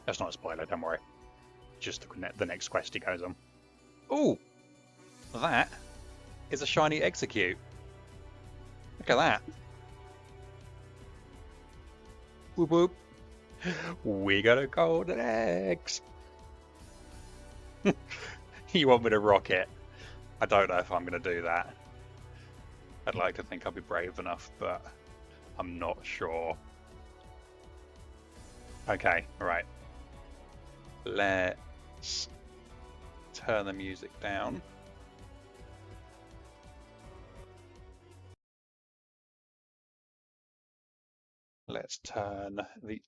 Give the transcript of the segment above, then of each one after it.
That's not a spoiler, don't worry. Just the next quest he goes on. Ooh! That is a shiny execute. Look at that. Whoop whoop. We got a golden X. You want me to rock it? I don't know if I'm going to do that. I'd like to think I'll be brave enough, but I'm not sure. Okay, alright. Let's turn the music down. Let's turn the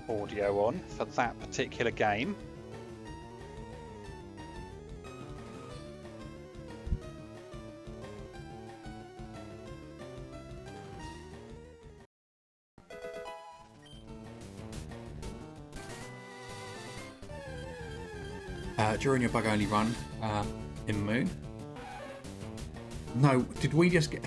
audio on for that particular game. During your bug only run in Moon. No, did we just get...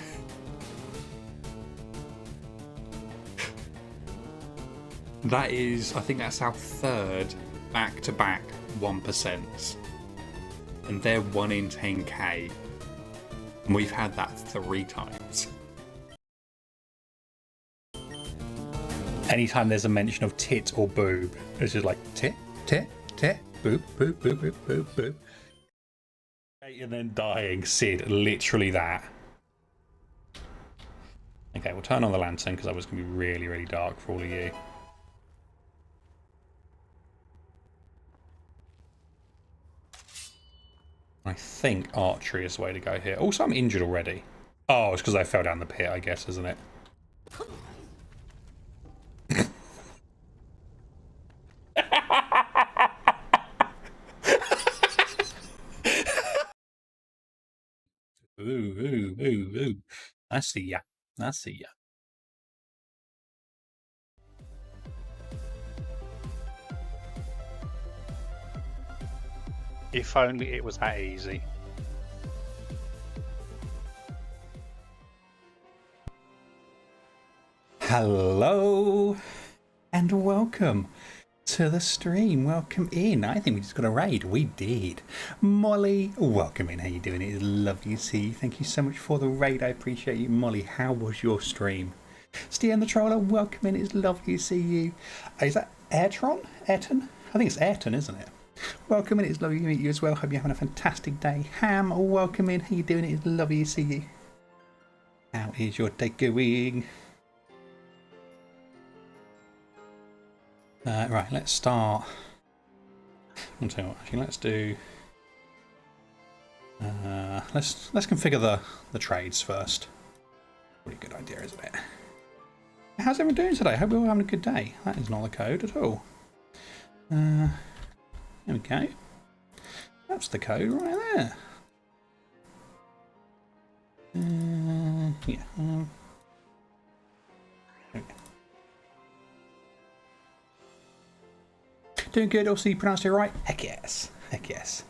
That is, I think that's our third back-to-back 1%. And they're 1 in 10k. And we've had that 3 times. Anytime there's a mention of tit or boob, it's just like tit, tit, tit, boob, boob, boob, boob, boob, boob. And then dying, Sid, literally that. Okay, we'll turn on the lantern because that was going to be really, really dark for all of you. I think archery is the way to go here. Also, I'm injured already. Oh, it's because I fell down the pit, I guess, isn't it? Ooh. I see ya. I see ya. If only it was that easy. Hello and welcome to the stream. Welcome in. I think we just got a raid. We did. Molly, welcome in. How you doing? It is lovely to see you. Thank you so much for the raid. I appreciate you. Molly, how was your stream? Stian the Troller, welcome in. It's lovely to see you. Is that Ayrton? Ayrton? I think it's Ayrton, isn't it? Welcome in. It's lovely to meet you as well. Hope you're having a fantastic day. Ham, welcome in. How you doing? It is lovely to see you. How is your day going? Right, let's start. I'll tell you what, actually, let's do. Let's configure the trades first. Pretty good idea, isn't it? How's everyone doing today? Hope we're all having a good day. That is not the code at all. There we go. That's the code right there. Yeah. There we go. Doing good. Also, you pronounced it right. Heck yes. Heck yes.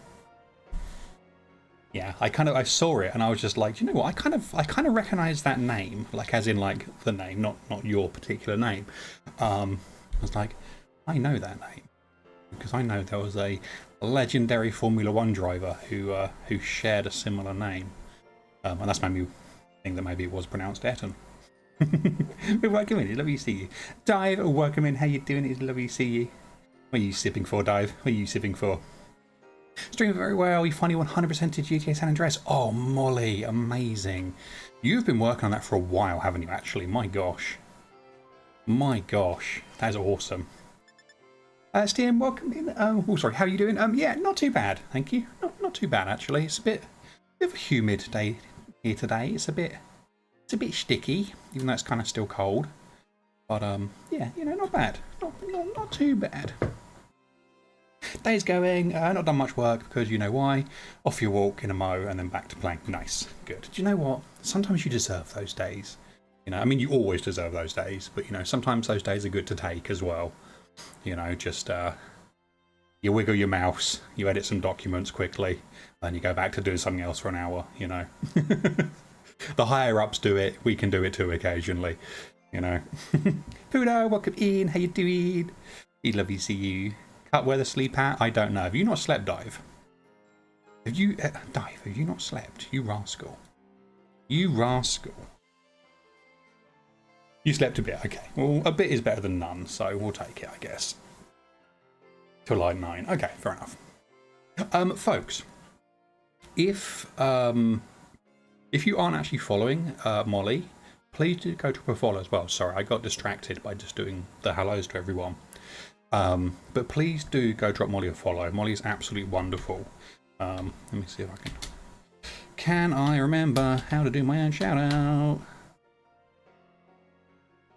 Yeah, I saw it and I was just like, you know what? I kind of recognise that name, like as in like the name, not your particular name. I was like, I know that name because I know there was a legendary Formula One driver who shared a similar name, and that's made me think that maybe it was pronounced Ayrton. But welcome in. It's lovely to see you. Dive, welcome in. How you doing? It's lovely to see you. What are you sipping for, Dive? What are you sipping for? Streaming very well. You finally 100%ed GTA San Andreas. Oh, Molly, amazing. You've been working on that for a while, haven't you, actually? My gosh. My gosh. That is awesome. Stian, welcome in. Oh, sorry. How are you doing? Yeah, not too bad. Thank you. Not too bad, actually. It's a bit of a humid day here today. It's a bit sticky, even though it's kind of still cold. But, yeah, you know, not bad. Not too bad. Day's going, not done much work because you know why. Off you walk in a mow and then back to playing. Nice, good. Do you know what? Sometimes you deserve those days. You know, I mean, you always deserve those days, but you know, sometimes those days are good to take as well. You know, just you wiggle your mouse, you edit some documents quickly, and you go back to doing something else for an hour. You know, the higher ups do it. We can do it too occasionally. you know. Fudo, welcome in. How you doing? He'd love to see you. Cut where the sleep at? I don't know. Have you not slept, Dive? Have you, Dive, have you not slept? You rascal. You rascal. You slept a bit, okay. Well, a bit is better than none, so we'll take it, I guess. Till like 9. Okay, fair enough. Folks, if you aren't actually following Molly, please do go to her follow as well. Sorry, I got distracted by just doing the hellos to everyone. But please do go drop Molly a follow. Molly is absolutely wonderful. Let me see if I can. Can I remember how to do my own shout out?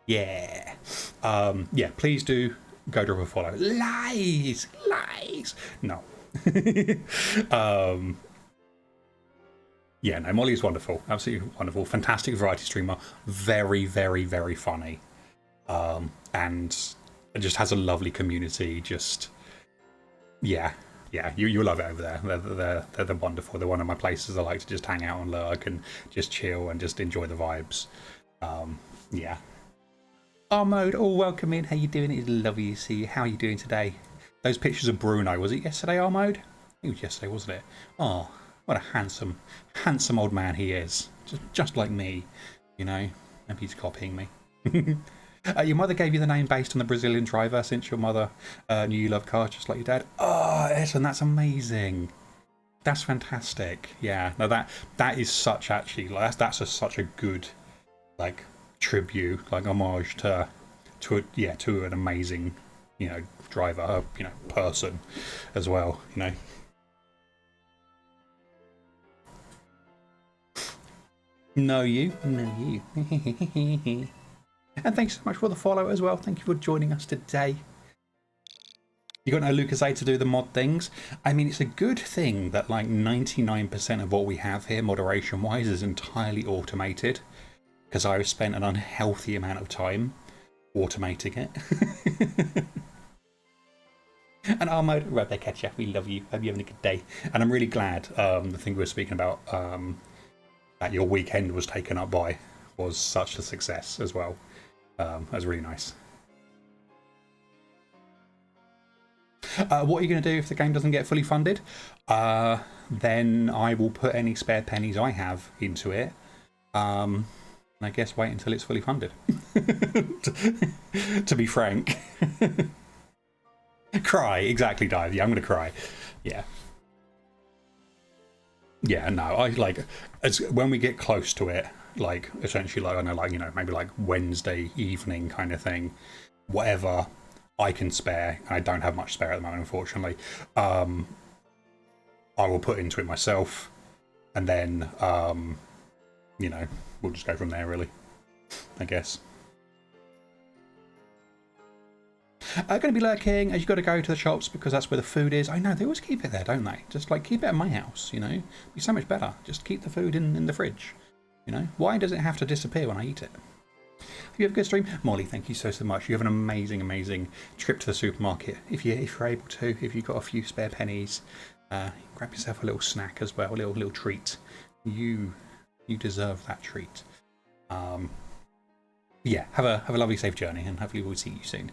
Yeah. Yeah, please do go drop a follow. Lies! Lies! No. Yeah, no, Molly is wonderful. Absolutely wonderful. Fantastic variety streamer. Very, very, very funny. And it just has a lovely community. Just, yeah. Yeah, you'll love it over there. They're wonderful. They're one of my places I like to just hang out and lurk and just chill and just enjoy the vibes. Yeah. Armode, oh, welcome in. How you doing? It's lovely to see you. How are you doing today? Those pictures of Bruno, was it yesterday, Armode? It was yesterday, wasn't it? Oh, what a handsome, handsome old man he is. Just like me, you know. Maybe he's copying me. Your mother gave you the name based on the Brazilian driver since your mother knew you loved cars just like your dad. Oh, Essen, that's amazing. That's fantastic. Yeah, no, that is such actually, like, that's such a good, like, tribute, like homage to an amazing, you know, driver, you know, person as well, you know. Know you. And thanks so much for the follow as well. Thank you for joining us today. You got no Lucas A to do the mod things. I mean, it's a good thing that like 99% of what we have here, moderation wise, is entirely automated, because I've spent an unhealthy amount of time automating it. And Armode, right there, catch ya. We love you. Hope you're having a good day. And I'm really glad the thing we were speaking about, that your weekend was taken up by, was such a success as well. That was really nice. What are you going to do if the game doesn't get fully funded? Then I will put any spare pennies I have into it. And I guess wait until it's fully funded. To be frank. Cry, exactly, Dive. Yeah, I'm going to cry. Yeah. Yeah, no, I like, when we get close to it, like, essentially, like, I know, like, you know, maybe like Wednesday evening kind of thing, whatever I can spare, and I don't have much spare at the moment, unfortunately, I will put into it myself, and then, you know, we'll just go from there, really, I guess. Going to be lurking, as you've got to go to the shops because that's where the food is. I know, they always keep it there, don't they? Just like keep it at my house, you know? It'd be so much better. Just keep the food in the fridge, you know? Why does it have to disappear when I eat it? If you have a good stream, Molly, thank you so much. You have an amazing, amazing trip to the supermarket. If you're able to, if you've got a few spare pennies, grab yourself a little snack as well, a little treat. You deserve that treat. Yeah, have a lovely, safe journey, and hopefully we'll see you soon.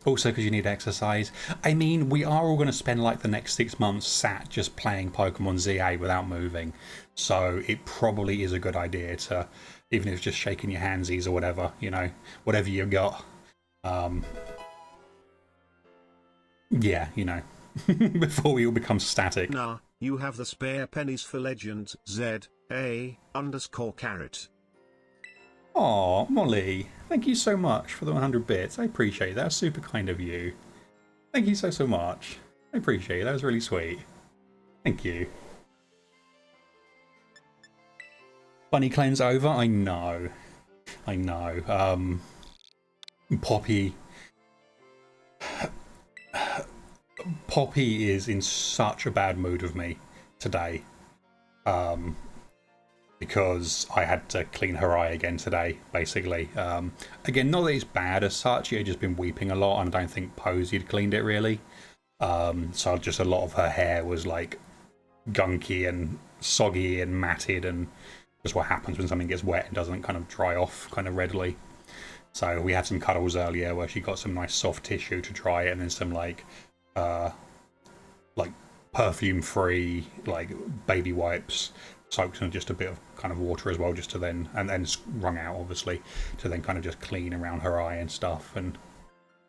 Also, because you need exercise. I mean, we are all going to spend like the next 6 months sat just playing Pokemon ZA without moving. So it probably is a good idea to, even if it's just shaking your handsies or whatever, you know, whatever you got. Yeah, you know, before we all become static. Nah, you have the spare pennies for Legend ZA_carrot. Aw, Molly, thank you so much for the 100 bits. I appreciate that. That's super kind of you. Thank you so much. I appreciate it. That was really sweet. Thank you. Bunny cleanse over? I know. I know. Poppy is in such a bad mood with me today. Because I had to clean her eye again today, basically. Again, not that it's bad as such, she had just been weeping a lot, and I don't think Posey had cleaned it really. So just a lot of her hair was like gunky and soggy and matted and Because what happens when something gets wet, it doesn't kind of dry off kind of readily. So we had some cuddles earlier where she got some nice soft tissue to dry it, and then some like perfume-free like baby wipes soaked in just a bit of kind of water as well, just to then and then wrung out obviously to then kind of just clean around her eye and stuff. And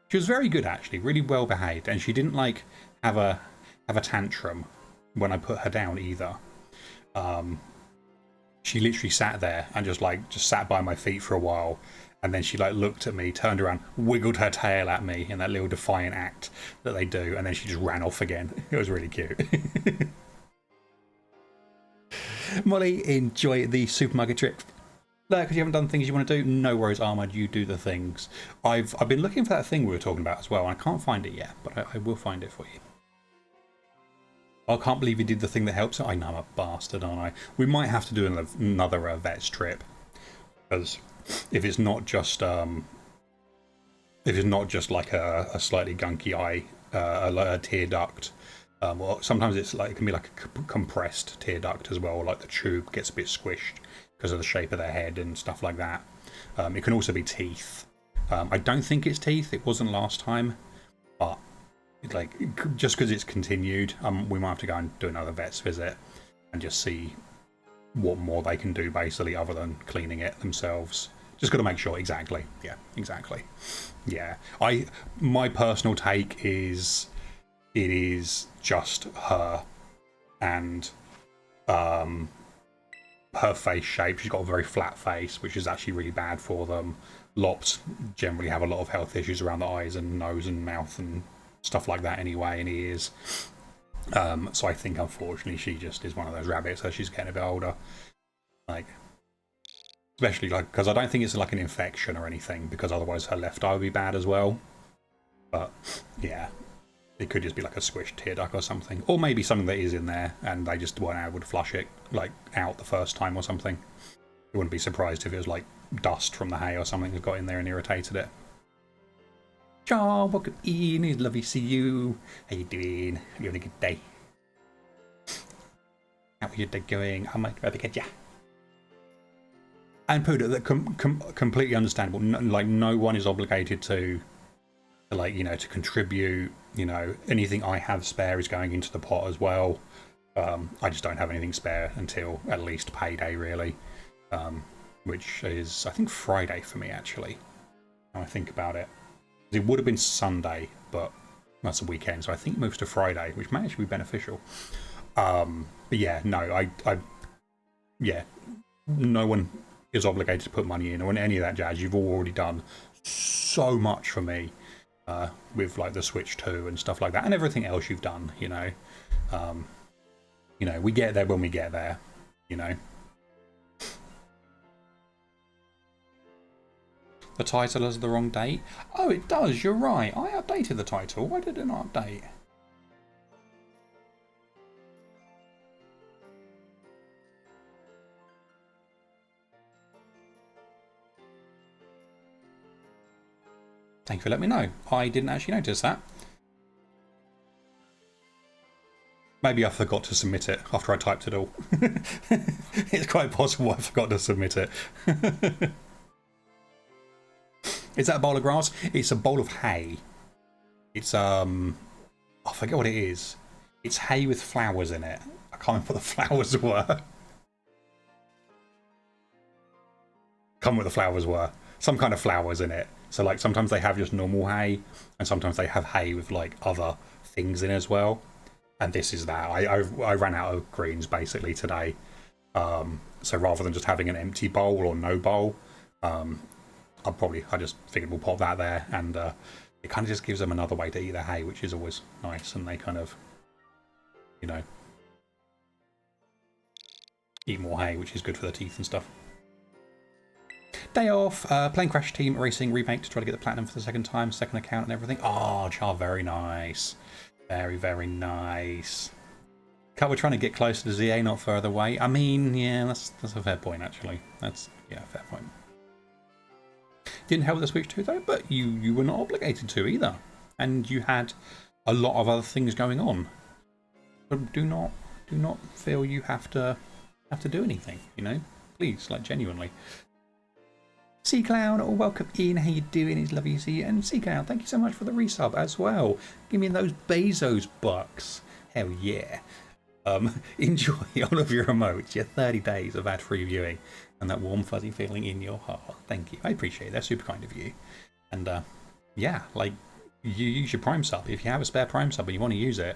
she was very good actually, really well behaved, and she didn't like have a tantrum when I put her down either. She literally sat there and just sat by my feet for a while, and then she like looked at me, turned around, wiggled her tail at me in that little defiant act that they do, and then she just ran off again. It was really cute. Molly, enjoy the supermarket trip. No, because you haven't done things you want to do. No worries, Armad, you do the things. I've been looking for that thing we were talking about as well, and I can't find it yet, but I will find it for you. I can't believe you did the thing that helps. I know I'm a bastard, aren't I? We might have to do another vet's trip, because if it's not just like a slightly gunky eye, a tear duct, or sometimes it's like it can be like a compressed tear duct as well, like the tube gets a bit squished because of the shape of their head and stuff like that. It can also be teeth. I don't think it's teeth. It wasn't last time, but like just because it's continued, we might have to go and do another vet's visit and just see what more they can do basically other than cleaning it themselves. Just got to make sure. Exactly. Yeah, exactly. Yeah. My personal take is it is just her and her face shape. She's got a very flat face, which is actually really bad for them. Lops generally have a lot of health issues around the eyes and nose and mouth and stuff like that anyway, and ears. So I think unfortunately she just is one of those rabbits as she's getting a bit older. Like, especially like because I don't think it's like an infection or anything, because otherwise her left eye would be bad as well. But yeah, it could just be like a squished tear duct or something, or maybe something that is in there and they just weren't able to flush it like out the first time or something. I wouldn't be surprised if it was like dust from the hay or something that got in there and irritated it. John, welcome in. It's lovely to see you. How you doing? Are you having a good day? How's your day going? I might rather get ya. And Puda, that completely understandable. Like no one is obligated to, like, you know, to contribute. You know, anything I have spare is going into the pot as well. I just don't have anything spare until at least payday, really, which is I think Friday for me actually. Now I think about it. It would have been Sunday, but that's a weekend, so I think it moves to Friday, which may actually be beneficial. But yeah, no, yeah, no one is obligated to put money in or any of that jazz. You've already done so much for me with like the Switch 2 and stuff like that, and everything else you've done. You know, we get there when we get there. You know. The title has the wrong date. Oh, it does. You're right. I updated the title. Why did it not update? Thank you for letting me know. I didn't actually notice that. Maybe I forgot to submit it after I typed it all. It's quite possible I forgot to submit it. Is that a bowl of grass? It's a bowl of hay. It's I forget what it is. It's hay with flowers in it. I can't remember what the flowers were. Can't remember what the flowers were. Some kind of flowers in it. So like sometimes they have just normal hay, and sometimes they have hay with like other things in as well. And this is that. I ran out of greens basically today. So rather than just having an empty bowl or no bowl, I just figured we'll pop that there, and it kind of just gives them another way to eat their hay, which is always nice, and they kind of, you know, eat more hay, which is good for their teeth and stuff. Day off, playing Crash Team Racing Remake to try to get the platinum for the second time, second account and everything. Oh, Char, very nice. Very, very nice. We're trying to get closer to ZA, not further away. I mean, yeah, that's a fair point, actually. That's, yeah, fair point. Didn't help with the Switch 2 though, but you were not obligated to either, and you had a lot of other things going on. But do not feel you have to do anything. You know, please, like genuinely. Sea Clown, or welcome in. How you doing? It's lovely to see you. And Sea Clown, thank you so much for the resub as well. Give me those Bezos bucks. Hell yeah. Enjoy all of your emotes, your 30 days of ad-free viewing, and that warm fuzzy feeling in your heart. Thank you. I appreciate it. That's super kind of you. And yeah, like, you use your Prime sub. If you have a spare Prime sub and you want to use it,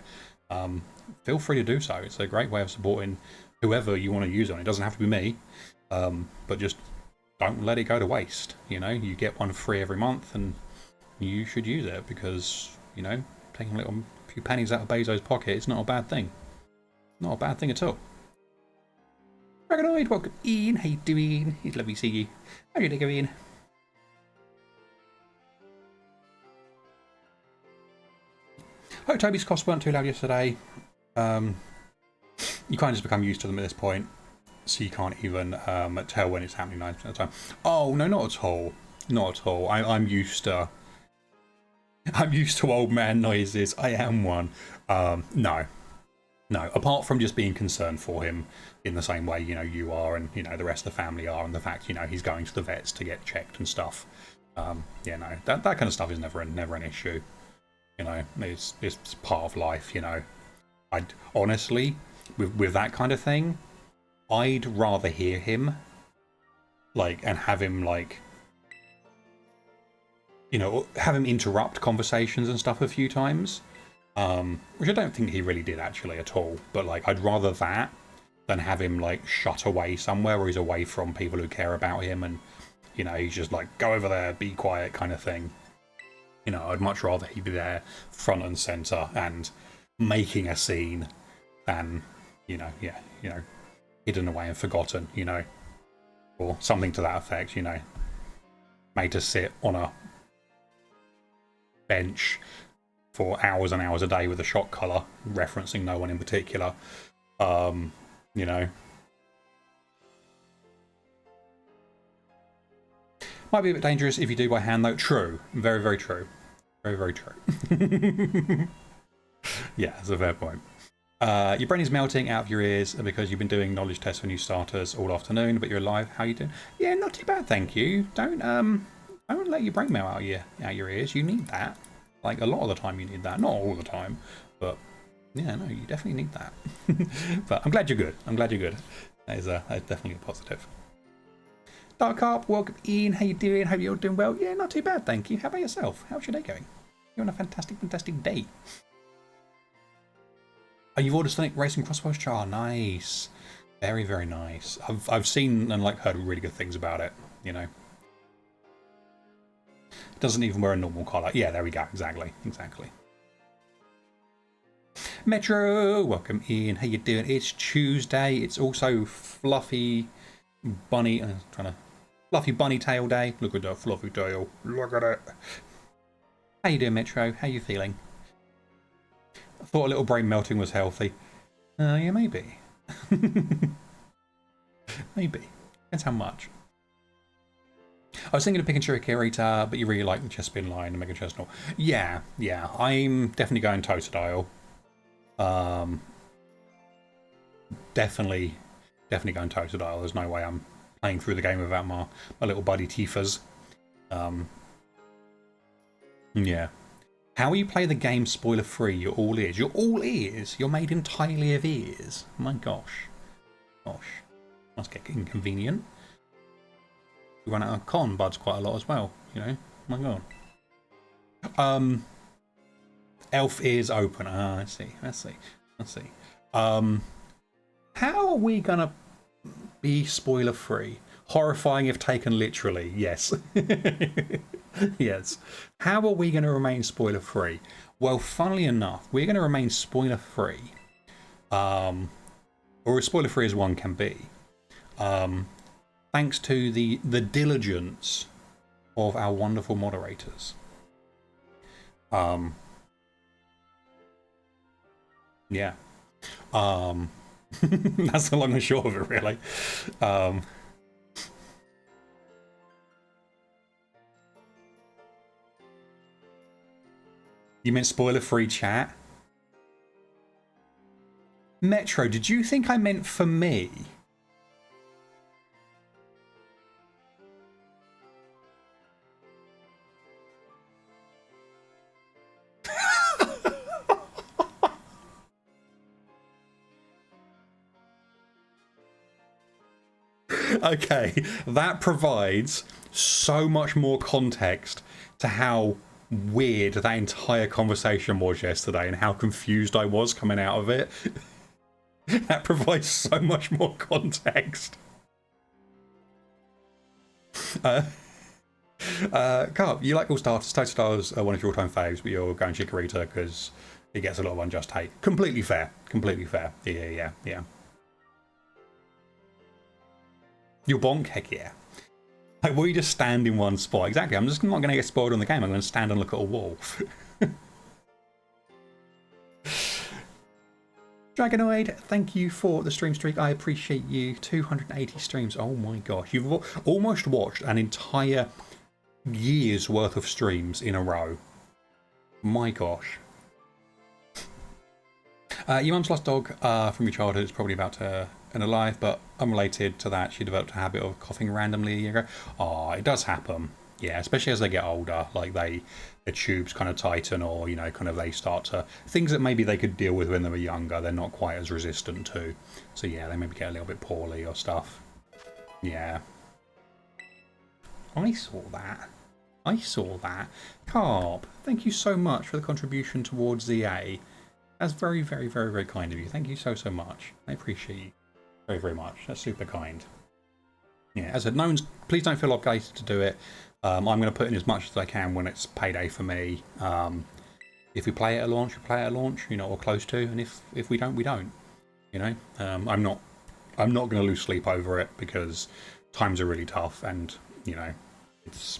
feel free to do so. It's a great way of supporting whoever you want to use it on. It doesn't have to be me, but just don't let it go to waste. You know, you get one free every month, and you should use it because, you know, taking a few pennies out of Bezos' pocket is not a bad thing. Not a bad thing at all. Dragonoid, welcome in. How you doing? It's lovely to see you. How are you doing? Oh, Toby's costs weren't too loud yesterday. You kind of just become used to them at this point, so you can't even tell when it's happening 90% of the time. Oh no, not at all. Not at all. I'm used to old man noises. I am one. No. No, apart from just being concerned for him in the same way, you know, you are and, you know, the rest of the family are, and the fact, you know, he's going to the vets to get checked and stuff. Yeah, no, that kind of stuff is never an issue. You know, it's part of life, you know. I'd honestly, with that kind of thing, I'd rather hear him, like, and have him, like, you know, have him interrupt conversations and stuff a few times. Which I don't think he really did actually at all, but like I'd rather that than have him like shut away somewhere where he's away from people who care about him, and you know, he's just like, go over there, be quiet kind of thing. You know, I'd much rather he be there front and center and making a scene than, you know, yeah, you know, hidden away and forgotten, you know, or something to that effect, you know, made to sit on a bench for hours and hours a day with a shot collar, referencing no one in particular. You know. Might be a bit dangerous if you do by hand, though. True. Very, very true. Very, very true. Yeah, that's a fair point. Your brain is melting out of your ears because you've been doing knowledge tests for new starters all afternoon, but you're alive. How you doing? Yeah, not too bad, thank you. Don't let your brain melt out your ears. You need that. Like, a lot of the time you need that. Not all the time, but yeah, no, you definitely need that. But I'm glad you're good. I'm glad you're good. That is definitely a positive. Dark Harp, welcome in. How you doing? Hope you're doing well. Yeah, not too bad, thank you. How about yourself? How's your day going? You're on a fantastic, fantastic day. Oh, you've ordered Sonic Racing Crossbows Char. Nice. Very, very nice. I've seen and like heard really good things about it, you know. Doesn't even wear a normal collar. Yeah, there we go. Exactly. Exactly. Metro, welcome in. How you doing? It's Tuesday. It's also Fluffy Bunny. Fluffy Bunny Tail Day. Look at that fluffy tail. Look at it. How you doing, Metro? How you feeling? I thought a little brain melting was healthy. Yeah, maybe. Maybe. Depends how much. I was thinking of picking Chiricurita, but you really like the Chespin line and Mega Chestnut. Yeah, I'm definitely going Totodile. Definitely going Totodile. There's no way I'm playing through the game without my little buddy Tifa's. Yeah. How you play the game spoiler free? You're all ears. You're all ears. You're made entirely of ears. My gosh. Must get inconvenient. We run out of cotton buds quite a lot as well, you know. Oh my god. Elf ears open. Ah, I see. How are we gonna be spoiler free? Horrifying if taken literally. Yes. Yes. How are we going to remain spoiler free? Well, funnily enough, we're going to remain spoiler free, or as spoiler free as one can be, thanks to the diligence of our wonderful moderators. Yeah. That's the long and short of it, really. You meant spoiler-free chat? Metro, did you think I meant for me? Okay, that provides so much more context to how weird that entire conversation was yesterday and how confused I was coming out of it. That provides so much more context. Carp, you like All Stars. Total Stars are one of your all-time faves, but you're going Chikorita because it gets a lot of unjust hate. Completely fair. Completely fair. Yeah. Your bonk? Heck yeah. Like, will you just stand in one spot? Exactly. I'm just not going to get spoiled on the game. I'm going to stand and look at a wall. Dragonoid, thank you for the stream streak. I appreciate you. 280 streams. Oh my gosh. You've almost watched an entire year's worth of streams in a row. My gosh. Your mum's lost dog from your childhood is probably about to end her life, but unrelated to that, she developed a habit of coughing randomly a year ago. Oh, it does happen. Yeah, especially as they get older, like their tubes kind of tighten, or, you know, kind of they start to, things that maybe they could deal with when they were younger, they're not quite as resistant to. So yeah, they maybe get a little bit poorly or stuff. Yeah. I saw that. Carp, thank you so much for the contribution towards ZA. That's very, very, very, very kind of you. Thank you so much. I appreciate you very, very much. That's super kind. Yeah, as I said, please don't feel obligated to do it. I'm going to put in as much as I can when it's payday for me. If we play it at launch, we play it at launch, you know, or close to, and if we don't, we don't. You know, I'm not going to lose sleep over it because times are really tough, and you know, it's,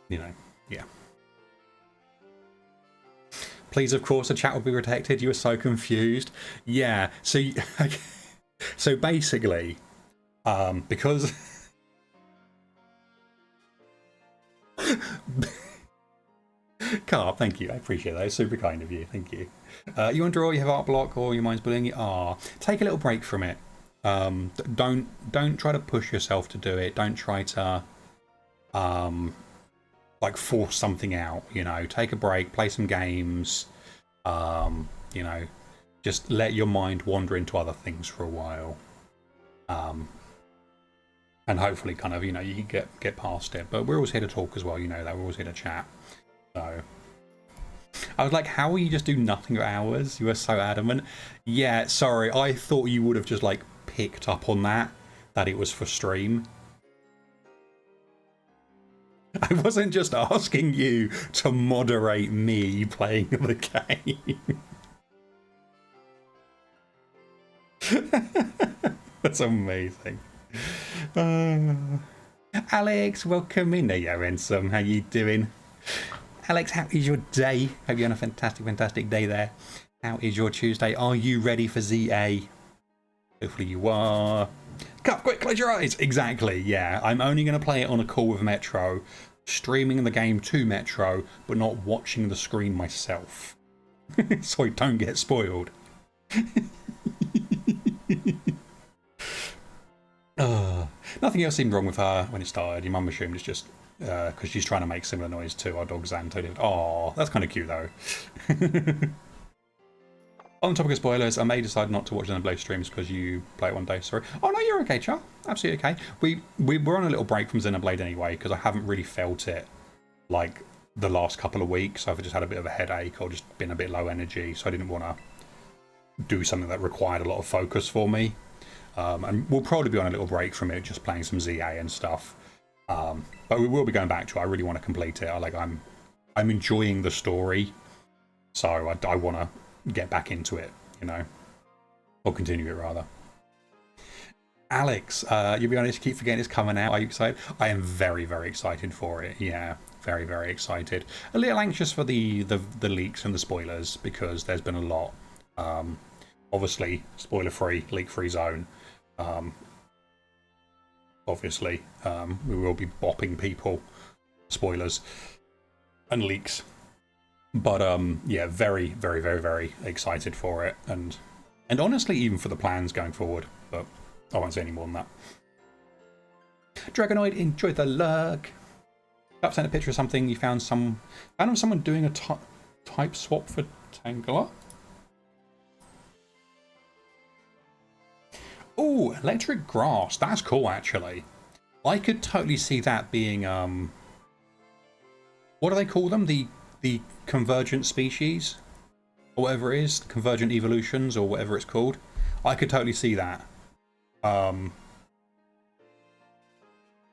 you know, yeah. Please, of course, the chat will be protected. You were so confused. Yeah. So basically, because Carp, thank you. I appreciate that. It's super kind of you. Thank you. You want to draw? You have art block, or your mind's bullying you? Take a little break from it. Don't try to push yourself to do it. Don't try to like force something out. You know, take a break, play some games. You know, just let your mind wander into other things for a while. And hopefully, kind of, you know, you can get past it. But we're always here to talk as well. You know that we're always here to chat. So I was like, how will you just do nothing for hours? You were so adamant. Yeah, sorry. I thought you would have just like picked up on that it was for stream. I wasn't just asking you to moderate me playing the game. That's amazing. Alex, welcome in. There you go, Ransom. How you doing? Alex, how is your day? Hope you're on a fantastic day there. How is your Tuesday? Are you ready for ZA? Hopefully you are. Cut, quick, close your eyes. Exactly, yeah. I'm only going to play it on a call with Metro, streaming the game to Metro, but not watching the screen myself. So I don't get spoiled. Nothing else seemed wrong with her when it started. Your mum assumed it's just because she's trying to make similar noise to our dog Xanto. Oh, that's kind of cute though. On the topic of spoilers, I may decide not to watch Xenoblade streams because you play it one day. Sorry. Oh no, you're okay, Char. Absolutely okay. We're on a little break from Xenoblade anyway because I haven't really felt it like the last couple of weeks. I've just had a bit of a headache or just been a bit low energy, so I didn't want to do something that required a lot of focus for me. And we'll probably be on a little break from it, just playing some ZA and stuff. But we will be going back to it. I really want to complete it. I'm enjoying the story, so I want to get back into it, you know, or continue it rather. Alex, you'll be honest, keep forgetting it's coming out. Are you excited? I am very, very excited for it. Yeah, very, very excited. A little anxious for the leaks and the spoilers because there's been a lot. Obviously, spoiler-free, leak-free zone. Obviously, we will be bopping people, spoilers and leaks. But yeah, very, very, very, very excited for it, and honestly, even for the plans going forward. But I won't say any more than that. Dragonoid, enjoy the lurk. Up sent a picture of something you found. Found someone doing a type swap for Tangela. Oh, electric grass. That's cool, actually. I could totally see that being, what do they call them? The convergent species? Or whatever it is. Convergent evolutions, or whatever it's called. I could totally see that.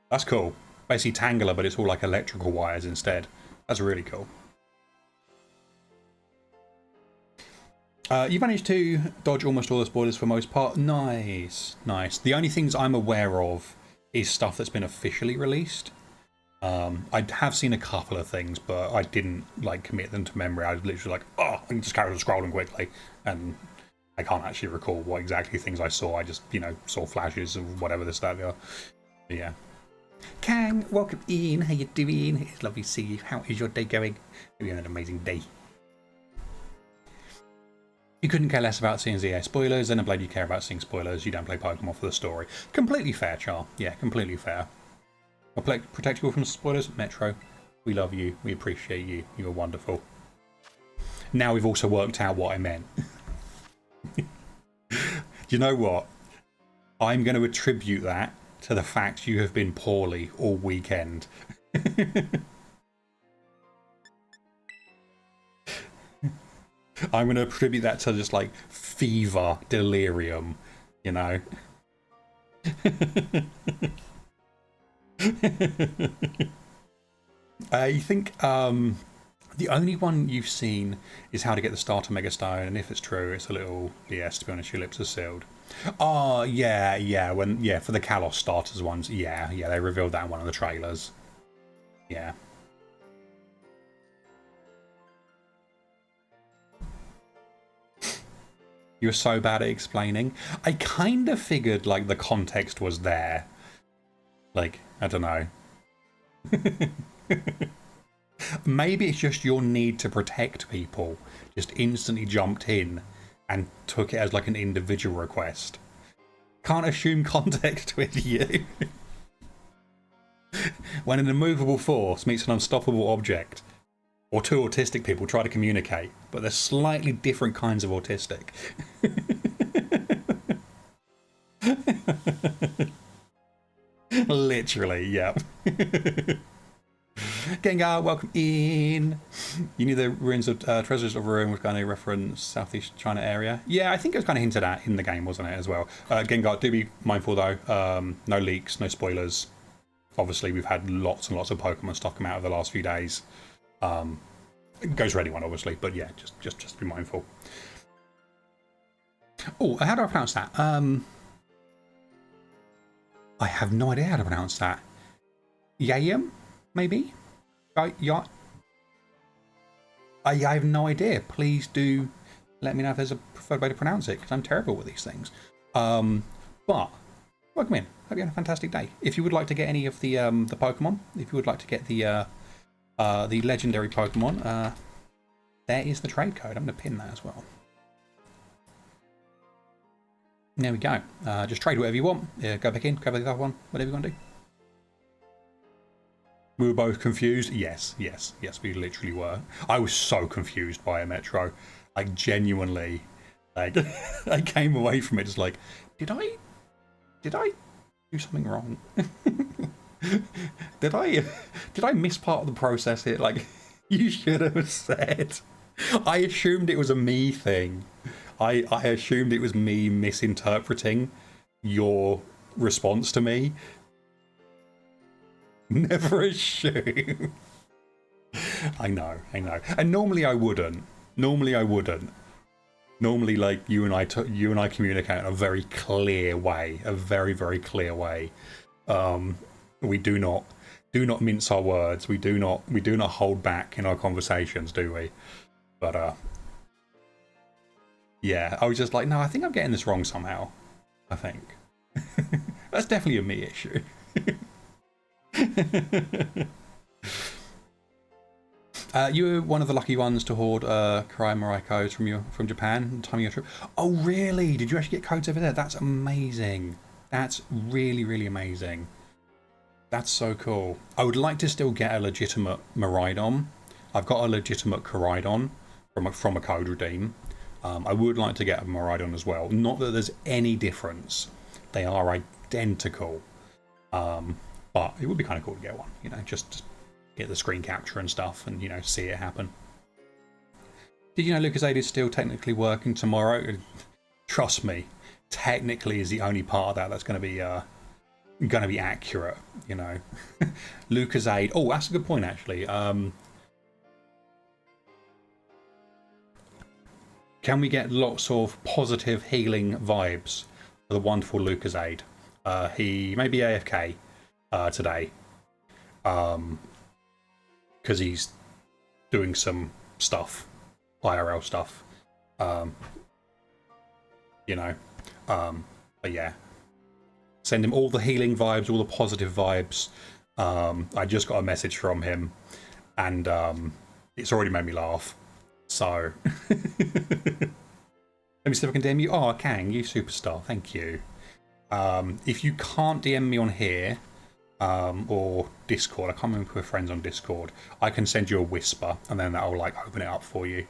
That's cool. Basically Tangela, but it's all like electrical wires instead. That's really cool. You managed to dodge almost all the spoilers for most part. Nice, nice. The only things I'm aware of is stuff that's been officially released. I have seen a couple of things, but I didn't like commit them to memory. I was literally like, oh, I can just carry on scrolling quickly, and I can't actually recall what exactly things I saw. I just, you know, saw flashes of whatever this, that, the other. But yeah. Kang, welcome in. How you doing? It's lovely to see you. How is your day going? Hope you had an amazing day. You couldn't care less about seeing ZA spoilers, and I'm glad you care about seeing spoilers. You don't play Pokemon for the story. Completely fair, Char. Yeah, completely fair. I'll protect you all from spoilers. Metro, we love you. We appreciate you. You are wonderful. Now we've also worked out what I meant. You know what? I'm going to attribute that to the fact you have been poorly all weekend. I'm going to attribute that to just like fever, delirium, you know. You think the only one you've seen is how to get the starter Mega Stone, and if it's true, it's a little BS, to be honest. Your lips are sealed. Oh yeah, for the Kalos starters ones, yeah, they revealed that in one of the trailers. Yeah. You're so bad at explaining. I kind of figured like the context was there. Like, I don't know. Maybe it's just your need to protect people just instantly jumped in and took it as like an individual request. Can't assume context with you. When an immovable force meets an unstoppable object, or two autistic people try to communicate, but they're slightly different kinds of autistic. Literally, yeah. Gengar, welcome in. You knew the ruins of Treasures of Ruin was going to reference Southeast China area. Yeah, I think it was kind of hinted at in the game, wasn't it, as well? Gengar, do be mindful though. No leaks, no spoilers. Obviously, we've had lots and lots of Pokemon stuff come out over the last few days. It goes for anyone, obviously, but yeah, just be mindful. Oh, how do I pronounce that? I have no idea how to pronounce that. Yayam, maybe? I have no idea. Please do let me know if there's a preferred way to pronounce it, because I'm terrible with these things. But welcome in. Hope you had a fantastic day. If you would like to get any of the Pokemon, if you would like to get the legendary Pokemon, there is the trade code. I'm going to pin that as well. There we go. Just trade whatever you want. Yeah, go back in, grab the other one, whatever you want to do. We were both confused. Yes, we literally were. I was so confused by a Metro. Like, genuinely. Like, I came away from it just like, did I do something wrong? Did I miss part of the process here? Like, you should have said. I assumed it was a me thing. I assumed it was me misinterpreting your response to me. Never assume. I know. And normally I wouldn't. Normally, like, you and I communicate in a very clear way, a very, very clear way. We do not mince our words. We do not hold back in our conversations, do we? But yeah, I was just like, no, I think I'm getting this wrong somehow. I think that's definitely a me issue. You were one of the lucky ones to hoard KORAIDON and Mirai codes from Japan at the time of your trip. Oh, really? Did you actually get codes over there? That's amazing. That's really, really amazing. That's so cool. I would like to still get a legitimate Miraidon. I've got a legitimate KORAIDON from a code redeem. I would like to get a Miraidon as well. Not that there's any difference they are identical. But it would be kind of cool to get one, you know, just get the screen capture and stuff and, you know, see it happen. Did you know Lucasade is still technically working tomorrow? Trust me, technically is the only part of that that's going to be accurate, you know. Lucasade. Oh, that's a good point actually. Can we get lots of positive healing vibes for the wonderful Lucasade? He may be AFK today, because he's doing some stuff, IRL stuff, you know. But yeah, send him all the healing vibes, all the positive vibes. I just got a message from him, and it's already made me laugh. So let me see if I can DM you. Oh, Kang, you superstar. Thank you. If you can't DM me on here or Discord, I can't remember if we're friends on Discord, I can send you a whisper and then that'll like open it up for you.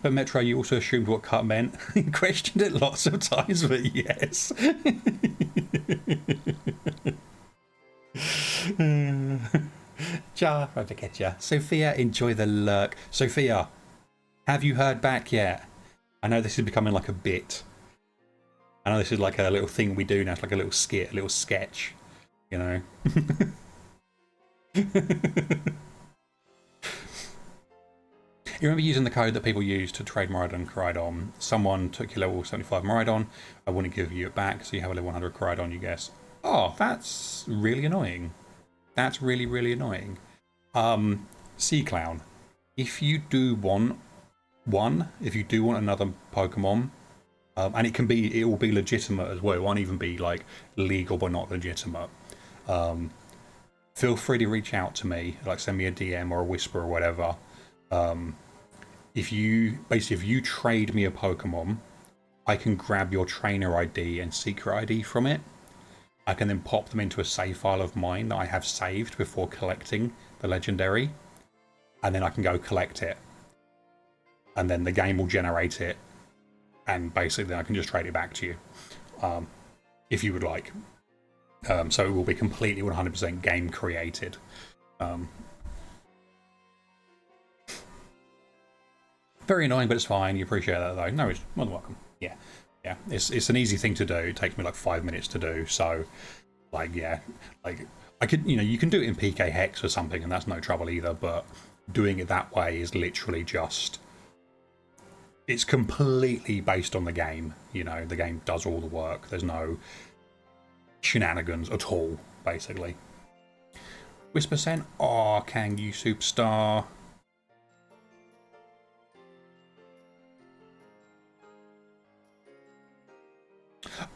But Metro, you also assumed what cut meant. Questioned it lots of times, but yes. Jar, right to get ya. Sophia, enjoy the lurk. Sophia, have you heard back yet? I know this is becoming like a bit. I know this is like a little thing we do now. It's like a little skit, a little sketch, you know. You remember using the code that people use to trade Miraidon and KORAIDON? Someone took your level 75 Miraidon. I wouldn't give you it back, so you have a level 100 KORAIDON, you guess. Oh, that's really annoying. That's really, really annoying. Sea Clown, if you do want one, if you do want another Pokemon, and it will be legitimate as well. It won't even be like legal but not legitimate. Feel free to reach out to me, like send me a DM or a whisper or whatever. If you trade me a Pokemon, I can grab your trainer ID and secret ID from it. I can then pop them into a save file of mine that I have saved before collecting the legendary, and then I can go collect it, and then the game will generate it, and basically I can just trade it back to you, if you would like. So it will be completely 100% game created. Very annoying, but it's fine. You appreciate that though. No, it's more than welcome. Yeah. Yeah, it's an easy thing to do. It takes me like 5 minutes to do. So, like, yeah, like I could, you know, you can do it in PK Hex or something, and that's no trouble either. But doing it that way is literally just, it's completely based on the game. You know, the game does all the work. There's no shenanigans at all, basically. Whisper sent. Oh, Kang, you superstar.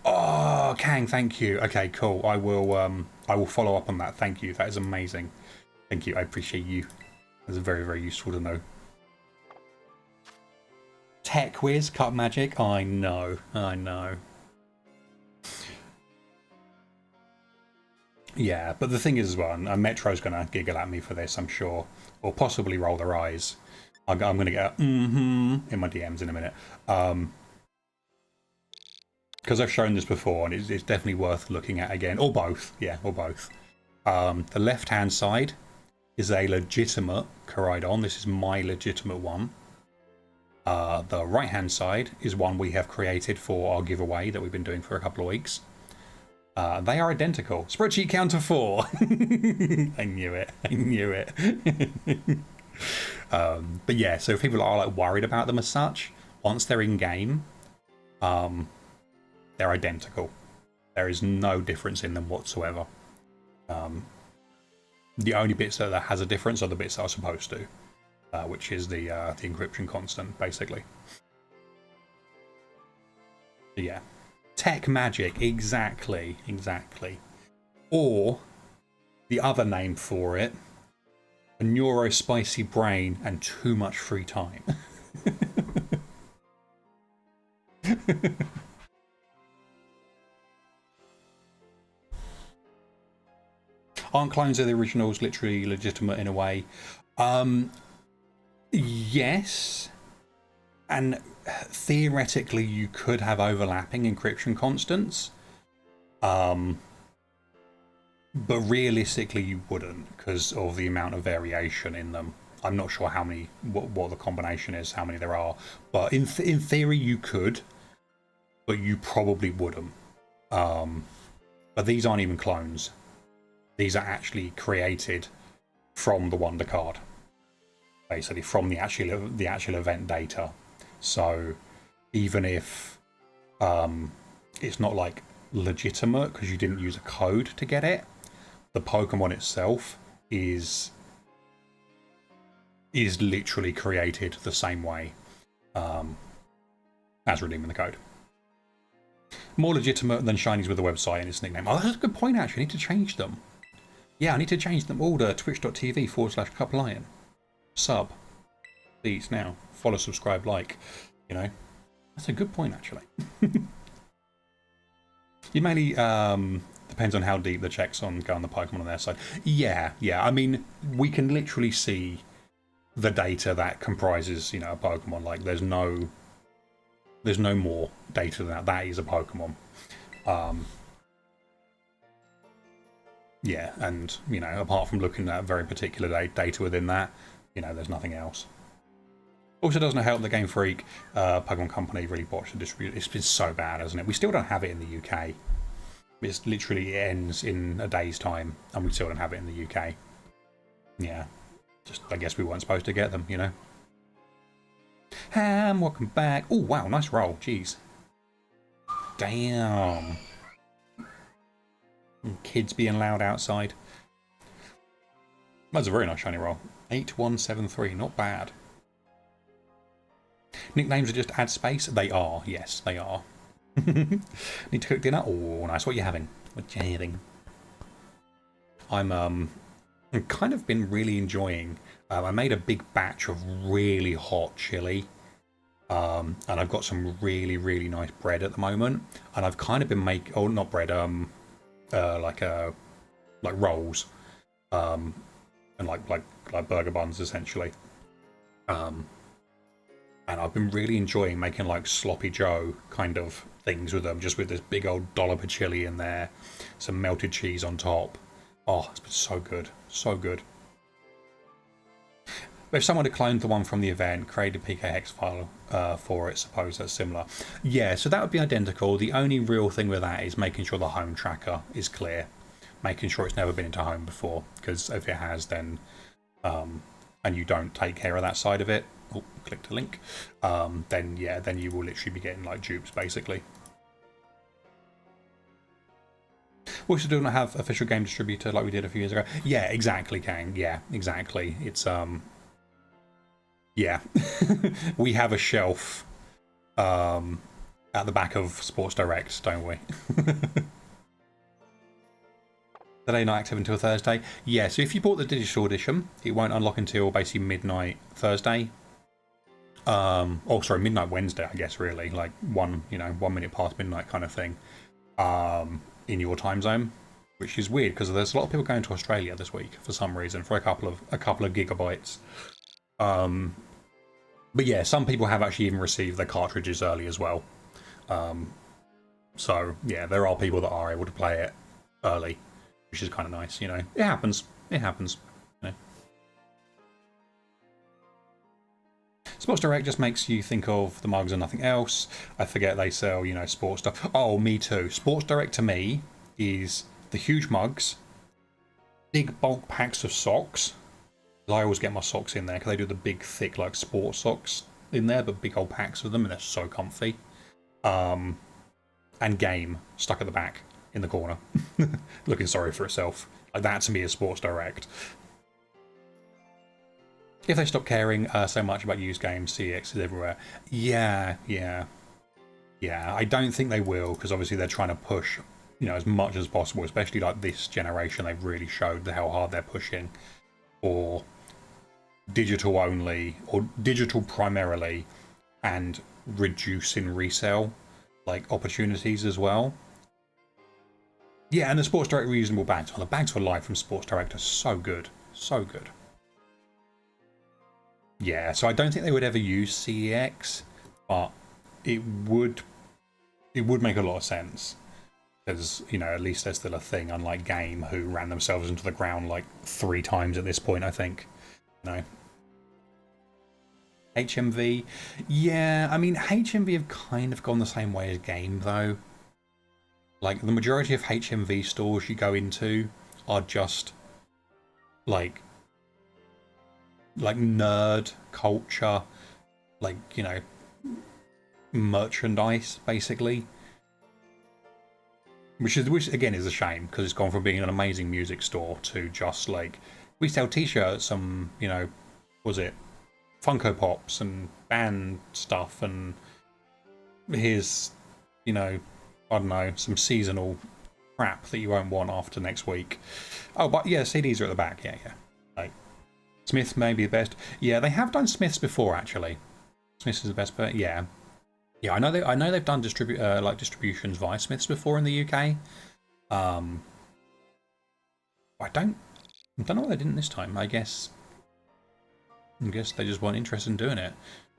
Oh, Kang, thank you. Okay, cool. I will follow up on that. Thank you. That is amazing. Thank you. I appreciate you. That's very, very useful to know. Tech whiz, cut magic. I know. I know. Yeah, but the thing is as well, and Metro's going to giggle at me for this, I'm sure, or possibly roll their eyes. I'm going to get a in my DMs in a minute. Because I've shown this before, and it's definitely worth looking at again, or both. Yeah, or both. The left-hand side is a legitimate KORAIDON. This is my legitimate one. The right-hand side is one we have created for our giveaway that we've been doing for a couple of weeks. They are identical. Spreadsheet counter 4. I knew it. I knew it. But yeah, so if people are like worried about them as such, once they're in game, they're identical. There is no difference in them whatsoever. The only bits that has a difference are the bits that are supposed to, which is the encryption constant, basically. So yeah. Tech magic, exactly, exactly. Or the other name for it, a neuro-spicy brain and too much free time. Aren't clones of the originals literally legitimate in a way? Yes. And theoretically, you could have overlapping encryption constants. But realistically, you wouldn't because of the amount of variation in them. I'm not sure how many, what the combination is, how many there are. But in theory, you could, but you probably wouldn't. But these aren't even clones. These are actually created from the Wonder card, basically from the actual event data. So even if it's not like legitimate because you didn't use a code to get it, the Pokemon itself is literally created the same way as redeeming the code. More legitimate than Shinies with the website and its nickname. Oh, that's a good point, actually. I need to change them. Yeah, I need to change them all to twitch.tv/CupLion. Sub. Please, now. Follow, subscribe, like. You know. That's a good point, actually. It mainly depends on how deep the checks go on the Pokemon on their side. Yeah. I mean, we can literally see the data that comprises, you know, a Pokemon. Like, there's no more data than that. That is a Pokemon. Yeah, and, you know, apart from looking at very particular data within that, you know, there's nothing else. Also doesn't help the Game Freak Pokemon Company really botched the distribution. It's been so bad, hasn't it? We still don't have it in the UK. It literally ends in a day's time, and we still don't have it in the UK. Yeah, just I guess we weren't supposed to get them, you know. Ham, welcome back. Oh, wow, nice roll. Jeez. Damn. Kids being loud outside. That's a very nice shiny roll. 8173, not bad. Nicknames are just add space? They are, yes, they are. Need to cook dinner? Oh, nice. What are you having? What are you having? I've kind of been really enjoying. I made a big batch of really hot chili. And I've got some really, really nice bread at the moment. And I've kind of been making, oh, not bread, like rolls, and like burger buns essentially. And I've been really enjoying making like sloppy Joe kind of things with them, just with this big old dollop of chili in there, some melted cheese on top. Oh, it's been so good, so good. But if someone had cloned the one from the event, created a PK hex file for it, suppose that's similar. Yeah, so that would be identical. The only real thing with that is making sure the home tracker is clear, making sure it's never been into home before, because if it has, then and you don't take care of that side of it, oh, click to link, then yeah, then you will literally be getting like dupes basically. We also do not have official game distributor like we did a few years ago. Yeah, exactly, Kang. Yeah, exactly. It's yeah, we have a shelf at the back of Sports Direct, don't we? Today not active until Thursday. Yeah, so if you bought the digital edition, it won't unlock until basically midnight Thursday. Oh, sorry, midnight Wednesday, I guess, really. Like 1 minute past midnight kind of thing. In your time zone, which is weird because there's a lot of people going to Australia this week for some reason for a couple of gigabytes. But yeah, some people have actually even received their cartridges early as well. So yeah, there are people that are able to play it early, which is kind of nice, you know. It happens. It happens. You know. Sports Direct just makes you think of the mugs and nothing else. I forget they sell, you know, sports stuff. Oh, me too. Sports Direct to me is the huge mugs, big bulk packs of socks. I always get my socks in there because they do the big, thick, like sports socks in there, but big old packs of them, and they're so comfy. And game stuck at the back in the corner, looking sorry for itself. Like that to me is Sports Direct. If they stop caring so much about used games, CX is everywhere. Yeah. I don't think they will, because obviously they're trying to push, you know, as much as possible, especially like this generation. They've really showed how hard they're pushing for digital only, or digital primarily, and reducing resale like opportunities as well. Yeah, and the Sports Direct reusable bags. Well, the bags for life from Sports Direct are so good. So good. Yeah, so I don't think they would ever use CEX, but it would make a lot of sense. Because, you know, at least there's still a thing, unlike Game, who ran themselves into the ground like 3 times at this point, I think. You know. HMV, yeah, I mean, HMV have kind of gone the same way as Game, though. Like, the majority of HMV stores you go into are just, like nerd culture, like, you know, merchandise, basically. Which again is a shame, because it's gone from being an amazing music store to just like, we sell t-shirts, you know, was it Funko Pops and band stuff, and here's, you know, I don't know, some seasonal crap that you won't want after next week. Oh, but yeah, CDs are at the back, yeah. Like, Smiths may be the best. Yeah, they have done Smiths before, actually. Smiths is the best, but yeah. Yeah, I know they've done distributions via Smiths before in the UK. I don't know what they didn't this time. I guess they just weren't interested in doing it.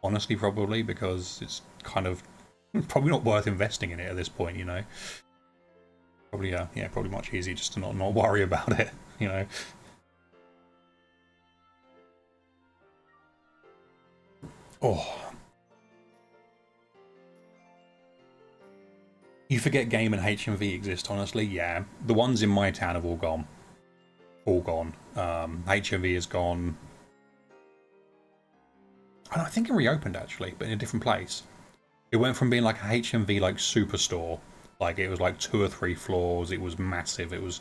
Honestly, probably because it's kind of probably not worth investing in it at this point, you know. Probably yeah, probably much easier just to not worry about it, you know. Oh. You forget Game and HMV exist, honestly. Yeah, the ones in my town have all gone. All gone. HMV is gone. And I think it reopened, actually, but in a different place. It went from being like a HMV like superstore, like it was like 2 or 3 floors. It was massive. It was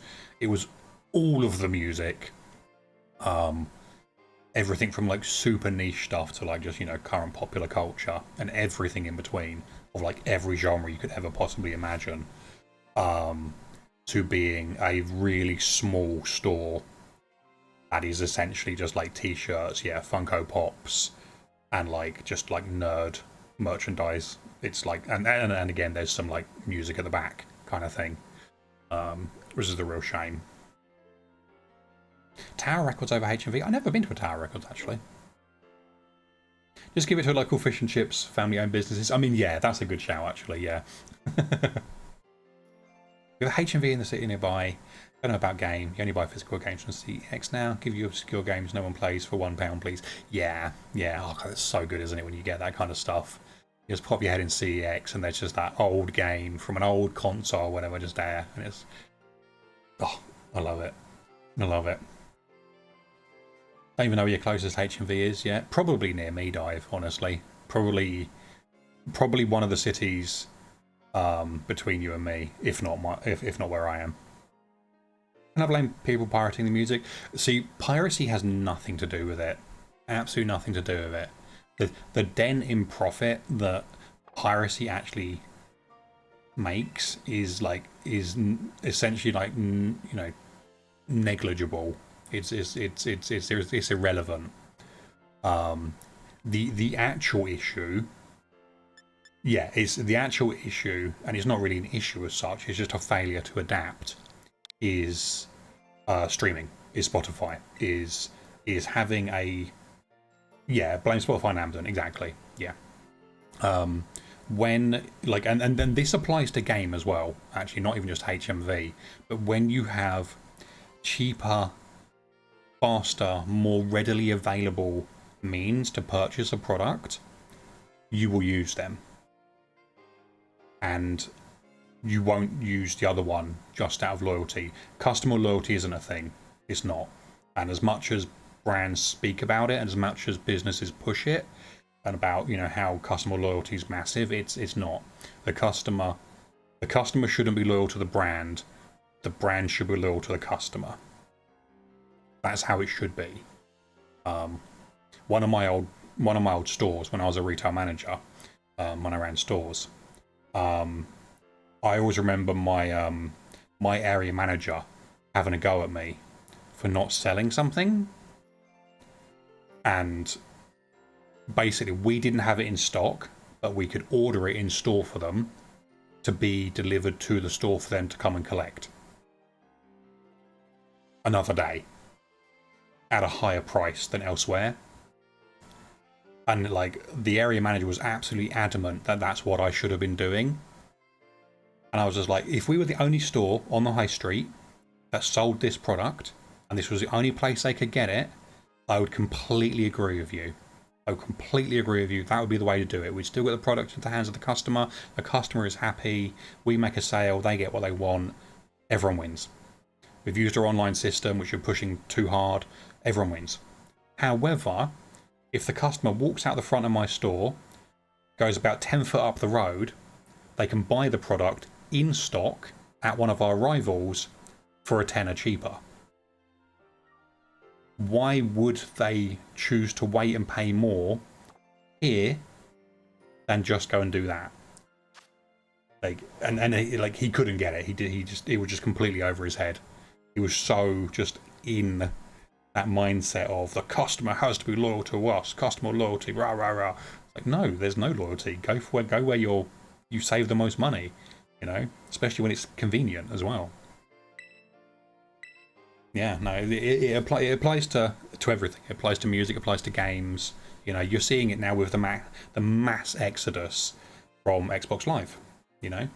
all of the music. Everything from like super niche stuff to like just, you know, current popular culture, and everything in between, of like every genre you could ever possibly imagine, to being a really small store that is essentially just like t-shirts, yeah, Funko Pops, and like just like nerd merchandise. It's like, and again, there's some like music at the back kind of thing, which is the real shame. Tower Records over HMV. I've never been to a Tower Records, actually. Just give it to local fish and chips, family-owned businesses. I mean, yeah, that's a good shout, actually, yeah. With HMV in the city nearby, don't know about Game. You only buy physical games from CX now. Give you obscure games no one plays for £1, please. Yeah. Oh, God, it's so good, isn't it, when you get that kind of stuff? You just pop your head in CEX and there's just that old game from an old console or whatever just there. And it's... oh, I love it. I love it. Don't even know where your closest HMV is yet. Probably near me, Dive, honestly. Probably one of the cities between you and me, if not where I am. And I blame people pirating the music. See, piracy has nothing to do with it. Absolutely nothing to do with it. The dent in profit that piracy actually makes is essentially like, you know, negligible. It's irrelevant. The actual issue, yeah, it's the actual issue, and it's not really an issue as such. It's just a failure to adapt. Is streaming? Is Spotify? Is having a, yeah, blame Spotify and Amazon, exactly. Yeah. When like, and then this applies to Game as well. Actually, not even just HMV, but when you have cheaper, faster, more readily available means to purchase a product, you will use them. And you won't use the other one just out of loyalty. Customer loyalty isn't a thing. It's not. And as much as brands speak about it, and as much as businesses push it, and about, you know, how customer loyalty is massive, it's not. The customer shouldn't be loyal to the brand. The brand should be loyal to the customer. That's how it should be. One of my old stores, when I was a retail manager, when I ran stores, I always remember my area manager having a go at me for not selling something, and basically we didn't have it in stock, but we could order it in store for them to be delivered to the store for them to come and collect another day at a higher price than elsewhere. And like the area manager was absolutely adamant that that's what I should have been doing. And I was just like, if we were the only store on the high street that sold this product, and this was the only place they could get it, I would completely agree with you. I would completely agree with you. That would be the way to do it. We'd still get the product into the hands of the customer is happy, we make a sale, they get what they want, everyone wins. We've used our online system, which you're pushing too hard, everyone wins. However, if the customer walks out the front of my store, goes about 10 foot up the road, they can buy the product in stock at one of our rivals for a tenner cheaper. Why would they choose to wait and pay more here than just go and do that? Like, and like he couldn't get it. He was just completely over his head. He was so just in that mindset of the customer has to be loyal to us, customer loyalty, rah rah rah. It's like, no, there's no loyalty. Go where you save the most money, you know, especially when it's convenient as well. Yeah, no, it applies to everything. It applies to music, it applies to games. You know, you're seeing it now with the mass exodus from Xbox Live. You know,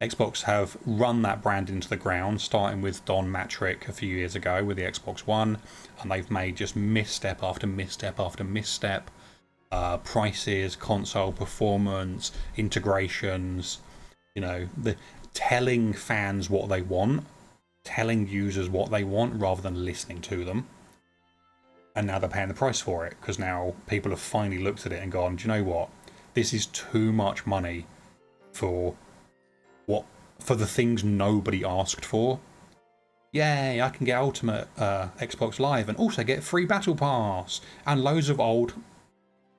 Xbox have run that brand into the ground, starting with Don Matrick a few years ago with the Xbox One, and they've made just misstep after misstep after misstep. Prices, console performance, integrations. You know, telling fans what they want, telling users what they want rather than listening to them. And now they're paying the price for it, because now people have finally looked at it and gone, do you know what? This is too much money for the things nobody asked for. Yay, I can get Ultimate Xbox Live and also get free Battle Pass and loads of old,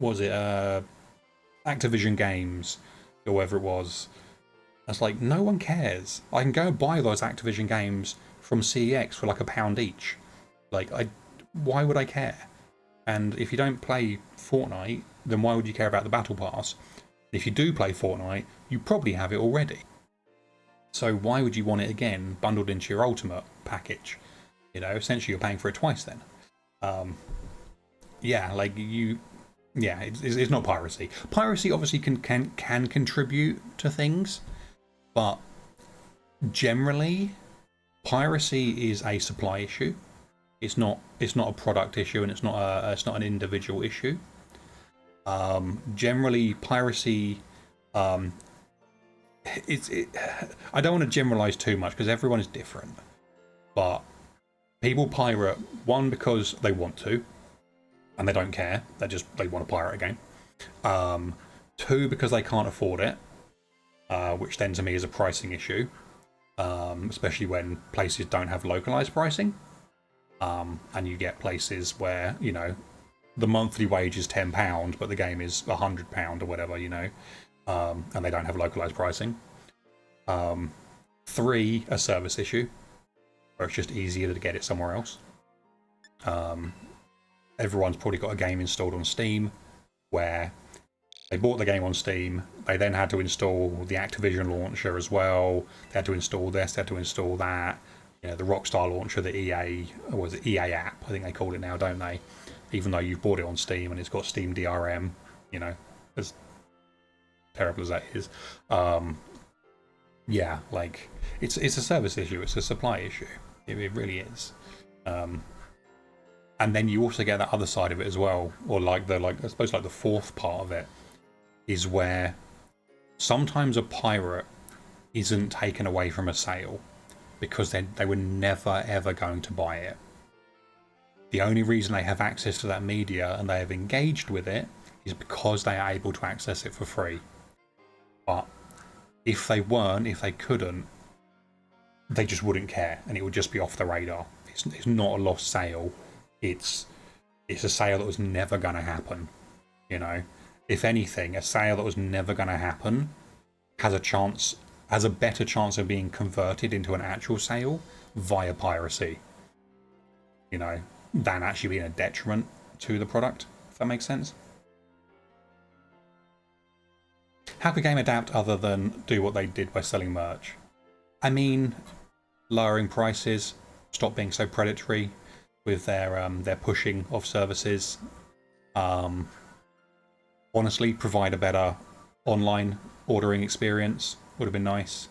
Activision games or whatever it was. It's like, no one cares. I can go and buy those Activision games from CEX for like £1 each. Like, why would I care? And if you don't play Fortnite, then why would you care about the Battle Pass? If you do play Fortnite, you probably have it already. So why would you want it again bundled into your Ultimate package? You know, essentially you're paying for it twice then. Yeah, like yeah, it's not piracy. Piracy obviously can contribute to things, but generally piracy is a supply issue. It's not a product issue, and it's not an individual issue. Generally piracy, I don't want to generalize too much because everyone is different, but people pirate, one, because they want to and they don't care, they want to pirate a game. Two, because they can't afford it, which then to me is a pricing issue, especially when places don't have localized pricing, and you get places where, you know, the monthly wage is £10 but the game is £100 or whatever, you know, and they don't have localized pricing. Three, a service issue, where it's just easier to get it somewhere else. Everyone's probably got a game installed on Steam where they bought the game on Steam, they then had to install the Activision launcher as well, they had to install this, they had to install that, you know, the Rockstar launcher, the EA, or was it EA app, I think they call it now, don't they? Even though you've bought it on Steam and it's got Steam DRM, you know, as terrible as that is. Yeah, like, it's a service issue, it's a supply issue, it really is. And then you also get that other side of it as well, or I suppose the fourth part of it is where sometimes a pirate isn't taken away from a sale because they were never ever going to buy it. The only reason they have access to that media and they have engaged with it is because they are able to access it for free. But if they couldn't, they just wouldn't care and it would just be off the radar. It's not a lost sale. It's a sale that was never going to happen, you know. If anything, a sale that was never going to happen has a better chance of being converted into an actual sale via piracy, you know, than actually being a detriment to the product, if that makes sense. How could a game adapt other than do what they did by selling merch? I mean, lowering prices, stop being so predatory with their pushing of services. honestly provide a better online ordering experience. Would have been nice.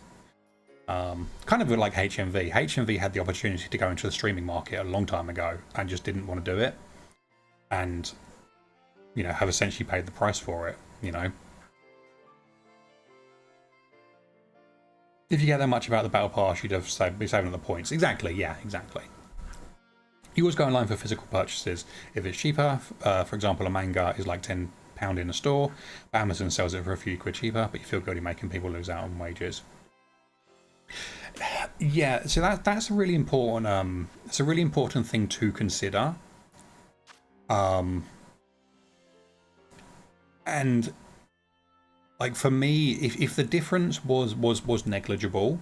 Kind of like HMV. HMV had the opportunity to go into the streaming market a long time ago and just didn't want to do it. And, you know, have essentially paid the price for it, you know. If you get that much about the Battle Pass, you'd have be saving the points. Exactly, yeah, exactly. You always go online for physical purchases. If it's cheaper, for example, a manga is like £10 in a store, but Amazon sells it for a few quid cheaper, but you feel good you're making people lose out on wages. Yeah, so that's a really important it's a really important thing to consider. And like for me, if the difference was negligible,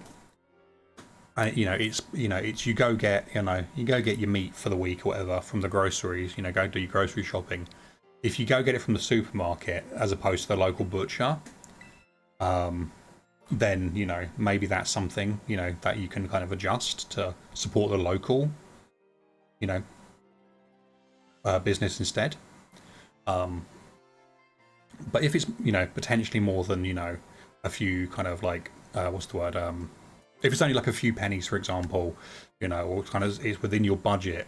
you know, it's you go get your meat for the week or whatever from the groceries, you know, go do your grocery shopping. If you go get it from the supermarket as opposed to the local butcher, then, you know, maybe that's something, you know, that you can kind of adjust to support the local, you know, business instead. But if it's, you know, potentially more than, you know, a few kind of like, what's the word? If it's only like a few pennies, for example, you know, or kind of it's within your budget,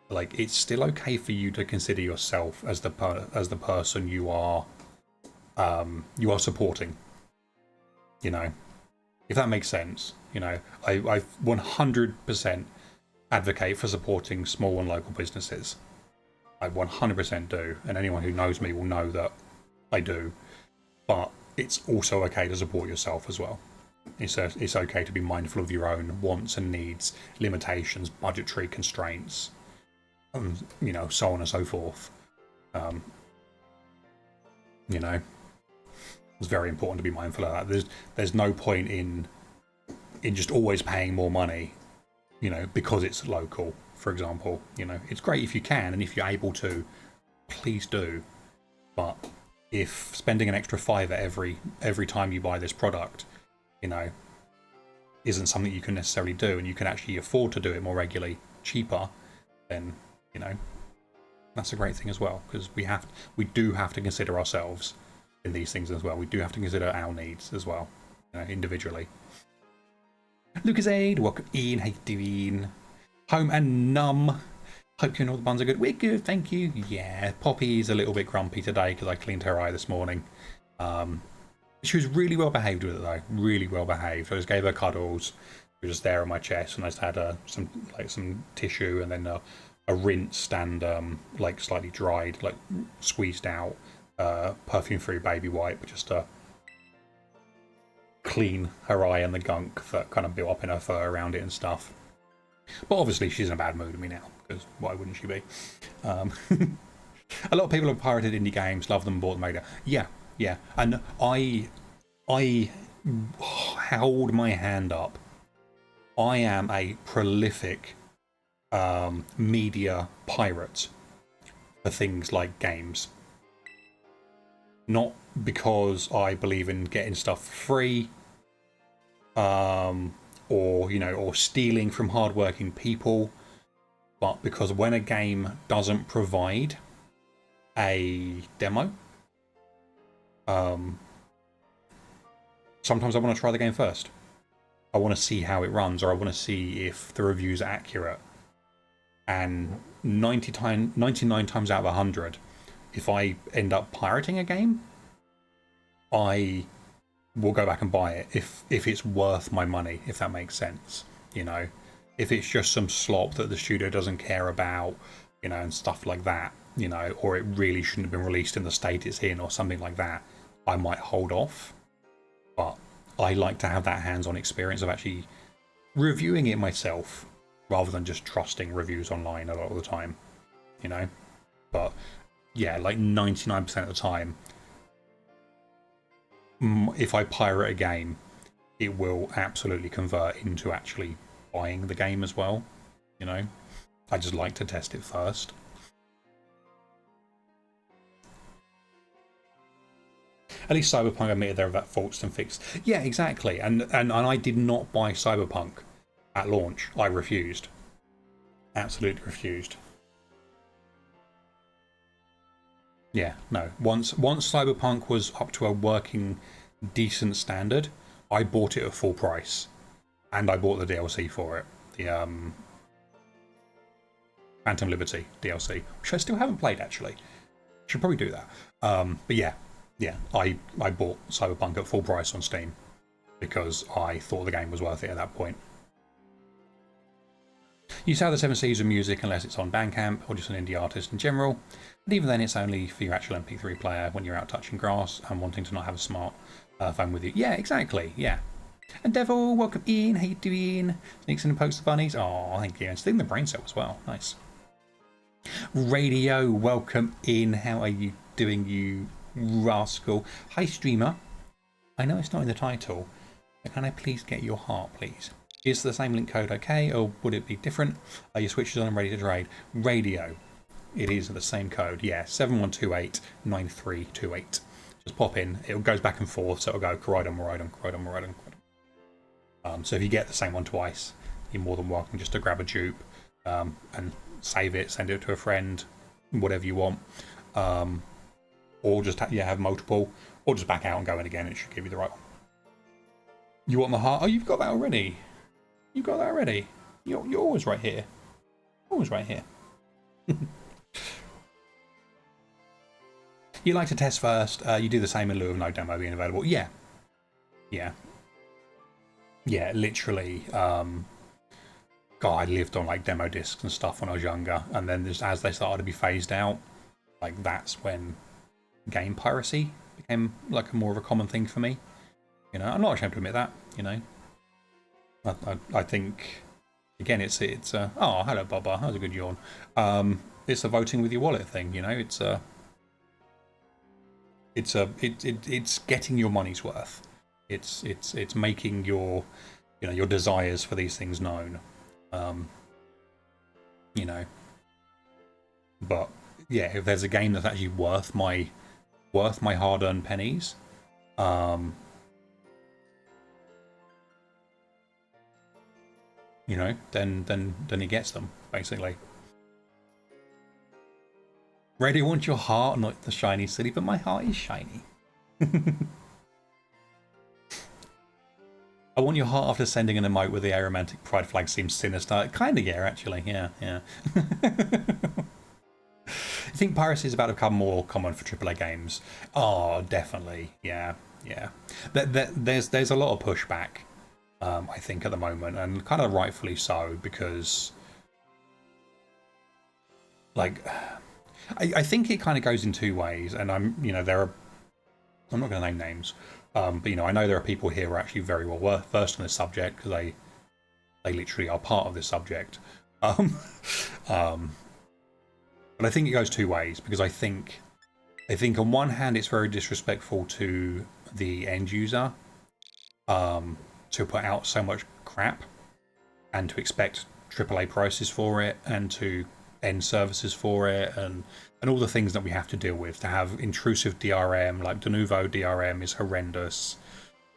like it's still okay for you to consider yourself as the person you are supporting. You know, if that makes sense. You know, I 100% advocate for supporting small and local businesses. I 100% do, and anyone who knows me will know that I do. But it's also okay to support yourself as well. It's okay to be mindful of your own wants and needs, limitations, budgetary constraints, and, you know, so on and so forth. You know, it's very important to be mindful of that. There's no point in just always paying more money, you know, because it's local, for example. You know, it's great if you can, and if you're able to, please do. But if spending an extra fiver every time you buy this product, you know, isn't something you can necessarily do, and you can actually afford to do it more regularly, cheaper, then, you know, that's a great thing as well, because we do have to consider ourselves in these things as well. We do have to consider our needs as well, you know, individually. Lucas Aid, welcome in. How you doing? Home and Numb. Hope you and all the buns are good. We're good, thank you. Yeah, Poppy's a little bit grumpy today because I cleaned her eye this morning. She was really well behaved with it though, really well behaved. I just gave her cuddles. She was just there on my chest, and I just had some tissue and then a rinsed and like slightly dried, like squeezed out perfume-free baby wipe just to clean her eye and the gunk that kind of built up in her fur around it and stuff. But obviously she's in a bad mood with me now, because why wouldn't she be? A lot of people have pirated indie games, love them, bought them later. Yeah, and I held my hand up. I am a prolific media pirate for things like games. Not because I believe in getting stuff free, or, you know, or stealing from hardworking people, but because when a game doesn't provide a demo, sometimes I want to try the game first. I want to see how it runs, or I want to see if the reviews are accurate. And 99 times out of 100, if I end up pirating a game, I will go back and buy it if it's worth my money, if that makes sense. You know, if it's just some slop that the studio doesn't care about, you know, and stuff like that, you know, or it really shouldn't have been released in the state it's in or something like that, I might hold off. But I like to have that hands-on experience of actually reviewing it myself rather than just trusting reviews online a lot of the time, you know. But yeah, like 99% of the time, if I pirate a game, it will absolutely convert into actually buying the game as well, you know. I just like to test it first. At least Cyberpunk admitted there were that faults and fixed. Yeah, exactly. And I did not buy Cyberpunk at launch. I refused. Absolutely refused. Yeah, no. Once Cyberpunk was up to a working, decent standard, I bought it at full price, and I bought the DLC for it, the Phantom Liberty DLC, which I still haven't played actually. Should probably do that. But yeah, I bought Cyberpunk at full price on Steam because I thought the game was worth it at that point. You sell the 7 Seas of music unless it's on Bandcamp or just an indie artist in general, but even then it's only for your actual MP3 player when you're out touching grass and wanting to not have a smart phone with you. Yeah, exactly, yeah. And Devil, welcome in, how you doing? Sneaks in and pokes the bunnies. Oh, thank you. And stealing the brain cell as well, nice. Radio, welcome in, how are you doing, you rascal? Hi streamer, I know it's not in the title, but can I please get your heart, please? Is the same link code okay, or would it be different? Are your switches on and ready to trade? Radio, it is the same code, yeah, 71289328. Just pop in, it goes back and forth, so it'll go Koraidon, Miraidon, Koraidon, Miraidon. So if you get the same one twice, you're more than welcome just to grab a dupe and save it, send it to a friend, whatever you want. Or just have multiple, or just back out and go in again, it should give you the right one. You want the heart? Oh, you've got that already. You've got that already. You're always right here. Always right here. You like to test first. You do the same in lieu of no demo being available. Yeah. Yeah. Yeah, literally. God, I lived on like demo discs and stuff when I was younger. And then just as they started to be phased out, like that's when game piracy became like more of a common thing for me. You know, I'm not ashamed to admit that, you know. I think, again, it's oh, hello, Bubba. That was a good yawn. It's a voting with your wallet thing, you know. It's getting your money's worth. It's making your, you know, your desires for these things known. You know. But yeah, if there's a game that's actually worth my hard-earned pennies, you know, then he gets them, basically. Radio wants your heart, not the shiny city, but my heart is shiny. I want your heart after sending an emote with the aromantic pride flag seems sinister. Kinda, yeah, actually, yeah. I think piracy is about to become more common for AAA games. Oh, definitely, yeah. There's a lot of pushback. I think at the moment, and kind of rightfully so, because like I think it kind of goes in two ways, and I'm not going to name names, but you know, I know there are people here who are actually very well versed on this subject because they literally are part of this subject. But I think it goes two ways, because I think on one hand it's very disrespectful to the end user to put out so much crap and to expect AAA prices for it and to end services for it and all the things that we have to deal with. To have intrusive DRM, like de novo DRM is horrendous.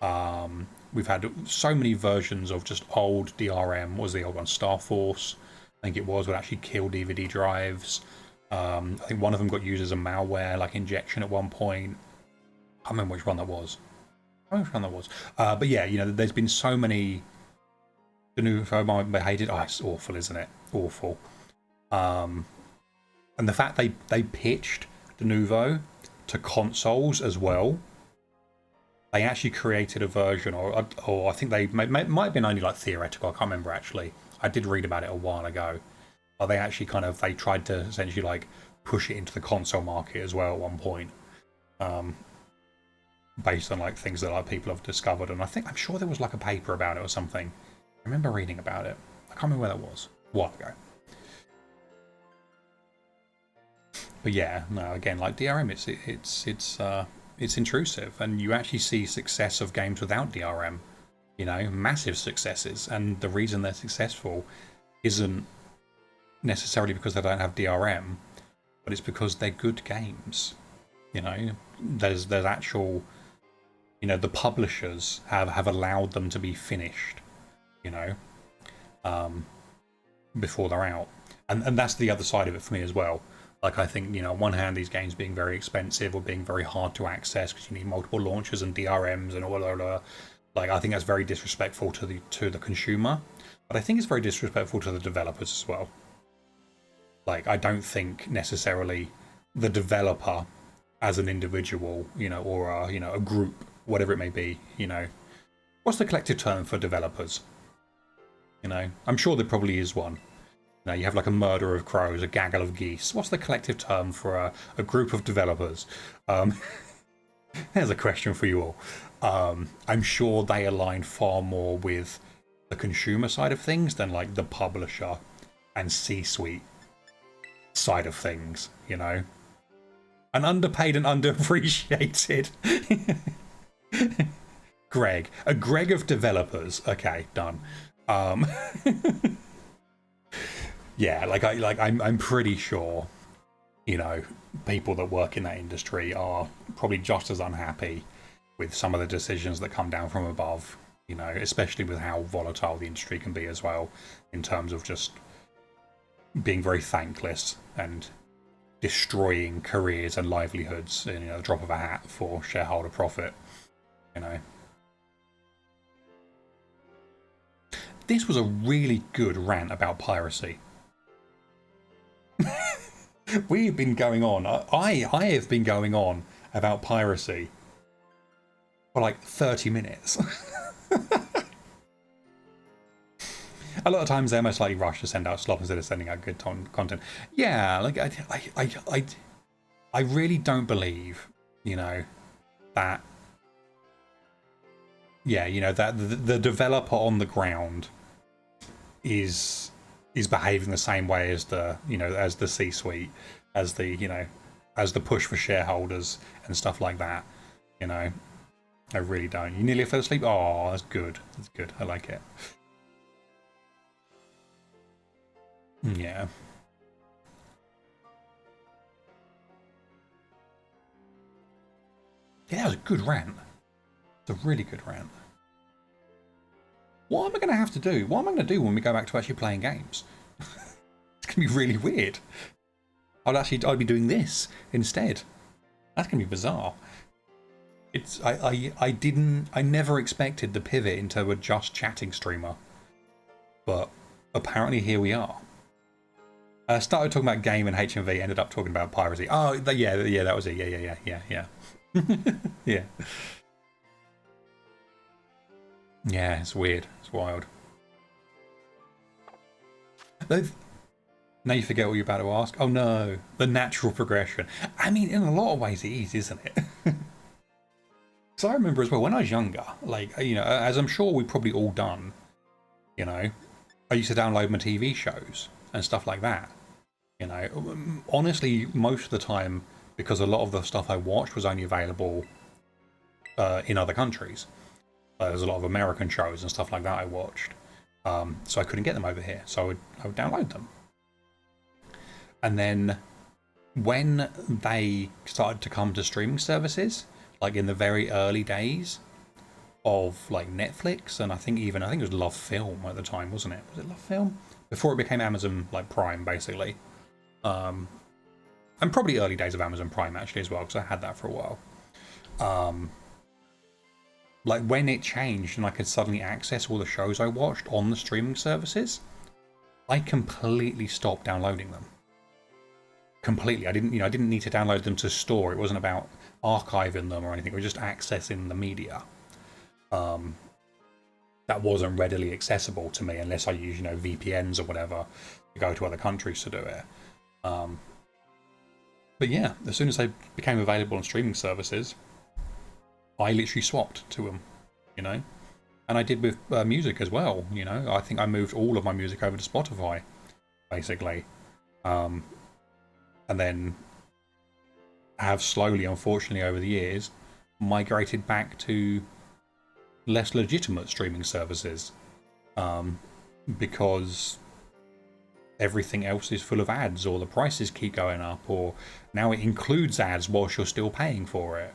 We've had so many versions of just old DRM. What was the old one? Star Force, I think it was, would actually kill DVD drives. I think one of them got used as a malware like injection at one point. I can't remember which one that was. But yeah, you know, there's been so many de novo behaved. Oh, it's awful, isn't it? Awful. And the fact they pitched de novo to consoles as well. They actually created a version, or I think they might have been only like theoretical. I can't remember actually. I did read about it a while ago. But they actually they tried to essentially like push it into the console market as well at one point. Based on like things that like people have discovered, and I'm sure there was like a paper about it or something. I remember reading about it. I can't remember where that was. A while ago. But yeah, no. Again, like DRM, it's intrusive, and you actually see success of games without DRM. You know, massive successes, and the reason they're successful isn't necessarily because they don't have DRM, but it's because they're good games. You know, there's actual. You know, the publishers have allowed them to be finished, you know, before they're out. And that's the other side of it for me as well. Like, I think, you know, on one hand, these games being very expensive or being very hard to access because you need multiple launchers and DRMs and all that. Like, I think that's very disrespectful to the consumer. But I think it's very disrespectful to the developers as well. Like, I don't think necessarily the developer as an individual, you know, or a, you know, a group, whatever it may be, you know, what's the collective term for developers? You know, I'm sure there probably is one. You know, you have like a murder of crows, a gaggle of geese. What's the collective term for a group of developers? There's a question for you all. I'm sure they align far more with the consumer side of things than like the publisher and C-suite side of things, you know. An underpaid and underappreciated Greg. A Greg of developers. Okay, done. Yeah, I'm pretty sure, you know, people that work in that industry are probably just as unhappy with some of the decisions that come down from above, you know, especially with how volatile the industry can be as well, in terms of just being very thankless and destroying careers and livelihoods in, you know, the drop of a hat for shareholder profit, you know. This was a really good rant about piracy. We've been going on, I have been going on about piracy for like 30 minutes. A lot of times they're most likely rushed to send out slop instead of sending out good content. Yeah, like I really don't believe, you know, that, yeah, you know, that the developer on the ground is behaving the same way as the, you know, as the C-suite, as the, you know, as the push for shareholders and stuff like that, you know. I really don't. You nearly fell asleep? Oh, that's good. That's good. I like it. Yeah. Yeah, that was a good rant. It's a really good rant. What am I going to have to do? What am I going to do when we go back to actually playing games? It's going to be really weird. I'd be doing this instead. That's going to be bizarre. It's I never expected the pivot into a just chatting streamer, but apparently here we are. Started talking about game and HMV, ended up talking about piracy. Oh, yeah, that was it. Yeah. Yeah. Yeah, it's weird. It's wild. Now you forget what you're about to ask. Oh no, the natural progression. I mean, in a lot of ways it is, isn't it? So I remember as well, when I was younger, like, you know, as I'm sure we've probably all done, you know, I used to download my TV shows and stuff like that. You know, honestly, most of the time, because a lot of the stuff I watched was only available in other countries. There's a lot of American shows and stuff like that I watched. So I couldn't get them over here. So I would download them. And then when they started to come to streaming services, like in the very early days of like Netflix, and I think it was Love Film at the time, wasn't it? Was it Love Film? Before it became Amazon like Prime, basically. And probably early days of Amazon Prime actually as well, because I had that for a while. Like when it changed and I could suddenly access all the shows I watched on the streaming services, I completely stopped downloading them. Completely. I didn't need to download them to store. It wasn't about archiving them or anything. It was just accessing the media. That wasn't readily accessible to me unless I use, you know, VPNs or whatever to go to other countries to do it. But yeah, as soon as they became available on streaming services, I literally swapped to them, you know. And I did with music as well, you know. I think I moved all of my music over to Spotify, basically. And then have slowly, unfortunately, over the years, migrated back to less legitimate streaming services. Because everything else is full of ads, or the prices keep going up, or now it includes ads whilst you're still paying for it.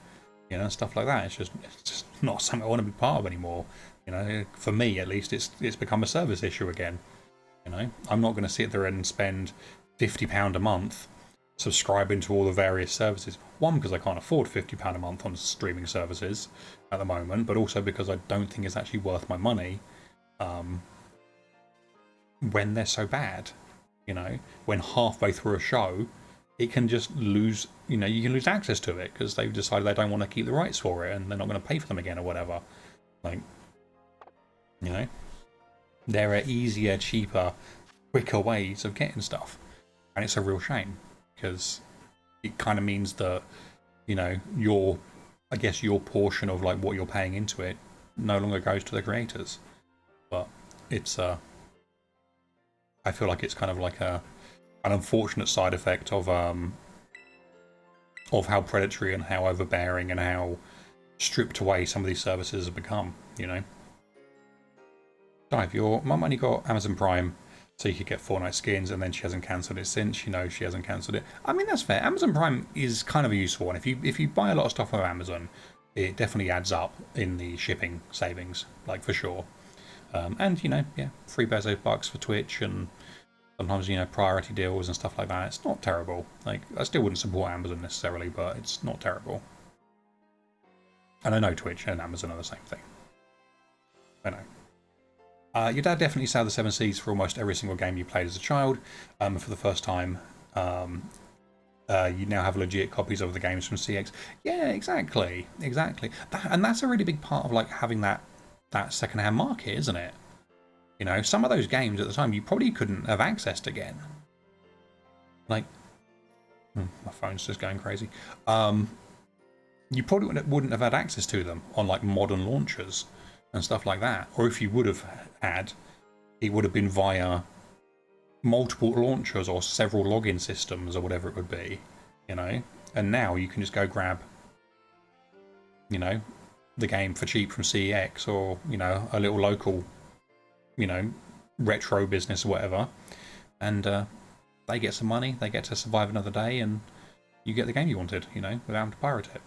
You know, stuff like that. It's just not something I want to be part of anymore. You know, for me at least, it's become a service issue again. You know, I'm not going to sit there and spend £50 a month subscribing to all the various services. One, because I can't afford £50 a month on streaming services at the moment, but also because I don't think it's actually worth my money when they're so bad. You know, when halfway through a show, it can just lose, you know, you can lose access to it because they've decided they don't want to keep the rights for it and they're not going to pay for them again or whatever. Like, you know, there are easier, cheaper, quicker ways of getting stuff. And it's a real shame because it kind of means that, you know, I guess your portion of like what you're paying into it no longer goes to the creators. But it's, I feel like it's kind of like an unfortunate side effect of how predatory and how overbearing and how stripped away some of these services have become, you know. Dive, your mum only got Amazon Prime so you could get Fortnite skins, and then she hasn't cancelled it since. You know she hasn't cancelled it. I mean, that's fair. Amazon Prime is kind of a useful one. If you buy a lot of stuff on Amazon, it definitely adds up in the shipping savings, like for sure. And you know, yeah, $3 for Twitch, and sometimes, you know, priority deals and stuff like that. It's not terrible. Like, I still wouldn't support Amazon necessarily, but it's not terrible. And I know Twitch and Amazon are the same thing. I know. Your dad definitely sailed the Seven Seas for almost every single game you played as a child. For the first time, you now have legit copies of the games from CX. Yeah, exactly. And that's a really big part of like having that second-hand market, isn't it? You know, some of those games at the time you probably couldn't have accessed again. Like, my phone's just going crazy. You probably wouldn't have had access to them on like modern launchers and stuff like that. Or if you would have had, it would have been via multiple launchers or several login systems or whatever it would be, you know. And now you can just go grab, you know, the game for cheap from CEX or, you know, a little local, you know, retro business or whatever, and they get some money, they get to survive another day, and you get the game you wanted, you know, without having to pirate it.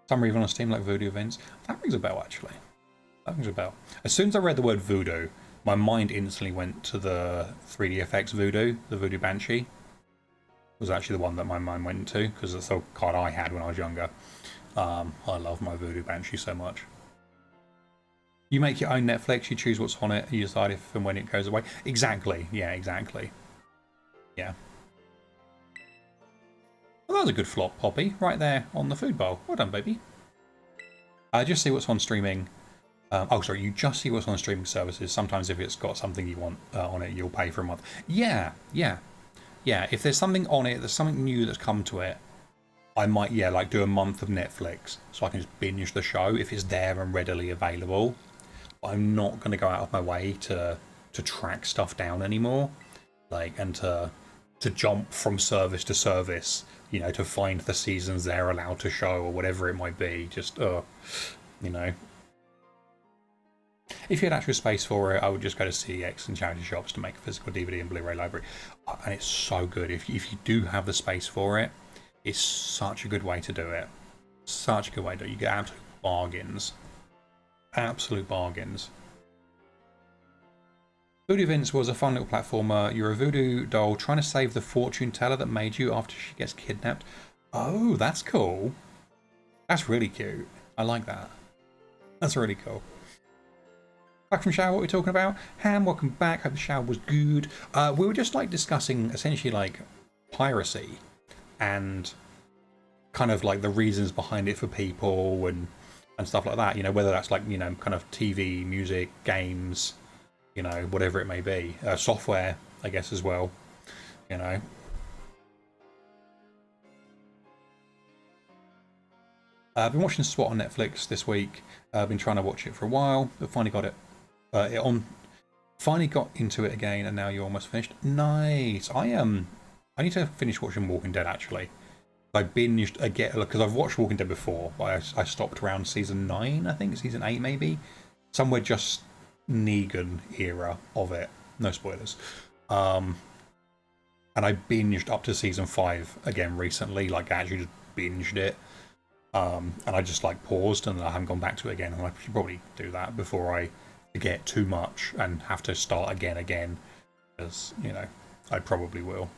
Some even on Steam like Voodoo events. That rings a bell, actually. That rings a bell. As soon as I read the word Voodoo, my mind instantly went to the 3DFX Voodoo, the Voodoo Banshee. Was actually the one that my mind went to, because it's the card I had when I was younger. I love my Voodoo Banshee so much. You make your own Netflix, you choose what's on it, you decide if and when it goes away. Exactly, yeah, exactly. Yeah. Well, that was a good flop, Poppy, right there on the food bowl. Well done, baby. Just see what's on streaming. Oh, sorry, you just see what's on streaming services. Sometimes if it's got something you want on it, you'll pay for a month. Yeah. If there's something on it, there's something new that's come to it, I might, like do a month of Netflix so I can just binge the show if it's there and readily available. But I'm not going to go out of my way to track stuff down anymore, like, and to jump from service to service, you know, to find the seasons they're allowed to show or whatever it might be. Just, you know. If you had actual space for it, I would just go to CEX and charity shops to make a physical DVD and Blu-ray library. And it's so good. If you do have the space for it, it's such a good way to do it. Such a good way to do it. You get absolute bargains. Absolute bargains. Voodoo Vince was a fun little platformer. You're a voodoo doll trying to save the fortune teller that made you after she gets kidnapped. Oh, that's cool. That's really cute. I like that. That's really cool. Back from shower, what are we talking about? Ham, welcome back. Hope the shower was good. We were just like discussing essentially like piracy and kind of like the reasons behind it for people and stuff like that. You know, whether that's like, you know, kind of TV, music, games, you know, whatever it may be. Software, I guess, as well, you know. I've been watching SWAT on Netflix this week. I've been trying to watch it for a while, but finally got it finally got into it again, and now you're almost finished. Nice. I need to finish watching Walking Dead, actually. I binged again, because I've watched Walking Dead before, but I stopped around season 9, I think, season 8 maybe. Somewhere just Negan era of it. No spoilers. And I binged up to season 5 again recently, like I actually just binged it. And I just like paused and I haven't gone back to it again. And I should probably do that before I forget too much and have to start again. Because, you know, I probably will.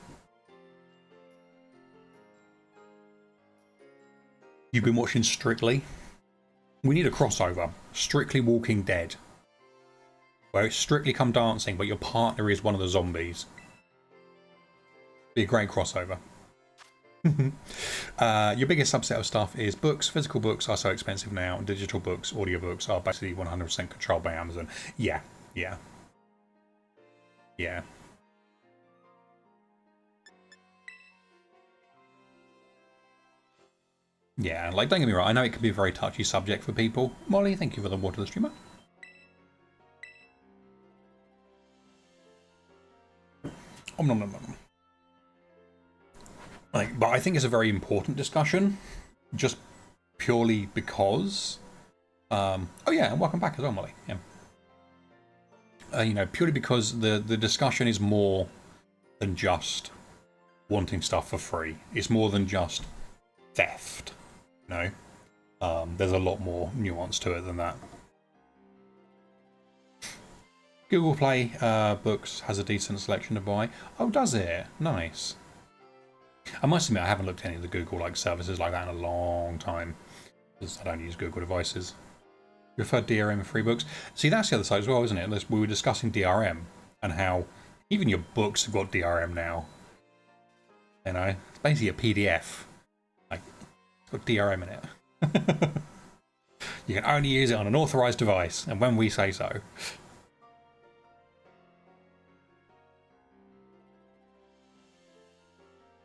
You've been watching Strictly? We need a crossover. Strictly Walking Dead. Where it's Strictly Come Dancing, but your partner is one of the zombies. Be a great crossover. Your biggest subset of stuff is books. Physical books are so expensive now. Digital books, audiobooks are basically 100% controlled by Amazon. Yeah. Yeah, like, don't get me wrong, I know it can be a very touchy subject for people. Molly, thank you for the water to the streamer. Like, but I think it's a very important discussion, just purely because... oh yeah, and welcome back as well, Molly. Yeah. You know, purely because the discussion is more than just wanting stuff for free. It's more than just theft, you know? There's a lot more nuance to it than that. Google Play Books has a decent selection to buy. Oh, does it? Nice. I must admit, I haven't looked at any of the Google like services like that in a long time, because I don't use Google devices. You prefer DRM free books? See, that's the other side as well, isn't it? We were discussing DRM and how even your books have got DRM now. You know, it's basically a PDF. Like, it's got DRM in it. You can only use it on an authorized device, and when we say so.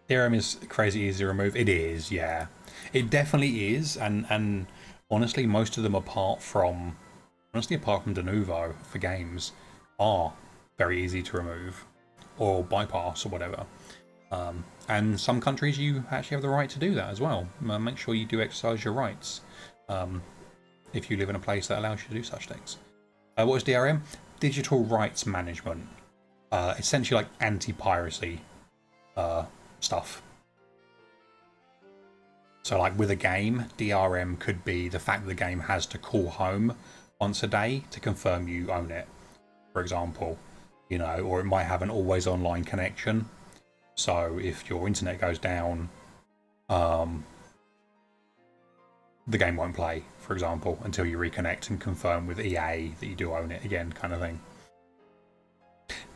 DRM is crazy easy to remove. It is, yeah. It definitely is, and honestly, most of them, apart from Denuvo for games, are very easy to remove or bypass or whatever. And some countries you actually have the right to do that as well. Make sure you do exercise your rights if you live in a place that allows you to do such things. What is DRM? Digital Rights Management. Essentially like anti-piracy stuff. So like with a game, DRM could be the fact that the game has to call home once a day to confirm you own it, for example, you know, or it might have an always online connection. So if your internet goes down, the game won't play, for example, until you reconnect and confirm with EA that you do own it again, kind of thing.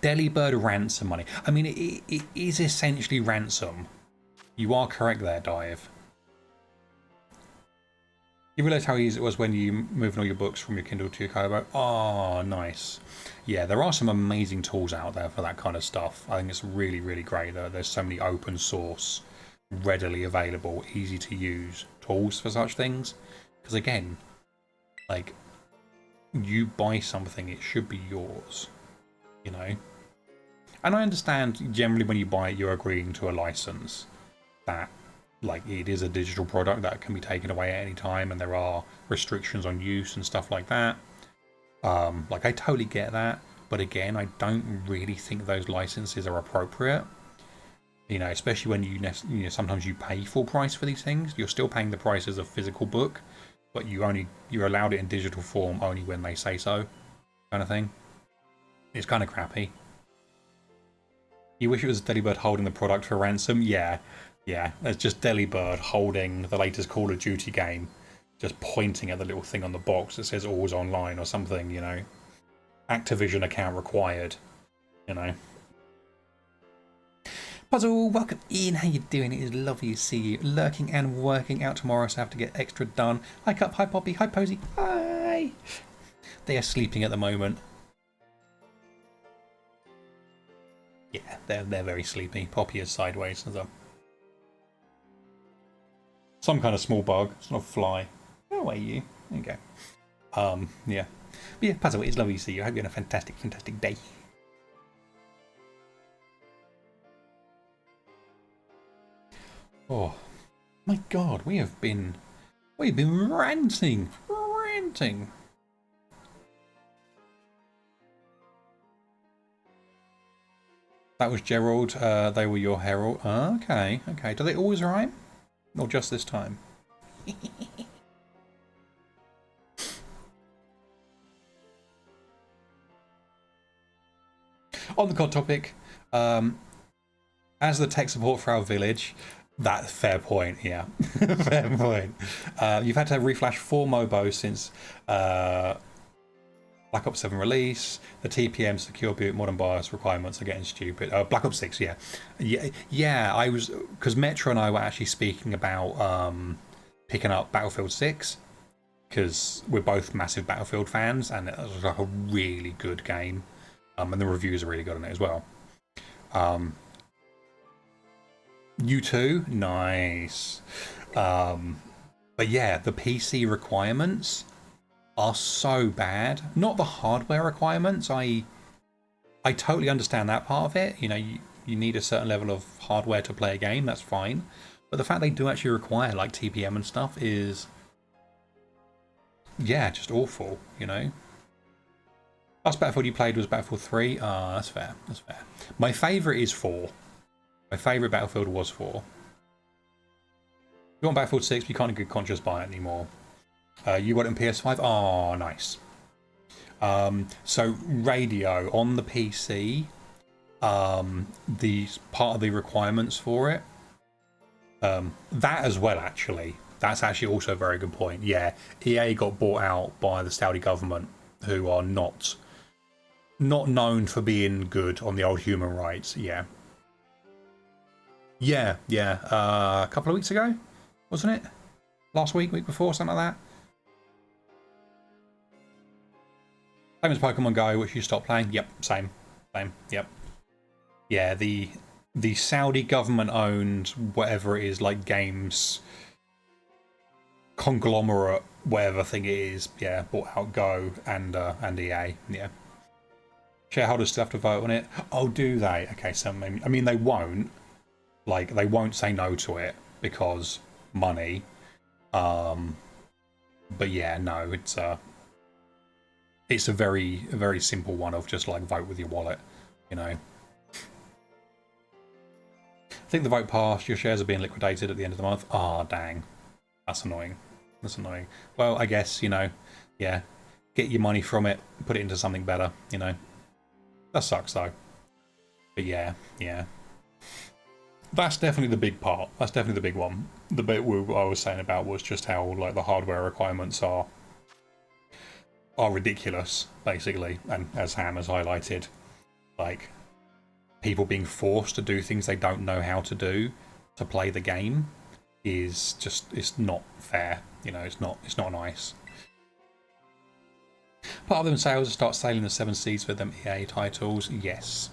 Delibird ransom money. I mean, it is essentially ransom. You are correct there, Dive. You realised how easy it was when you moved all your books from your Kindle to your Kobo? Oh, nice. Yeah, there are some amazing tools out there for that kind of stuff. I think it's really, really great that there's so many open source, readily available, easy to use tools for such things. Because again, like, you buy something, it should be yours, you know? And I understand generally when you buy it, you're agreeing to a license that, like, it is a digital product that can be taken away at any time, and there are restrictions on use and stuff like that. Like, I totally get that, but again, I don't really think those licenses are appropriate. You know, especially when you know, sometimes you pay full price for these things. You're still paying the price as a physical book, but you're allowed it in digital form only when they say so, kind of thing. It's kind of crappy. You wish it was Delibird holding the product for ransom? Yeah. Yeah, it's just Delibird holding the latest Call of Duty game, just pointing at the little thing on the box that says always online or something, you know. Activision account required, you know. Puzzle, welcome in. How you doing? It is lovely to see you. Lurking and working out tomorrow, so I have to get extra done. Hi Cup, hi Poppy, hi Posy, hi. They are sleeping at the moment. Yeah, they're very sleepy. Poppy is sideways as well. Some kind of small bug. It's not a fly. Go away, you. There you go. Yeah. But yeah, Puzzle, it's lovely to see you. I hope you're having a fantastic, fantastic day. Oh my god, we've been ranting. That was Gerald. They were your herald. Okay. Do they always rhyme? Or just this time? On the COD topic, As the tech support for our village, that's fair point, yeah. Fair point. You've had to reflash 4 MOBOs since Black Ops 7 release. The TPM secure boot modern BIOS requirements are getting stupid. Black Ops 6, yeah. Yeah, I was... Because Metro and I were actually speaking about picking up Battlefield 6. Because we're both massive Battlefield fans, and it was like a really good game. And the reviews are really good on it as well. U2, nice. But yeah, the PC requirements are so bad. Not the hardware requirements. I totally understand that part of it. You know, you need a certain level of hardware to play a game. That's fine. But the fact they do actually require like TPM and stuff is, yeah, just awful. You know. Last Battlefield you played was Battlefield 3. Ah, that's fair. That's fair. My favourite is 4. My favourite Battlefield was 4. If you want Battlefield 6, but you can't in good conscience buy it anymore. You got it on PS5? Oh, nice. So radio on the PC, the part of the requirements for it, that as well actually. That's actually also a very good point. Yeah, EA got bought out by the Saudi government, who are not known for being good on the old human rights. Yeah. Yeah. A couple of weeks ago, wasn't it? Last week before, something like that. Same as Pokemon Go, which you stopped playing. Yep, same. Yep. Yeah, the Saudi government owned whatever it is, like games conglomerate, whatever thing it is. Yeah, bought out Go and EA. Yeah. Shareholders still have to vote on it. Oh, do they? Okay, so maybe, I mean they won't. Like they won't say no to it because money. But yeah, no, it's a very simple one of just like vote with your wallet, you know. I think the vote passed. Your shares are being liquidated at the end of the month. Ah, dang, that's annoying. That's annoying. Well, I guess, you know, yeah, get your money from it, put it into something better, you know. That sucks though. But yeah. That's definitely the big part. That's definitely the big one. The bit I was saying about was just how like the hardware requirements are ridiculous, basically. And as Ham has highlighted, like people being forced to do things they don't know how to do to play the game is just, it's not fair. You know, it's not nice. Part of them sales to start sailing the 7 seas for them EA titles. Yes.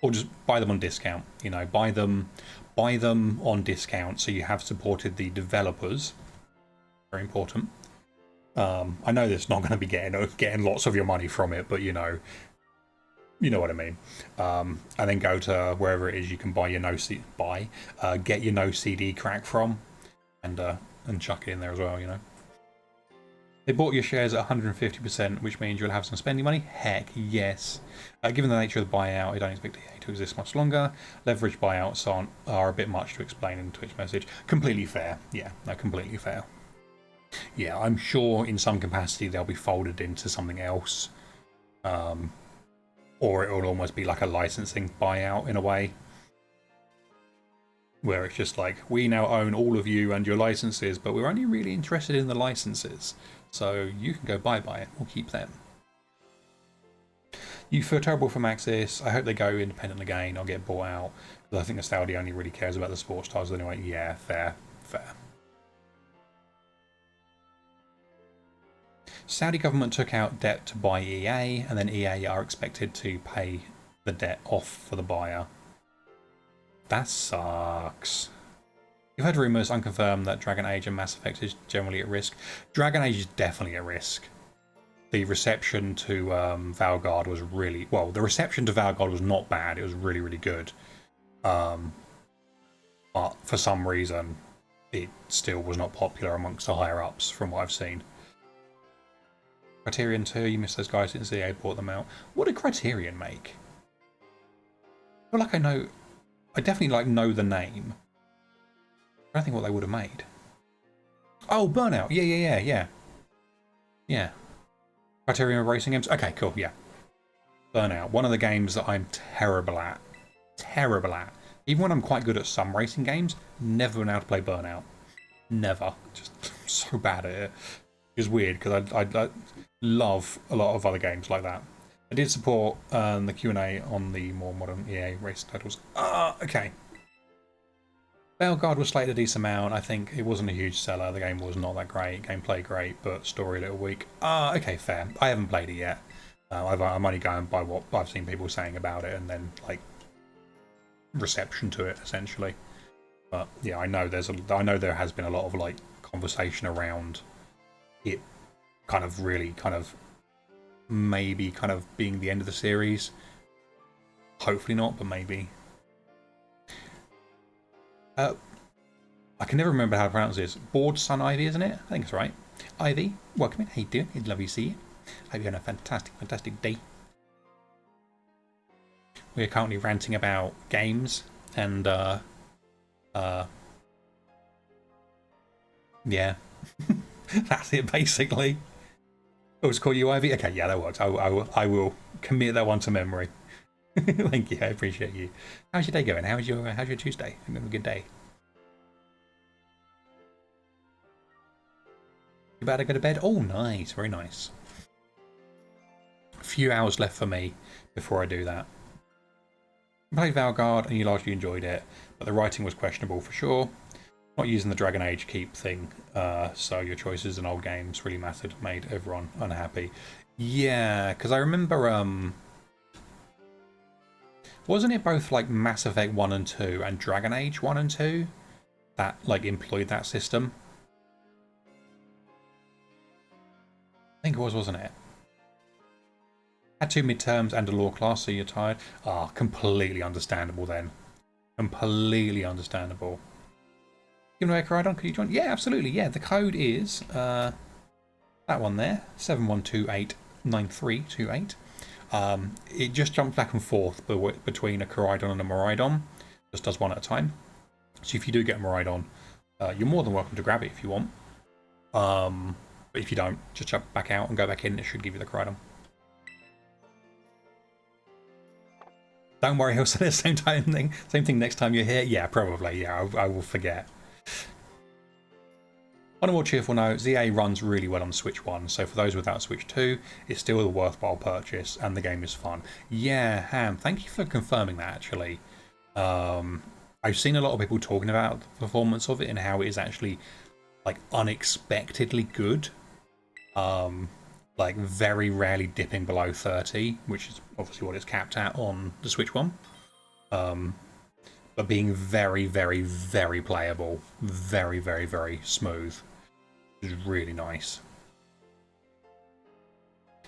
Or just buy them on discount. You know, buy them on discount so you have supported the developers. Very important. I know that's not going to be getting lots of your money from it, but you know what I mean. And then go to wherever it is you can buy your get your no CD crack from, and chuck it in there as well. You know. They bought your shares at 150%, which means you'll have some spending money. Heck yes. Given the nature of the buyout, I don't expect EA to exist much longer. Leverage buyouts are a bit much to explain in the Twitch message. Completely fair. Yeah, no, completely fair. Yeah, I'm sure in some capacity they'll be folded into something else. Or it will almost be like a licensing buyout in a way. Where it's just like, we now own all of you and your licenses, but we're only really interested in the licenses. So you can go bye-bye it. We'll keep them. You feel terrible for Maxis. I hope they go independent again or get bought out. Because I think the Saudi only really cares about the sports stars anyway. Yeah, fair. Saudi government took out debt to buy EA, and then EA are expected to pay the debt off for the buyer. That sucks. You've heard rumours, unconfirmed, that Dragon Age and Mass Effect is generally at risk. Dragon Age is definitely at risk. The reception to Valguard was really... Well, the reception to Valguard was not bad. It was really, really good. But for some reason, it still was not popular amongst the higher-ups, from what I've seen. Criterion 2, you missed those guys since EA bought them out. What did Criterion make? I feel like I know... I definitely know the name. I don't think what they would have made. Oh, Burnout. Yeah. Criterion Racing Games. Okay, cool. Yeah. Burnout. One of the games that I'm terrible at. Terrible at. Even when I'm quite good at some racing games, never been able to play Burnout. Never. Just so bad at it. It's weird because I love a lot of other games like that. I did support the Q&A on the more modern EA race titles. Okay. Bellegarde was slated a decent amount. I think it wasn't a huge seller. The game was not that great. Gameplay great, but story a little weak. Okay, fair. I haven't played it yet. I'm only going by what I've seen people saying about it and then like reception to it essentially. But yeah, I know there has been a lot of like conversation around it kind of really kind of maybe kind of being the end of the series. Hopefully not, but maybe. I can never remember how to pronounce this. Board Sun Ivy, isn't it? I think it's right. Ivy, welcome in. How you doing? It's lovely to see you. Hope you're having a fantastic day. We are currently ranting about games and yeah. That's it basically. Oh, it's called you Ivy? Okay, yeah, that works. I will commit that one to memory. Thank you, I appreciate you. How's your day going? How's your Tuesday? I'm having a good day. You about to go to bed? Oh, nice, very nice. A few hours left for me before I do that. I played Valguard and you largely enjoyed it, but the writing was questionable for sure. Not using the Dragon Age keep thing, so your choices in old games really mattered, made everyone unhappy. Yeah, because I remember, wasn't it both like Mass Effect 1 and 2 and Dragon Age 1 and 2 that like employed that system? I think it was, wasn't it? Had 2 midterms and a law class, so you're tired. Completely understandable then. Completely understandable. Giving away a KORAIDON, could you join? Yeah, absolutely. Yeah, the code is that one there, 71289328. It just jumps back and forth between a KORAIDON and a MIRAIDON. Just does one at a time. So if you do get a MIRAIDON, you're more than welcome to grab it if you want. But if you don't, just jump back out and go back in. It should give you the KORAIDON. Don't worry, he'll say the same thing next time you're here. Yeah, probably. Yeah, I will forget. On a more cheerful note, ZA runs really well on Switch 1, so for those without Switch 2, it's still a worthwhile purchase, and the game is fun. Yeah, Ham, thank you for confirming that, actually. I've seen a lot of people talking about the performance of it and how it is actually, like, unexpectedly good. Like, very rarely dipping below 30, which is obviously what it's capped at on the Switch 1. But being very, very, very playable. Very, very, very smooth. Which is really nice.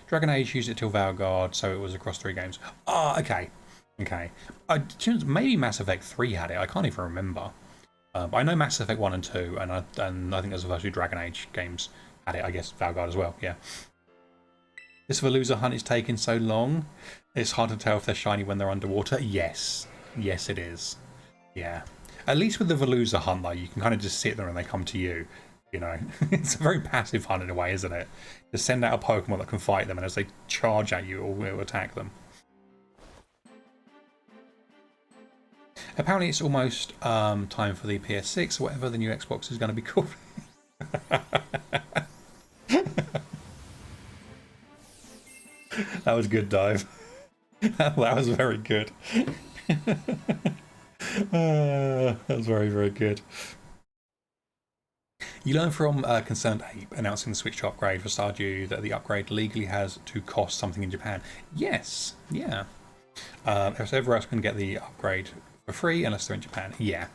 Dragon Age used it till Valguard, so it was across 3 games. Okay. Okay. Maybe Mass Effect 3 had it, I can't even remember. But I know Mass Effect 1 and 2, and I think there's the first 2 Dragon Age games had it, I guess Valguard as well, yeah. This Veluza hunt is taking so long, it's hard to tell if they're shiny when they're underwater. Yes. Yes, it is. Yeah. At least with the Veluza hunt, though, you can kind of just sit there and they come to you. You know, it's a very passive hunt in a way, isn't it? Just send out a Pokemon that can fight them, and as they charge at you, it will attack them. Apparently, it's almost time for the PS6 or whatever the new Xbox is going to be called. That was good, Dive. That was very good. That was very, very good. You learn from Concerned Ape announcing the Switch to upgrade for Stardew that the upgrade legally has to cost something in Japan. Yes, yeah. Everywhere else can get the upgrade for free unless they're in Japan. Yeah.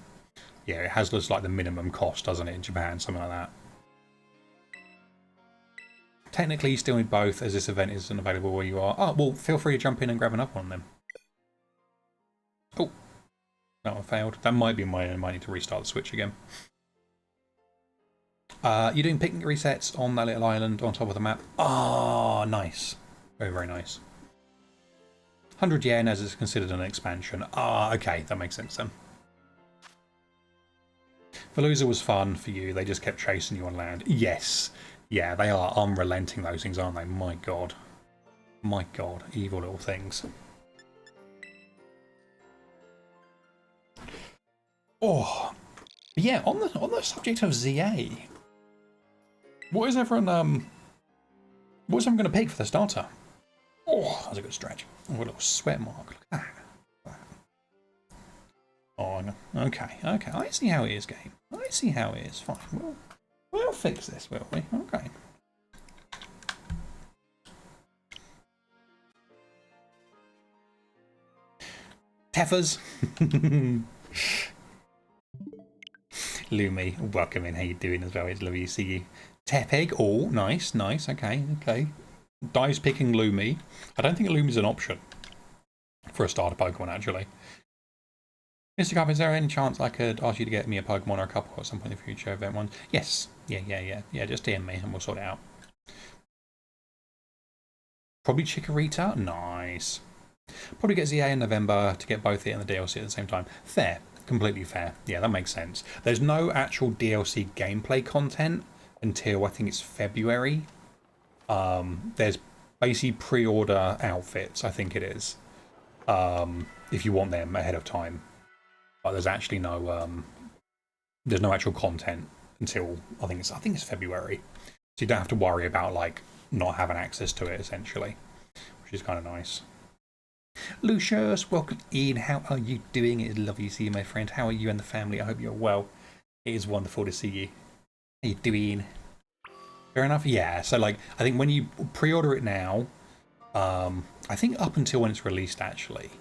Yeah, it has just like the minimum cost, doesn't it, in Japan, something like that. Technically, you still need both, as this event isn't available where you are. Oh, well, feel free to jump in and grab another one then. Oh, that one failed. That might be mine. I might need to restart the Switch again. You're doing picnic resets on that little island on top of the map. Oh, nice. Very, very nice. 100 yen as it's considered an expansion. Okay, that makes sense then. Veluza was fun for you. They just kept chasing you on land. Yes. Yeah, they are unrelenting, those things, aren't they? My God. My God, evil little things. Oh, yeah. On the subject of ZA, what is everyone going to pick for the starter? Oh, that was a good stretch. Oh, a little sweat mark. Look at that. Oh, no. Okay. I see how it is, game. I see how it is. Fine. We'll fix this, will we? Okay. Teffers. Lumi, welcome in. How you doing as well? It's lovely to see you. Tepig. Oh, nice. Okay. Dive's picking Lumi. I don't think Lumi's an option for a starter Pokemon, actually. Mr. Cup, is there any chance I could ask you to get me a Pokemon or a couple at some point in the future? Event one? Yes. Yeah. Just DM me and we'll sort it out. Probably Chikorita. Nice. Probably get ZA in November to get both it and the DLC at the same time. Fair. Completely fair. Yeah, that makes sense. There's no actual DLC gameplay content until I think it's February. There's basically pre-order outfits, I think it is, if you want them ahead of time. But there's actually no there's no actual content until I think it's February. So you don't have to worry about like not having access to it essentially, which is kind of nice. Lucius, welcome in. How are you doing? It is lovely to see you, my friend. How are you and the family? I hope you're well. It is wonderful to see you. How you doing? Fair enough. Yeah. So like, I think when you pre-order it now, I think up until when it's released, actually,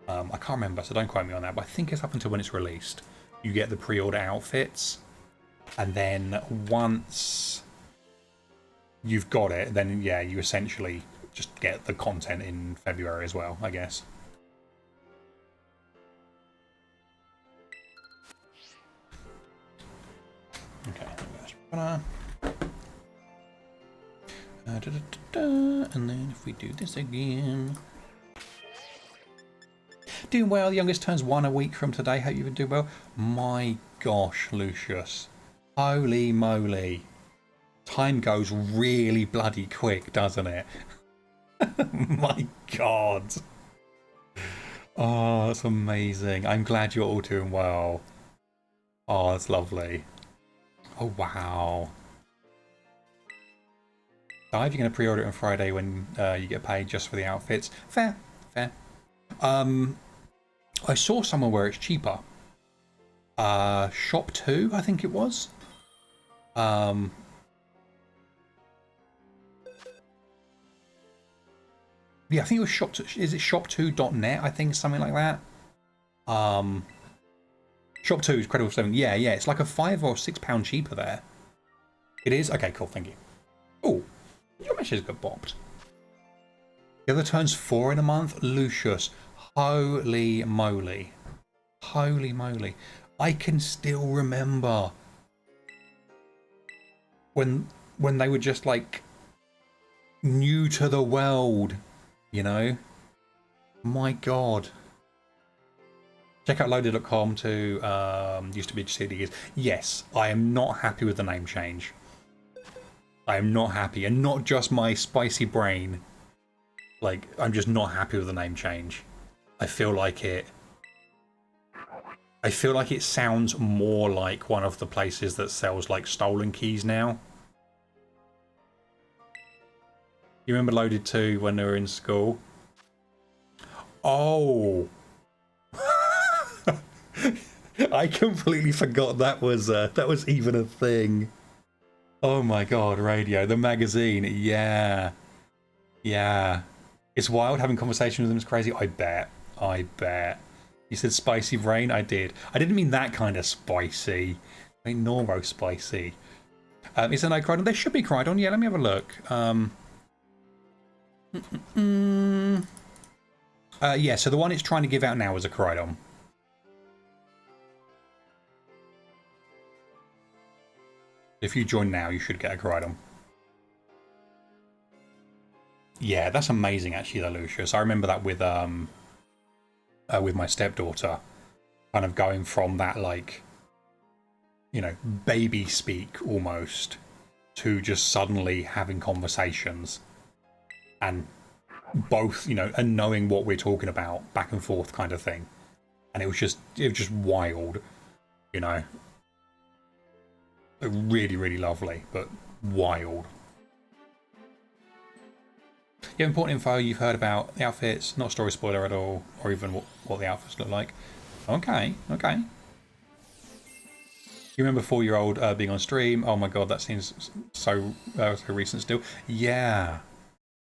I can't remember, so don't quote me on that. But I think it's up until when it's released. You get the pre-order outfits, and then once you've got it, then yeah, you essentially just get the content in February as well, I guess. Okay, and then if we do this again. Doing well, the youngest turns 1 a week from today. Hope you've been doing well. My gosh, Lucius. Holy moly. Time goes really bloody quick, doesn't it? My God. Oh, that's amazing. I'm glad you're all doing well. Oh, that's lovely. Oh, wow. Dive, you're going to pre-order it on Friday when you get paid just for the outfits. Fair. I saw somewhere where it's cheaper. Shop 2, I think it was. Yeah, I think it was Shop 2. Is it shop2.net? I think something like that. Shop 2 is Credible 7. Yeah, it's like a £5 or £6 cheaper there. It is? Okay, cool, thank you. Oh, your message got bopped. The other turns 4 in a month. Lucius. Holy moly. Holy moly. I can still remember when they were just like new to the world, you know? My God. Check out loaded.com to used to be CDs. Yes, I am not happy with the name change. I am not happy, and not just my spicy brain. Like, I'm just not happy with the name change. I feel like it sounds more like one of the places that sells like stolen keys now. You remember Loaded 2 when they were in school? Oh. I completely forgot that was even a thing. Oh my God, radio, the magazine. Yeah. It's wild having conversations with them is crazy. I bet. You said spicy brain? I did. I didn't mean that kind of spicy. I mean normal spicy. Is there no Koraidon? There should be Koraidon. Yeah, let me have a look. Yeah, so the one it's trying to give out now is a Koraidon. If you join now, you should get a Koraidon. Yeah, that's amazing actually, though, Lucius. I remember that with my stepdaughter, kind of going from that, like, you know, baby speak almost, to just suddenly having conversations. And both, you know, and knowing what we're talking about back and forth kind of thing. And it was just wild, you know. Really, really lovely, but wild. Yeah, important info you've heard about the outfits, not a story spoiler at all, or even what the outfits look like. Okay, okay. You remember 4-year-old being on stream? Oh my god, that seems so recent still. Yeah,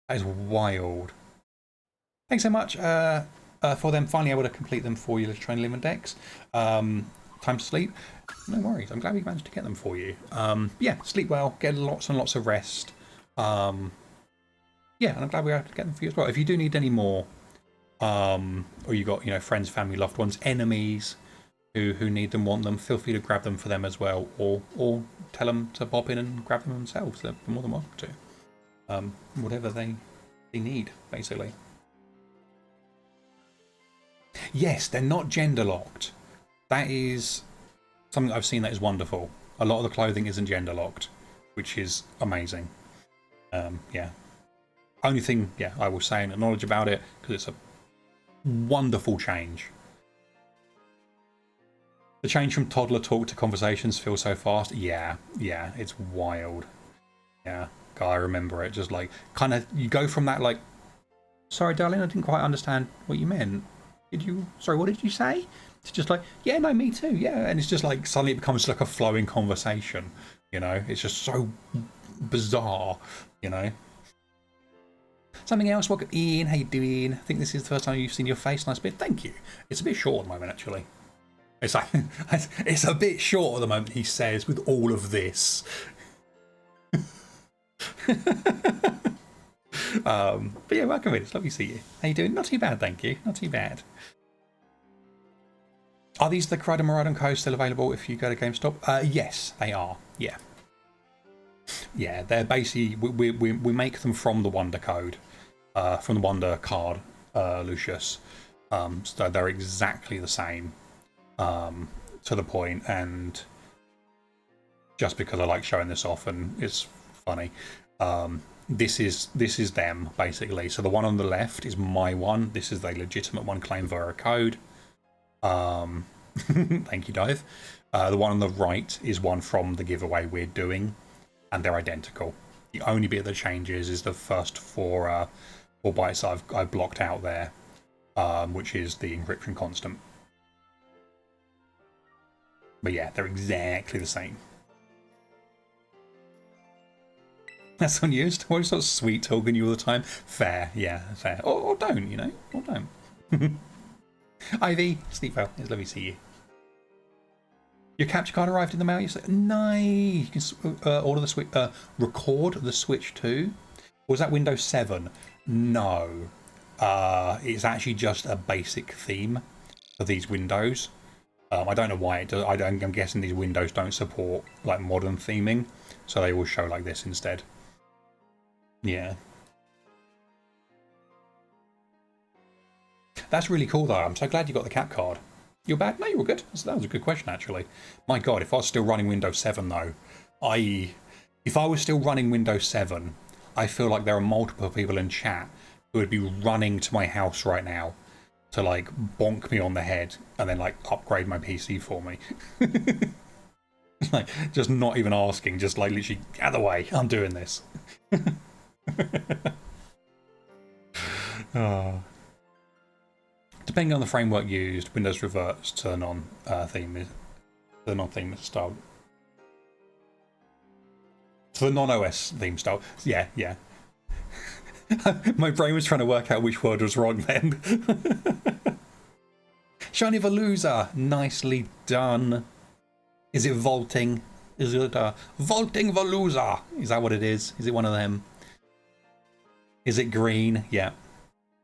that is wild. Thanks so much for them finally able to complete them for you, Little Train Limit decks. Time to sleep. No worries. I'm glad we managed to get them for you. Yeah, sleep well, get lots and lots of rest. Yeah, and I'm glad we were able to get them for you as well. If you do need any more, or you got, you know, friends, family, loved ones, enemies who need them, want them, feel free to grab them for them as well, or tell them to pop in and grab them themselves. They're more than welcome to. Whatever they need, basically. Yes, they're not gender locked. That is something I've seen that is wonderful. A lot of the clothing isn't gender locked, which is amazing. Yeah. Only thing, yeah, I will say and acknowledge about it, because it's a wonderful change. The change from toddler talk to conversations feels so fast. Yeah, yeah, it's wild. Yeah, God, I remember it. Just like, kind of, you go from that like, sorry, darling, I didn't quite understand what you meant. Sorry, what did you say? It's just like, yeah, no, me too, yeah. And it's just like, suddenly it becomes like a flowing conversation, you know? It's just so bizarre, you know? Something else, welcome Ian, how you doing? I think this is the first time you've seen your face. Nice bit, thank you. It's a bit short at the moment, actually. It's like, it's a bit short at the moment, he says, with all of this. But yeah, welcome in. It's lovely to see you. How you doing? Not too bad, thank you. Not too bad. Are these the KORAIDON and MIRAIDON codes still available if you go to GameStop? Yes, they are. Yeah. Yeah, they're basically, we make them from the Wonder code, from the Wonder card, Lucius. So they're exactly the same, to the point, and just because I like showing this off and it's funny, this is them basically. So the one on the left is my one. This is the legitimate one claimed via a code. Thank you, Dive. The one on the right is one from the giveaway we're doing, and they're identical. The only bit that changes is the first four bytes that I've blocked out there, which is the encryption constant. But yeah, they're exactly the same. That's unused. Why are you sort of sweet talking you all the time? Fair, yeah, fair. Or don't, you know, or don't. Ivy, sleep well. It's lovely to see you. Your capture card arrived in the mail. You said, nice. You can order the Switch, record the Switch 2. Was that Windows 7? No. It's actually just a basic theme for these Windows. I don't know why it does. I'm guessing these Windows don't support like modern theming, so they will show like this instead. Yeah. That's really cool though. I'm so glad you got the cap card. You're bad? No, you were good. That was a good question actually. My God, if I was still running Windows 7 though, if I was still running Windows 7, I feel like there are multiple people in chat who would be running to my house right now to like bonk me on the head and then like upgrade my PC for me. Like just not even asking, just like literally out of the way, I'm doing this. Oh. Depending on the framework used, Windows reverts to the non-theme style. To the non-OS theme style. Yeah, yeah. My brain was trying to work out which word was wrong then. Shiny Veluza, nicely done. Is it vaulting? Is it vaulting Veluza? Is that what it is? Is it one of them? Is it green? Yeah.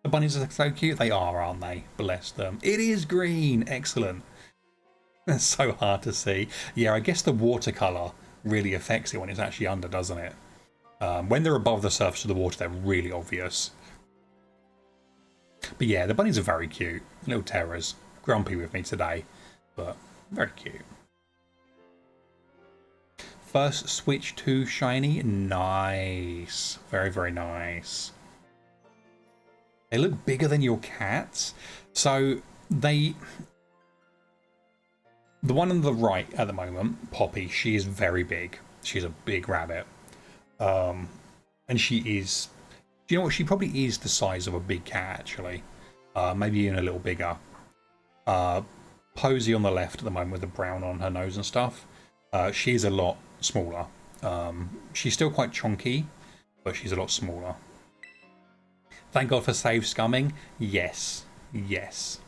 The bunnies are so cute. They are, aren't they? Bless them. It is green. Excellent. That's so hard to see. Yeah, I guess the watercolour really affects it when it's actually under, doesn't it? When they're above the surface of the water, they're really obvious. But yeah, the bunnies are very cute. Little terrors. Grumpy with me today, but very cute. First Switch 2 shiny. Nice. Very, very nice. They look bigger than your cats. So the one on the right at the moment, Poppy, she is very big. She's a big rabbit. And she is, do you know what? She probably is the size of a big cat, actually. Maybe even a little bigger. Posy on the left at the moment with the brown on her nose and stuff. She's a lot smaller. She's still quite chunky, but she's a lot smaller. Thank God for save scumming. Yes. Yes.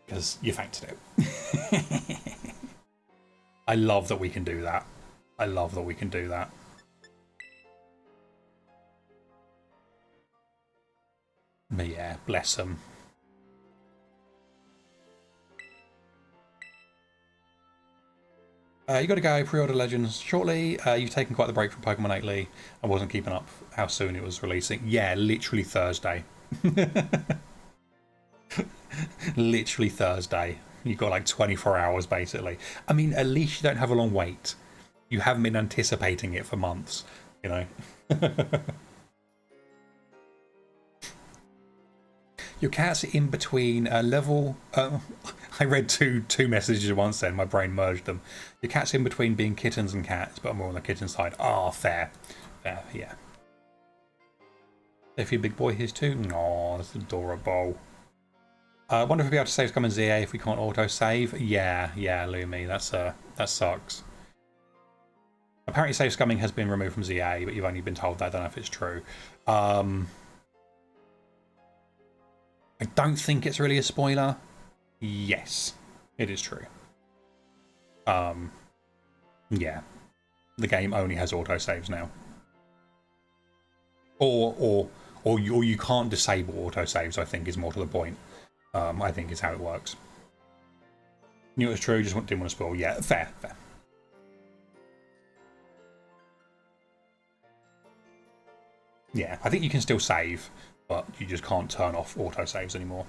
Because you fancied it. I love that we can do that. I love that we can do that. But yeah, bless them. You got to go pre-order Legends shortly. You've taken quite the break from Pokemon lately. I wasn't keeping up how soon it was releasing. Yeah, literally Thursday. Literally Thursday. You've got like 24 hours basically. I mean, at least you don't have a long wait. You haven't been anticipating it for months, you know. Your cat's in between level... I read two messages at once then, my brain merged them. Your cat's in between being kittens and cats, but I'm more on the kitten side. Ah, fair. Fair, yeah. If your big boy his too? Aw, that's adorable. I wonder if we'll be able to save come in ZA if we can't auto-save. Yeah, Lumi, that sucks. Apparently save scumming has been removed from ZA, but you've only been told that. I don't know if it's true. I don't think it's really a spoiler. Yes, it is true. Yeah, the game only has autosaves now. Or you can't disable autosaves, I think is more to the point. I think is how it works. Knew it was true, just didn't want to spoil. Yeah, fair. Yeah, I think you can still save, but you just can't turn off autosaves anymore.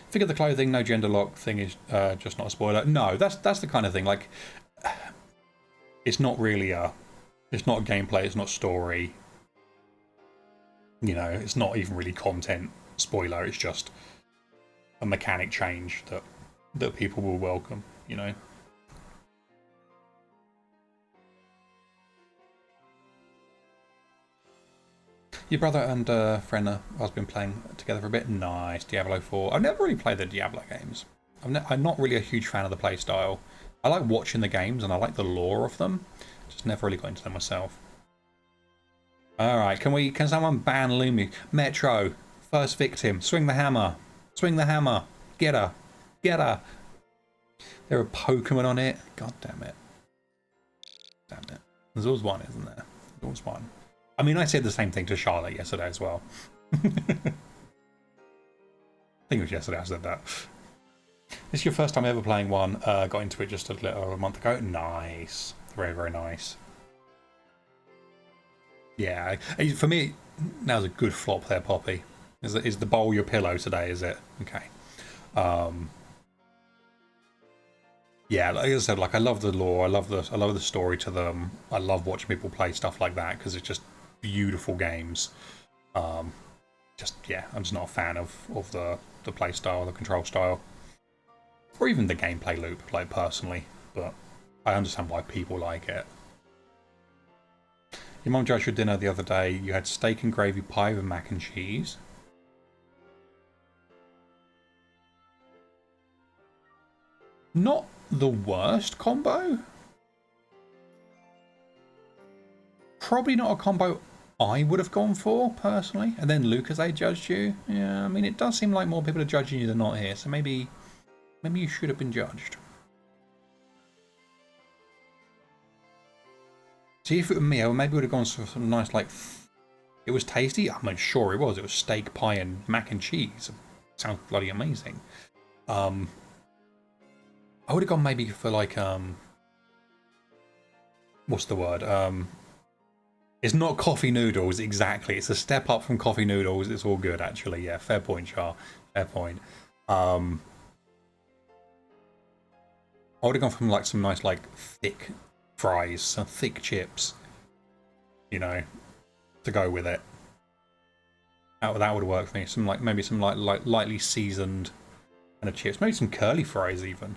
Figure the clothing, no gender lock thing is just not a spoiler. No, that's the kind of thing. Like, it's not really it's not gameplay, it's not story. You know, it's not even really content spoiler. It's just a mechanic change that people will welcome. You know. Your brother and friend I've been playing together for a bit. Nice. Diablo 4. I've never really played the Diablo games. I'm not really a huge fan of the play style. I like watching the games and I like the lore of them. Just never really got into them myself. Alright, can someone ban Lumi? Metro, first victim. Swing the hammer. Swing the hammer. Get her. Get her. There are Pokemon on it. God damn it. Damn it. There's always one, isn't there? There's always one. I mean, I said the same thing to Charlotte yesterday as well. I think it was yesterday I said that. This is your first time ever playing one. Got into it just a month ago. Nice. Very, very nice. Yeah, for me, now's a good flop there, Poppy. Is the bowl your pillow today, is it? Okay. Yeah, like I said, like I love the lore, I love the story to them. I love watching people play stuff like that because it's just beautiful games. Yeah, I'm just not a fan of the play style, the control style, or even the gameplay loop, like personally. But I understand why people like it. Your mum judged your dinner the other day. You had steak and gravy pie with mac and cheese. Not the worst combo. Probably not a combo I would have gone for, personally. And then Lucas, they judged you. Yeah, I mean, it does seem like more people are judging you than not here. So maybe you should have been judged. See, if it were me, I maybe would have gone for some nice, like... It was tasty? I'm not sure it was. It was steak, pie, and mac and cheese. Sounds bloody amazing. I would have gone maybe for, like, what's the word? It's not coffee noodles, exactly. It's a step up from coffee noodles. It's all good, actually. Yeah, fair point, Char. Fair point. I would have gone from, like, some nice, like, thick fries, some thick chips. you know, to go with it. That would work for me. Some maybe some lightly seasoned kind of chips, maybe some curly fries even.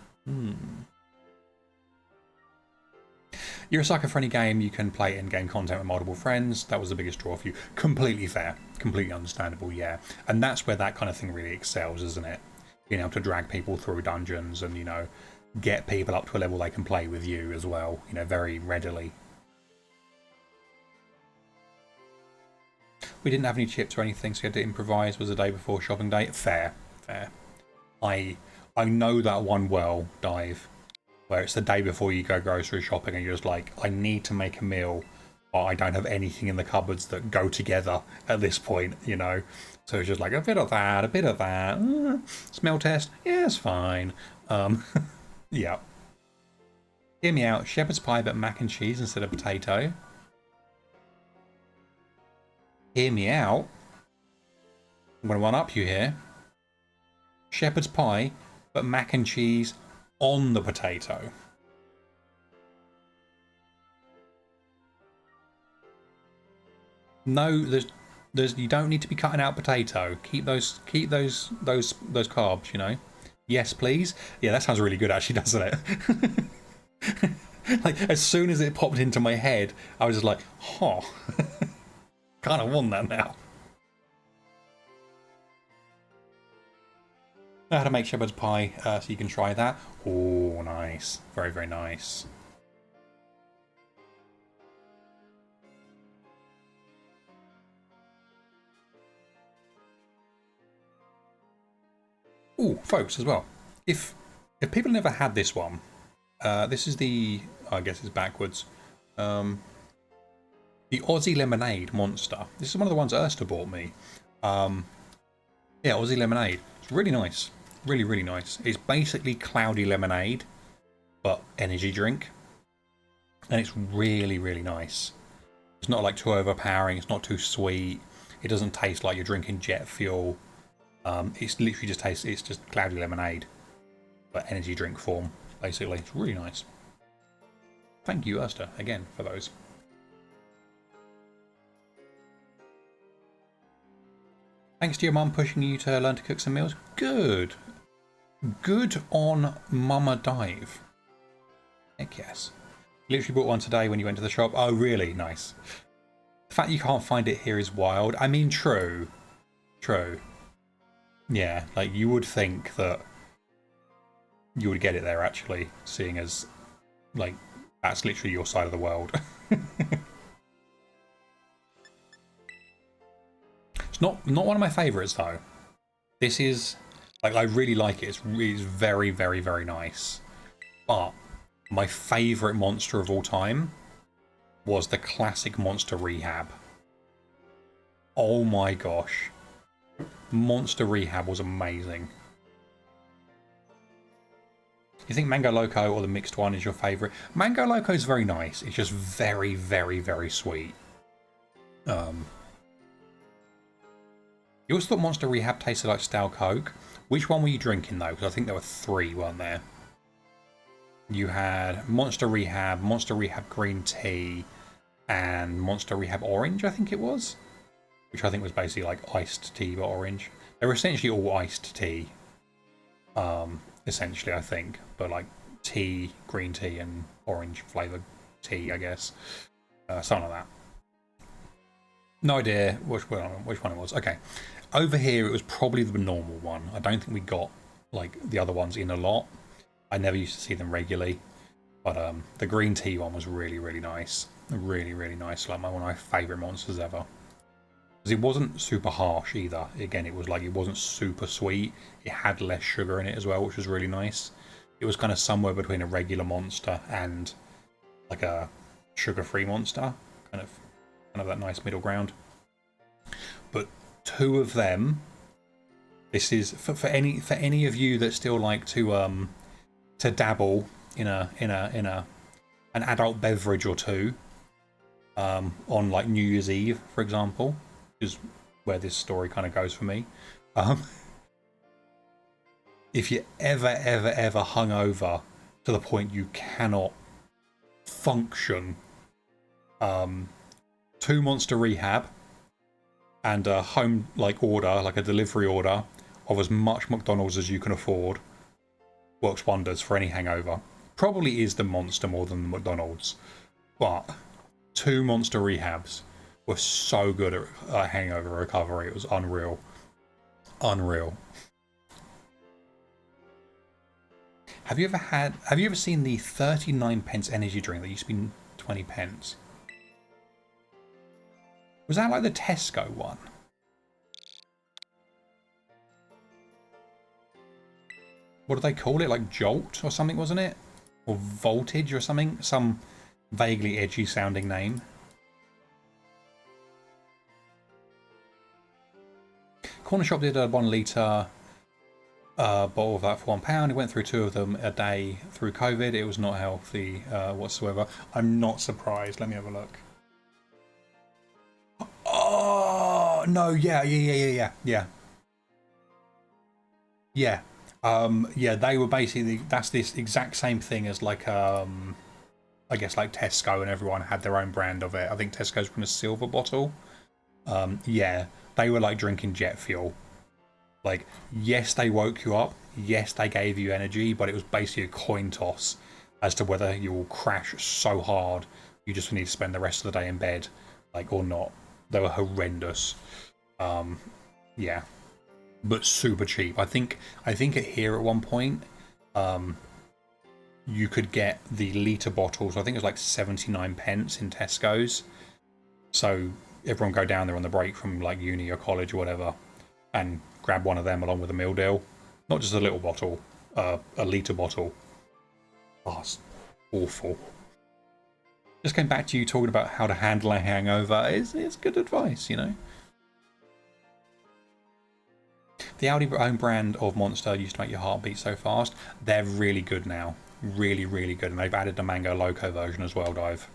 You're a sucker for any game you can play in-game content with multiple friends. That was the biggest draw for you. Completely fair, completely understandable, yeah. And that's where that kind of thing really excels, isn't it? Being able to drag people through dungeons and, you know, get people up to a level they can play with you as well, you know, very readily. We didn't have any chips or anything, so we had to improvise. Was the day before shopping day. Fair, fair. I know that one well, Dive, where it's the day before you go grocery shopping and you're just like, I need to make a meal, but I don't have anything in the cupboards that go together at this point, you know. So it's just like a bit of that, a bit of that. Smell test, yeah, it's fine. Yeah. Hear me out. Shepherd's pie, but mac and cheese instead of potato. Hear me out. I'm going to one up you here. Shepherd's pie, but mac and cheese on the potato. No, there's you don't need to be cutting out potato. Keep those carbs, you know. Yes, please. Yeah, that sounds really good actually, doesn't it? Like as soon as it popped into my head, I was just like, huh. Kind of want that now. Know how to make shepherd's pie, so you can try that. Oh, nice. Very, very nice. Oh, folks, as well. If people never had this one, this is the, I guess it's backwards. The Aussie Lemonade Monster. This is one of the ones Erster bought me. Yeah, Aussie Lemonade. It's really nice. Really, really nice. It's basically cloudy lemonade, but energy drink. And it's really, really nice. It's not like too overpowering. It's not too sweet. It doesn't taste like you're drinking jet fuel. It's literally just tastes. It's just cloudy lemonade, but energy drink form. Basically, it's really nice. Thank you, Erster, again for those. Thanks to your mum pushing you to learn to cook some meals. Good. Good on Mama Dive. Heck yes. Literally bought one today when you went to the shop. Oh, really? Nice. The fact you can't find it here is wild. I mean, true. True. Yeah, like you would think that you would get it there actually, seeing as like that's literally your side of the world. It's not one of my favourites though. This is like I really like it. It's very, very, very nice. But my favourite monster of all time was the classic Monster Rehab. Oh my gosh. Monster Rehab was amazing. You think Mango Loco or the mixed one is your favourite? Mango Loco is very nice. It's just very, very, very sweet. You always thought Monster Rehab tasted like stale Coke. Which one were you drinking though? Because I think there were 3, weren't there? You had Monster Rehab Green Tea, and Monster Rehab Orange, I think it was. Which I think was basically like iced tea but orange. They were essentially all iced tea. Essentially, I think. But like tea, green tea, and orange flavoured tea, I guess. Something like that. No idea which one it was. Okay. Over here, it was probably the normal one. I don't think we got like the other ones in a lot. I never used to see them regularly. But the green tea one was really, really nice. Really, really nice. Like one of my favourite monsters ever. Because it wasn't super harsh either. Again, it was like it wasn't super sweet. It had less sugar in it as well, which was really nice. It was kind of somewhere between a regular monster and like a sugar-free monster. Kind of that nice middle ground. But 2 of them. This is for any of you that still like to dabble in an adult beverage or 2 on like New Year's Eve, for example, is where this story kind of goes for me. If you're ever hungover to the point you cannot function, 2 monster rehab, and a home order, like a delivery order of as much McDonald's as you can afford. Works wonders for any hangover. Probably is the monster more than the McDonald's, but 2 monster rehabs were so good at hangover recovery. It was unreal. Unreal. Have you ever seen the 39p energy drink that used to be 20p? Was that like the Tesco one? What do they call it? Like Jolt or something, wasn't it? Or Voltage or something? Some vaguely edgy sounding name. Corner shop did a 1 litre bottle of that for £1. He went through 2 of them a day through COVID. It was not healthy whatsoever. I'm not surprised. Let me have a look. Oh no! Yeah. Yeah, they were basically, that's this exact same thing as like I guess like Tesco, and everyone had their own brand of it. I think Tesco's from a silver bottle. Yeah, they were like drinking jet fuel. Like, yes, they woke you up. Yes, they gave you energy, but it was basically a coin toss as to whether you will crash so hard you just need to spend the rest of the day in bed, like, or not. They were horrendous. Yeah, but super cheap. I think at here at one point, you could get the litre bottles. I think it was like 79p in Tesco's. So everyone go down there on the break from like uni or college or whatever, and grab one of them along with a meal deal. Not just a little bottle, a litre bottle. Oh, it's awful. Just came back to you talking about how to handle a hangover. It's good advice, you know. The Audi own brand of Monster used to make your heart beat so fast. They're really good now. Really, really good. And they've added the Mango Loco version as well, Dive.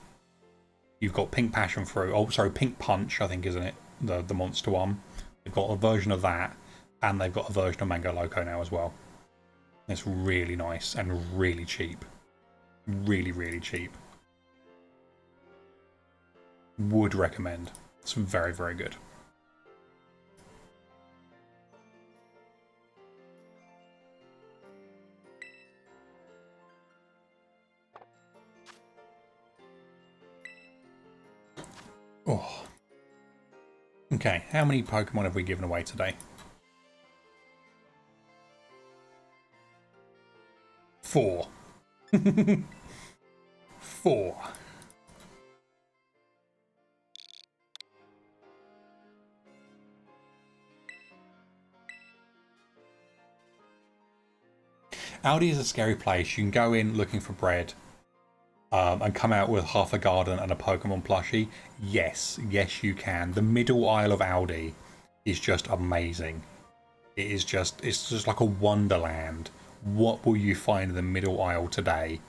You've got Pink Passion Fruit. Oh, sorry, Pink Punch, I think, isn't it? The Monster one. They've got a version of that, and they've got a version of Mango Loco now as well. It's really nice and really cheap. Really, really cheap. Would recommend. It's very, very good. Oh. Okay, how many Pokemon have we given away today? 4. 4. Aldi is a scary place. You can go in looking for bread and come out with half a garden and a Pokemon plushie. Yes, you can. The middle aisle of Aldi is just amazing. It's just like a wonderland. What will you find in the middle aisle today?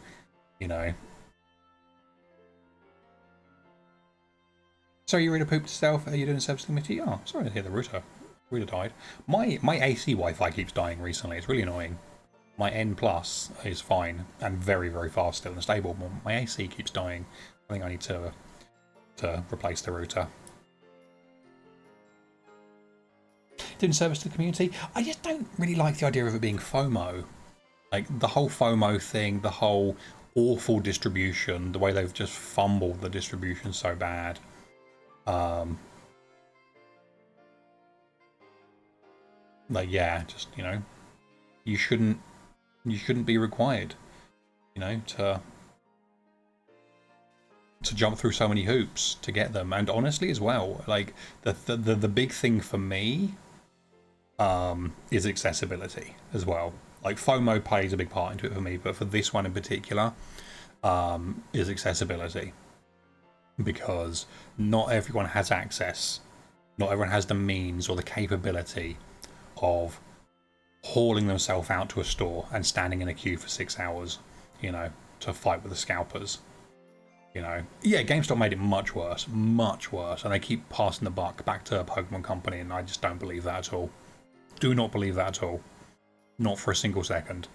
You know. So you ready to poop yourself? Are you doing service committee? Oh, sorry to hear the router died. My AC Wi-Fi keeps dying recently. It's really annoying. My N Plus is fine and very, very fast still and stable. My AC keeps dying. I think I need to replace the router. Doing service to the community. I just don't really like the idea of it being FOMO. Like the whole FOMO thing, the whole awful distribution, the way they've just fumbled the distribution so bad. Like, yeah, just, you know, you shouldn't be required, you know, to jump through so many hoops to get them. And honestly as well, like the big thing for me is accessibility as well. Like FOMO plays a big part into it for me, but for this one in particular is accessibility, because not everyone has access, not everyone has the means or the capability of hauling themselves out to a store and standing in a queue for 6 hours, you know, to fight with the scalpers. You know, yeah, GameStop made it much worse, and they keep passing the buck back to a Pokemon Company, and I just don't believe that at all. Do not believe that at all. Not for a single second.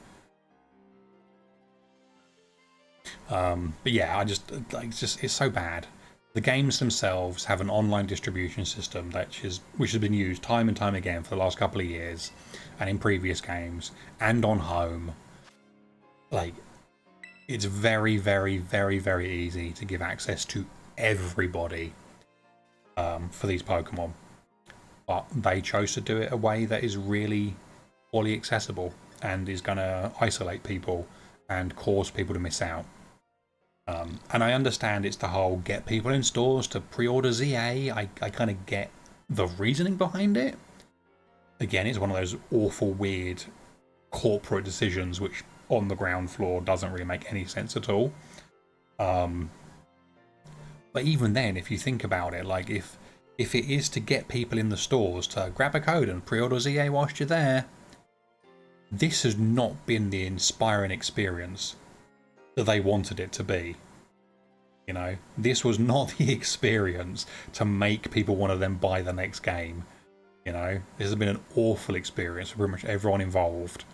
But yeah, I just, like, it's so bad. The games themselves have an online distribution system which has been used time and time again for the last couple of years, and in previous games, and on home. Like, it's very, very, very, very easy to give access to everybody for these Pokemon. But they chose to do it a way that is really poorly accessible and is going to isolate people and cause people to miss out. And I understand it's the whole get people in stores to pre-order ZA. I kind of get the reasoning behind it. Again, it's one of those awful, weird corporate decisions which on the ground floor doesn't really make any sense at all. But even then, if you think about it, like if it is to get people in the stores to grab a code and pre-order ZA whilst you're there, this has not been the inspiring experience that they wanted it to be. You know, this was not the experience to make people want to then buy the next game. You know, this has been an awful experience for pretty much everyone involved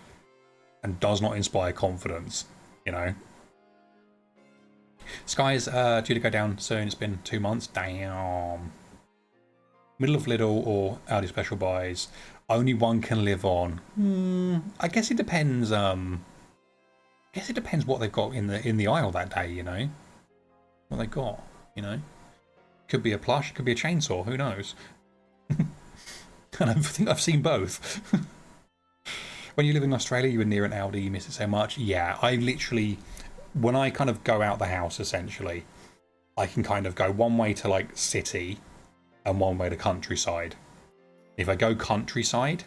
and does not inspire confidence, you know. Sky's due to go down soon. It's been 2 months. Damn. Middle of Lidl or Aldi special buys. Only one can live on. I guess it depends. I guess it depends what they've got in the aisle that day. You know, what they got. You know, could be a plush, could be a chainsaw. Who knows? And I think I've seen both. When you live in Australia, you were near an Aldi. You miss it so much. Yeah, I literally, when I kind of go out the house, essentially, I can kind of go one way to like city and one way to countryside. If I go countryside,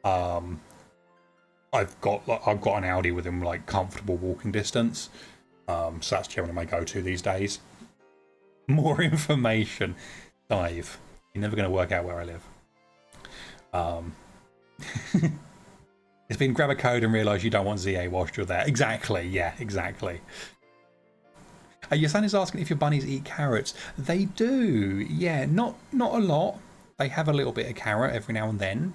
I've got an Aldi within like comfortable walking distance. So that's generally my go-to these days. More information, dive. You're never going to work out where I live. It's been grab a code and realise you don't want ZA whilst you're there. Exactly, yeah, exactly. Your son is asking if your bunnies eat carrots. They do, yeah, not a lot. They have a little bit of carrot every now and then.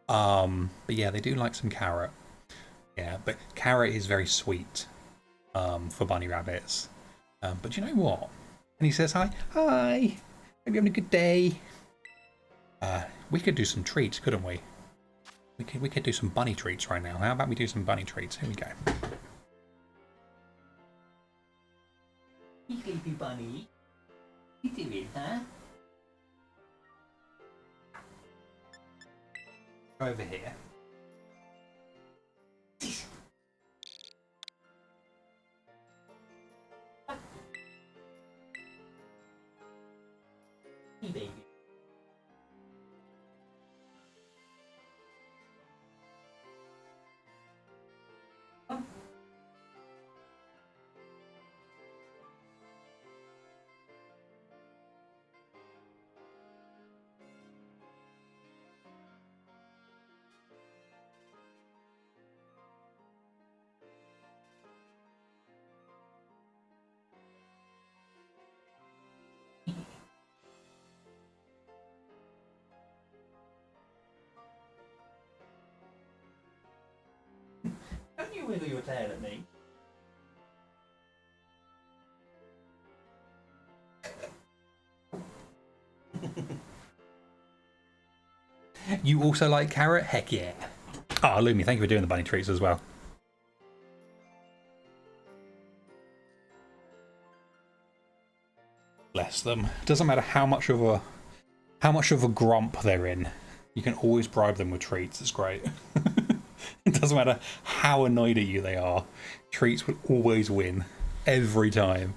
But yeah, they do like some carrot. Yeah, but carrot is very sweet for bunny rabbits. But you know what? And he says hi. Hi, hope you're having a good day. We could do some treats, couldn't we? We could do some bunny treats right now. How about we do some bunny treats? Here we go. Hey, sleepy bunny. What you doing, huh? Over here. Hey, baby. Don't you wiggle your tail at me? You also like carrot? Heck yeah. Ah, oh, Lumi, thank you for doing the bunny treats as well. Bless them. Doesn't matter how much of a grump they're in. You can always bribe them with treats. It's great. It doesn't matter how annoyed at you they are. Treats will always win. Every time.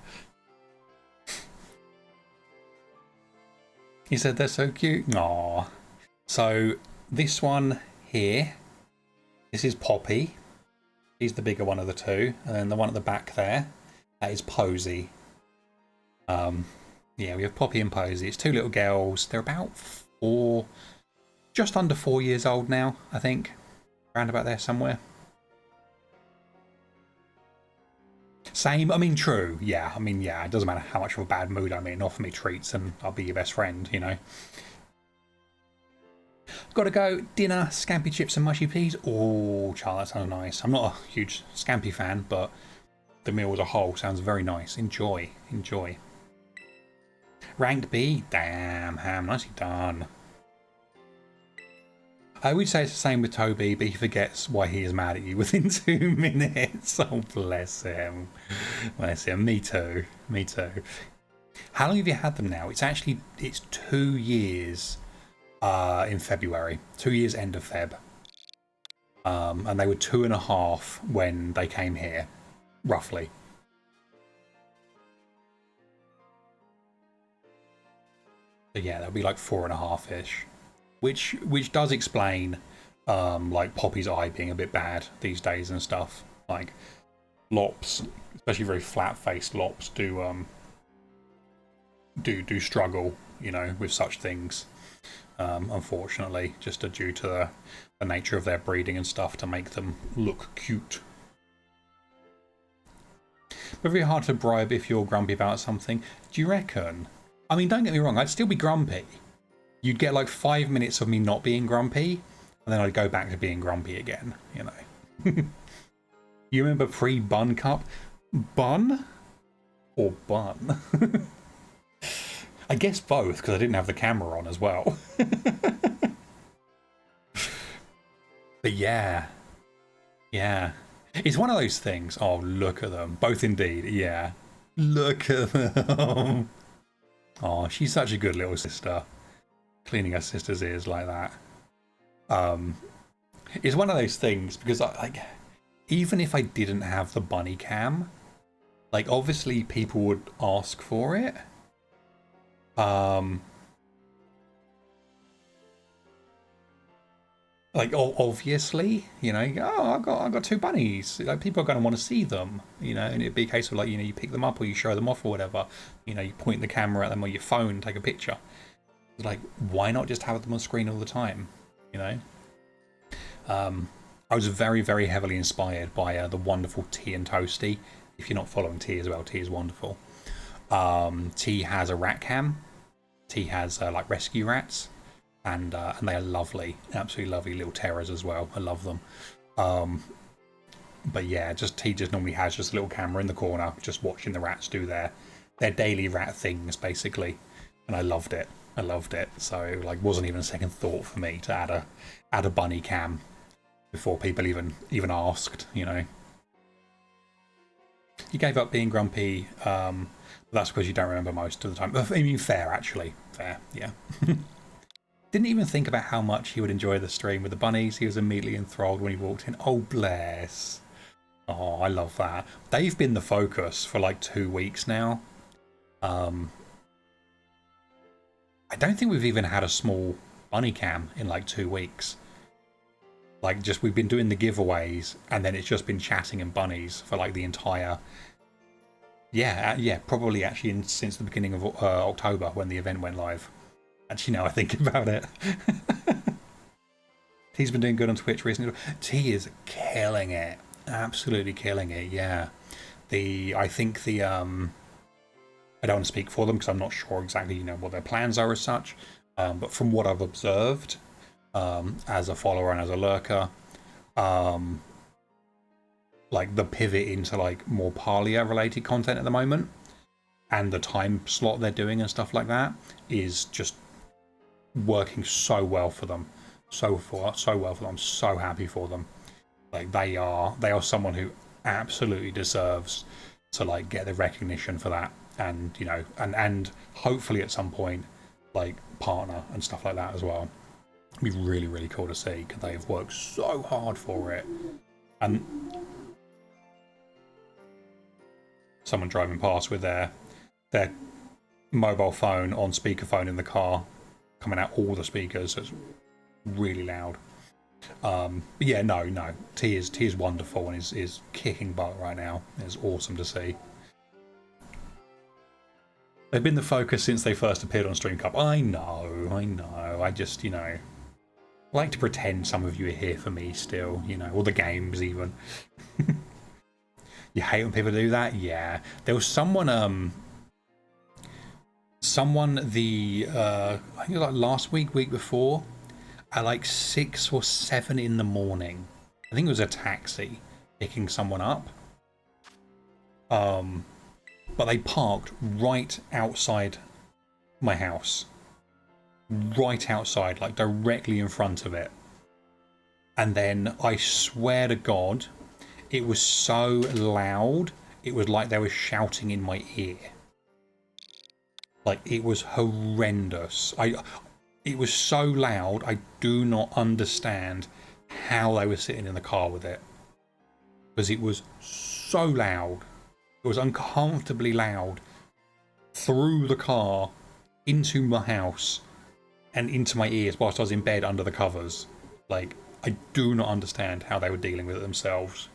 He said they're so cute. Aww. So this one here, this is Poppy. He's the bigger one of the two. And then the one at the back there, that is Posy. Yeah, we have Poppy and Posy. It's two little girls. They're about just under 4 years old now, I think. Around about there somewhere. Same, I mean, true. Yeah, I mean, yeah, it doesn't matter how much of a bad mood I'm in. Offer me treats and I'll be your best friend, you know. Gotta go. Dinner, scampi chips and mushy peas. Oh, Charlie, that sounds nice. I'm not a huge scampi fan, but the meal as a whole sounds very nice. Enjoy, enjoy. Rank B? Damn, Ham, nicely done. I would say it's the same with Toby, but he forgets why he is mad at you within 2 minutes. Oh, bless him. Bless him. Me too. Me too. How long have you had them now? It's 2 years in February. 2 years end of Feb. And they were 2.5 when they came here, roughly. So yeah, that'll be like 4.5-ish. Which does explain like Poppy's eye being a bit bad these days and stuff. Like lops, especially very flat-faced lops, do struggle, you know, with such things. Unfortunately, just due to the nature of their breeding and stuff to make them look cute. But very hard to bribe if you're grumpy about something. Do you reckon? I mean, don't get me wrong, I'd still be grumpy. You'd get like 5 minutes of me not being grumpy, and then I'd go back to being grumpy again, you know. You remember pre-Bun Cup? Bun? Or bun? I guess both, because I didn't have the camera on as well. But yeah. Yeah. It's one of those things. Oh, look at them. Both indeed, yeah. Look at them. Oh, she's such a good little sister. Cleaning her sister's ears like that. It's one of those things because like, even if I didn't have the bunny cam, like obviously people would ask for it. Like obviously, you know, oh, I got 2 bunnies. Like people are going to want to see them, you know, and it'd be a case of like, you know, you pick them up or you show them off or whatever. You know, you point the camera at them or your phone, take a picture. Like, why not just have them on screen all the time? You know. I was very, very heavily inspired by the wonderful T and Toasty. If you're not following T as well, T is wonderful. T has a rat cam. T has like rescue rats. And they are lovely, absolutely lovely little terrors as well. I love them. But yeah, T just normally has just a little camera in the corner, just watching the rats do their daily rat things, basically. And I loved it. I loved it. So like, wasn't even a second thought for me to add a bunny cam before people even asked. You know. You gave up being grumpy. But that's because you don't remember most of the time. I mean, fair actually. Fair, yeah. Didn't even think about how much he would enjoy the stream with the bunnies. He was immediately enthralled when he walked in. Oh, bless. Oh, I love that. They've been the focus for like 2 weeks now. I don't think we've even had a small bunny cam in like 2 weeks. Like just we've been doing the giveaways and then it's just been chatting and bunnies for like the entire... Yeah, probably actually since the beginning of October when the event went live. Actually, now I think about it. He's been doing good on Twitch recently. T is killing it. Absolutely killing it, yeah. I think the... I don't want to speak for them because I'm not sure exactly, you know, what their plans are as such. But from what I've observed, as a follower and as a lurker, like the pivot into like more Parlia related content at the moment and the time slot they're doing and stuff like that is just working so well for them. So well for them. I'm so happy for them. Like they are someone who absolutely deserves to like get the recognition for that, and you know, and hopefully at some point like partner and stuff like that as well. It'd be really, really cool to see because they have worked so hard for it. And someone driving past with their mobile phone on speakerphone in the car, coming out all the speakers, so it's really loud. But yeah, no, T is wonderful and is kicking butt right now. It's awesome to see. They've been the focus since they first appeared on Stream Cup. I know. I just, you know, like to pretend some of you are here for me still, you know, or the games even. You hate when people do that? Yeah. There was someone I think it was like last week before, at like 6 or 7 in the morning. I think it was a taxi picking someone up. But they parked right outside my house, right outside, like directly in front of it. And then I swear to God, it was so loud, it was like they were shouting in my ear. Like, it was horrendous. It was so loud, I do not understand how they were sitting in the car with it. Because it was so loud. It was uncomfortably loud. Through the car, into my house, and into my ears whilst I was in bed under the covers. Like, I do not understand how they were dealing with it themselves.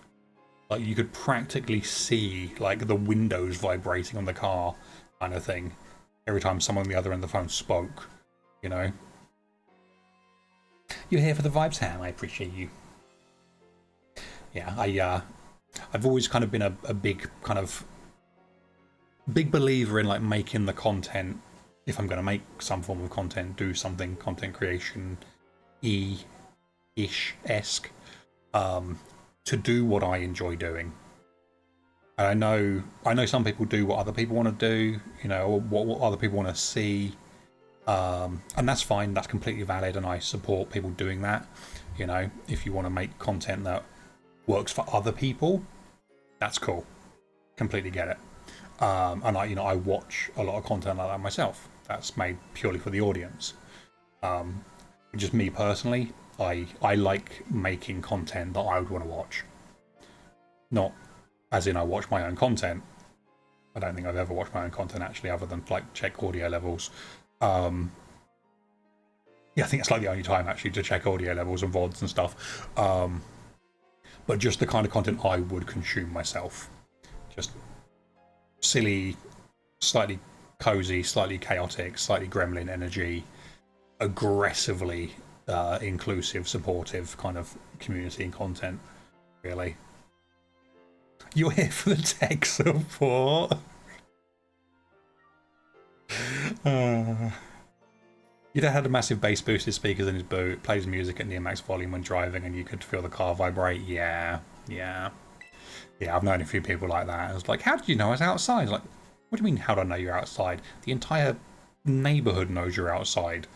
Like, you could practically see, like, the windows vibrating on the car kind of thing every time someone on the other end of the phone spoke, you know? You're here for the vibes, Ham. I appreciate you. Yeah, I've always kind of been a big kind of big believer in like making the content. If I'm going to make some form of content, do something content creation ish-esque, to do what I enjoy doing. And I know some people do what other people want to do, you know, or what other people want to see. And that's fine, that's completely valid, and I support people doing that. You know, if you want to make content that works for other people, that's cool. Completely get it. And I watch a lot of content like that myself. That's made purely for the audience. Just me personally, I like making content that I would want to watch. Not as in I watch my own content. I don't think I've ever watched my own content actually, other than like check audio levels. Yeah, I think it's like the only time actually to check audio levels and VODs and stuff. But just the kind of content I would consume myself. Just silly, slightly cozy, slightly chaotic, slightly gremlin energy, aggressively inclusive, supportive kind of community and content, really. You're here for the tech support. Your dad had a massive bass boosted speakers in his boot, plays music at near max volume when driving, and you could feel the car vibrate. Yeah, I've known a few people like that. I was like, how did you know I was outside? Like, what do you mean, how do I know you're outside? The entire neighbourhood knows you're outside,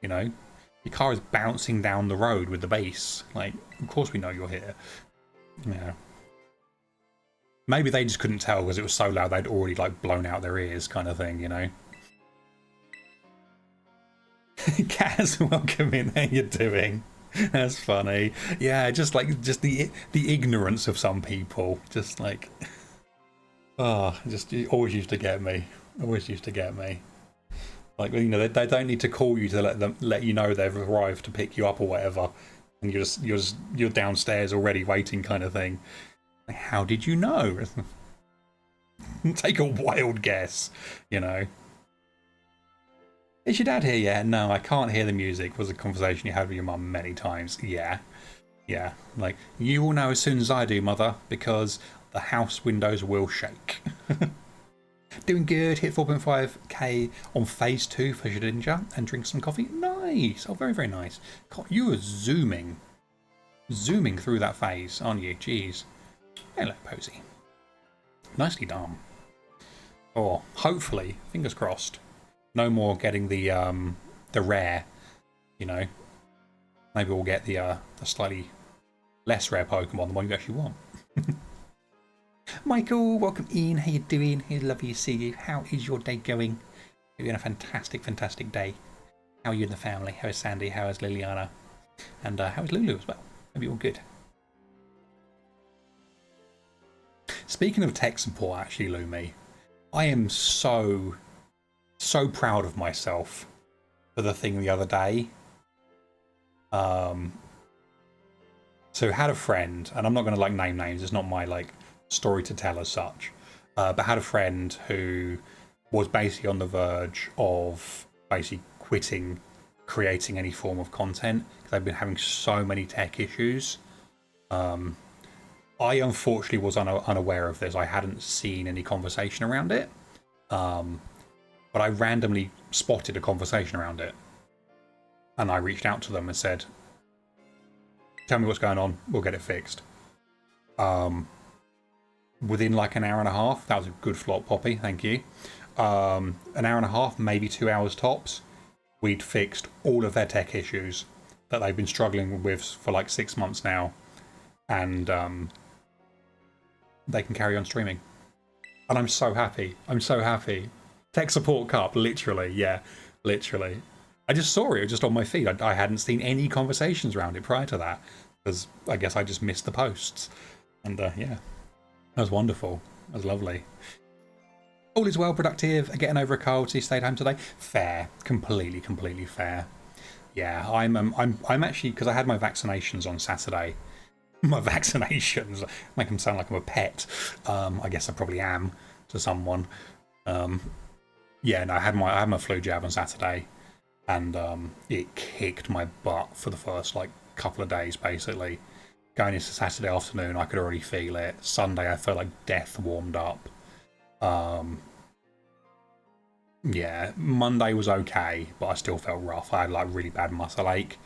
you know? Your car is bouncing down the road with the bass. Like, of course we know you're here. Yeah. Maybe they just couldn't tell because it was so loud they'd already, like, blown out their ears kind of thing, you know? Kaz, welcome in. How you doing? That's funny. Yeah, just the ignorance of some people. Just like, oh, just it always used to get me. Always used to get me. Like, you know, they don't need to call you to let you know they've arrived to pick you up or whatever, and you're downstairs already waiting, kind of thing. Like, how did you know? Take a wild guess, you know. Is your dad here yet? No, I can't hear the music. Was a conversation you had with your mum many times. Yeah. Like, you will know as soon as I do, mother, because the house windows will shake. Doing good. Hit 4.5k on phase 2 for Shadinja and drink some coffee. Nice. Oh, very, very nice. God, you are zooming through that phase, aren't you? Jeez. Hello, Posy. Nicely done. Or hopefully, fingers crossed, no more getting the rare, you know. Maybe we'll get the slightly less rare Pokemon, the one you actually want. Michael, welcome in. How you doing? It's lovely to see you. How is your day going? You're having a fantastic, fantastic day. How are you and the family? How is Sandy? How is Liliana? And how is Lulu as well? Hope you're all good. Speaking of tech support, actually, Lumi, I am so proud of myself for the thing the other day. So had a friend, and I'm not going to like name names, it's not my like story to tell as such, but had a friend who was basically on the verge of basically quitting creating any form of content because they've been having so many tech issues. I unfortunately was unaware of this. I hadn't seen any conversation around it, but I randomly spotted a conversation around it, and I reached out to them and said, tell me what's going on, we'll get it fixed. Within like an hour and a half, that was a good flop, Poppy, thank you. an hour and a half, maybe 2 hours tops, we'd fixed all of their tech issues that they've been struggling with for like 6 months now, and they can carry on streaming. And I'm so happy. I'm so happy. Tech support cup, literally, yeah, literally. I just saw it just on my feed. I hadn't seen any conversations around it prior to that, because I guess I just missed the posts. And yeah, that was wonderful. That was lovely. All is well, productive, getting over a cold, so you stayed home today. Fair, completely fair. Yeah, I'm actually, because I had my vaccinations on Saturday. My vaccinations make them sound like I'm a pet. I guess I probably am to someone. Yeah, no, I had my flu jab on Saturday, and it kicked my butt for the first like couple of days. Basically, going into Saturday afternoon, I could already feel it. Sunday, I felt like death warmed up. Yeah, Monday was okay, but I still felt rough. I had like really bad muscle ache,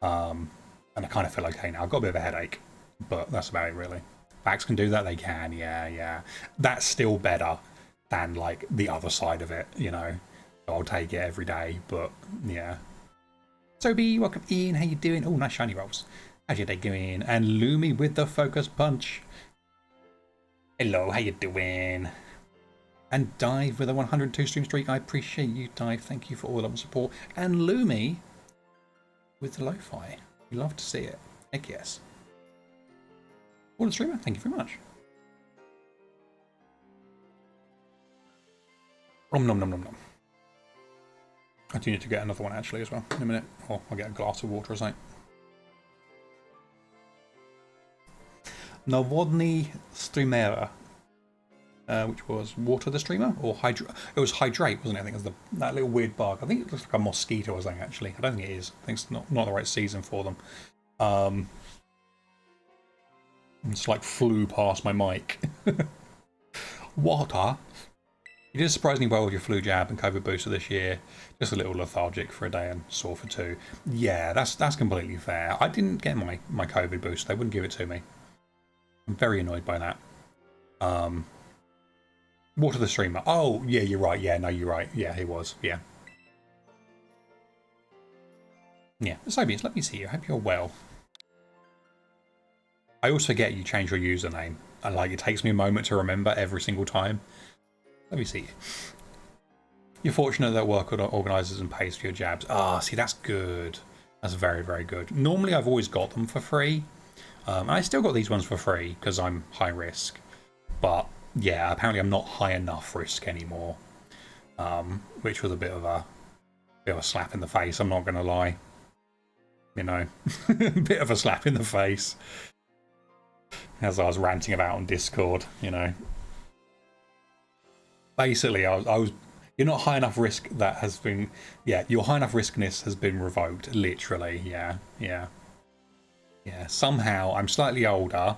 and I kind of feel okay now. I've got a bit of a headache, but that's about it really. Vax can do that, they can, yeah. That's still better than like the other side of it, you know. I'll take it every day, but yeah. Toby, welcome in. How you doing? Oh, nice shiny rolls. How's your day going? And Lumi with the focus punch. Hello, how you doing? And Dive with a 102 stream streak. I appreciate you, Dive. Thank you for all the support. And Lumi with the lo-fi. We love to see it. Heck yes. All the streamer, thank you very much. Nom nom nom nom nom. I do need to get another one actually as well in a minute. Or I'll get a glass of water or something. Nawodny Streamera. Which was water the streamer or hydrate? It was hydrate, wasn't it? I think it was that little weird bug. I think it looks like a mosquito or something. Actually, I don't think it is. I think it's not the right season for them. It's like flew past my mic. Water. You did surprisingly well with your flu jab and COVID booster this year. Just a little lethargic for a day and sore for 2. Yeah, that's completely fair. I didn't get my COVID booster. They wouldn't give it to me. I'm very annoyed by that. Water the streamer. Oh, yeah, you're right. Yeah, no, you're right. Yeah, he was. Yeah. Yeah. Sobius, let me see you. I hope you're well. I also get you change your username. And like, it takes me a moment to remember every single time. Let me see you. You're fortunate that work organises and pays for your jabs. Ah, see, that's good. That's very, very good. Normally, I've always got them for free. I still got these ones for free because I'm high risk. But yeah, apparently I'm not high enough risk anymore, which was a bit of a slap in the face. I'm not going to lie, you know, a bit of a slap in the face as I was ranting about on Discord. You know, basically, I was. You're not high enough risk. That has been, yeah. Your high enough riskness has been revoked. Literally, yeah. Somehow I'm slightly older.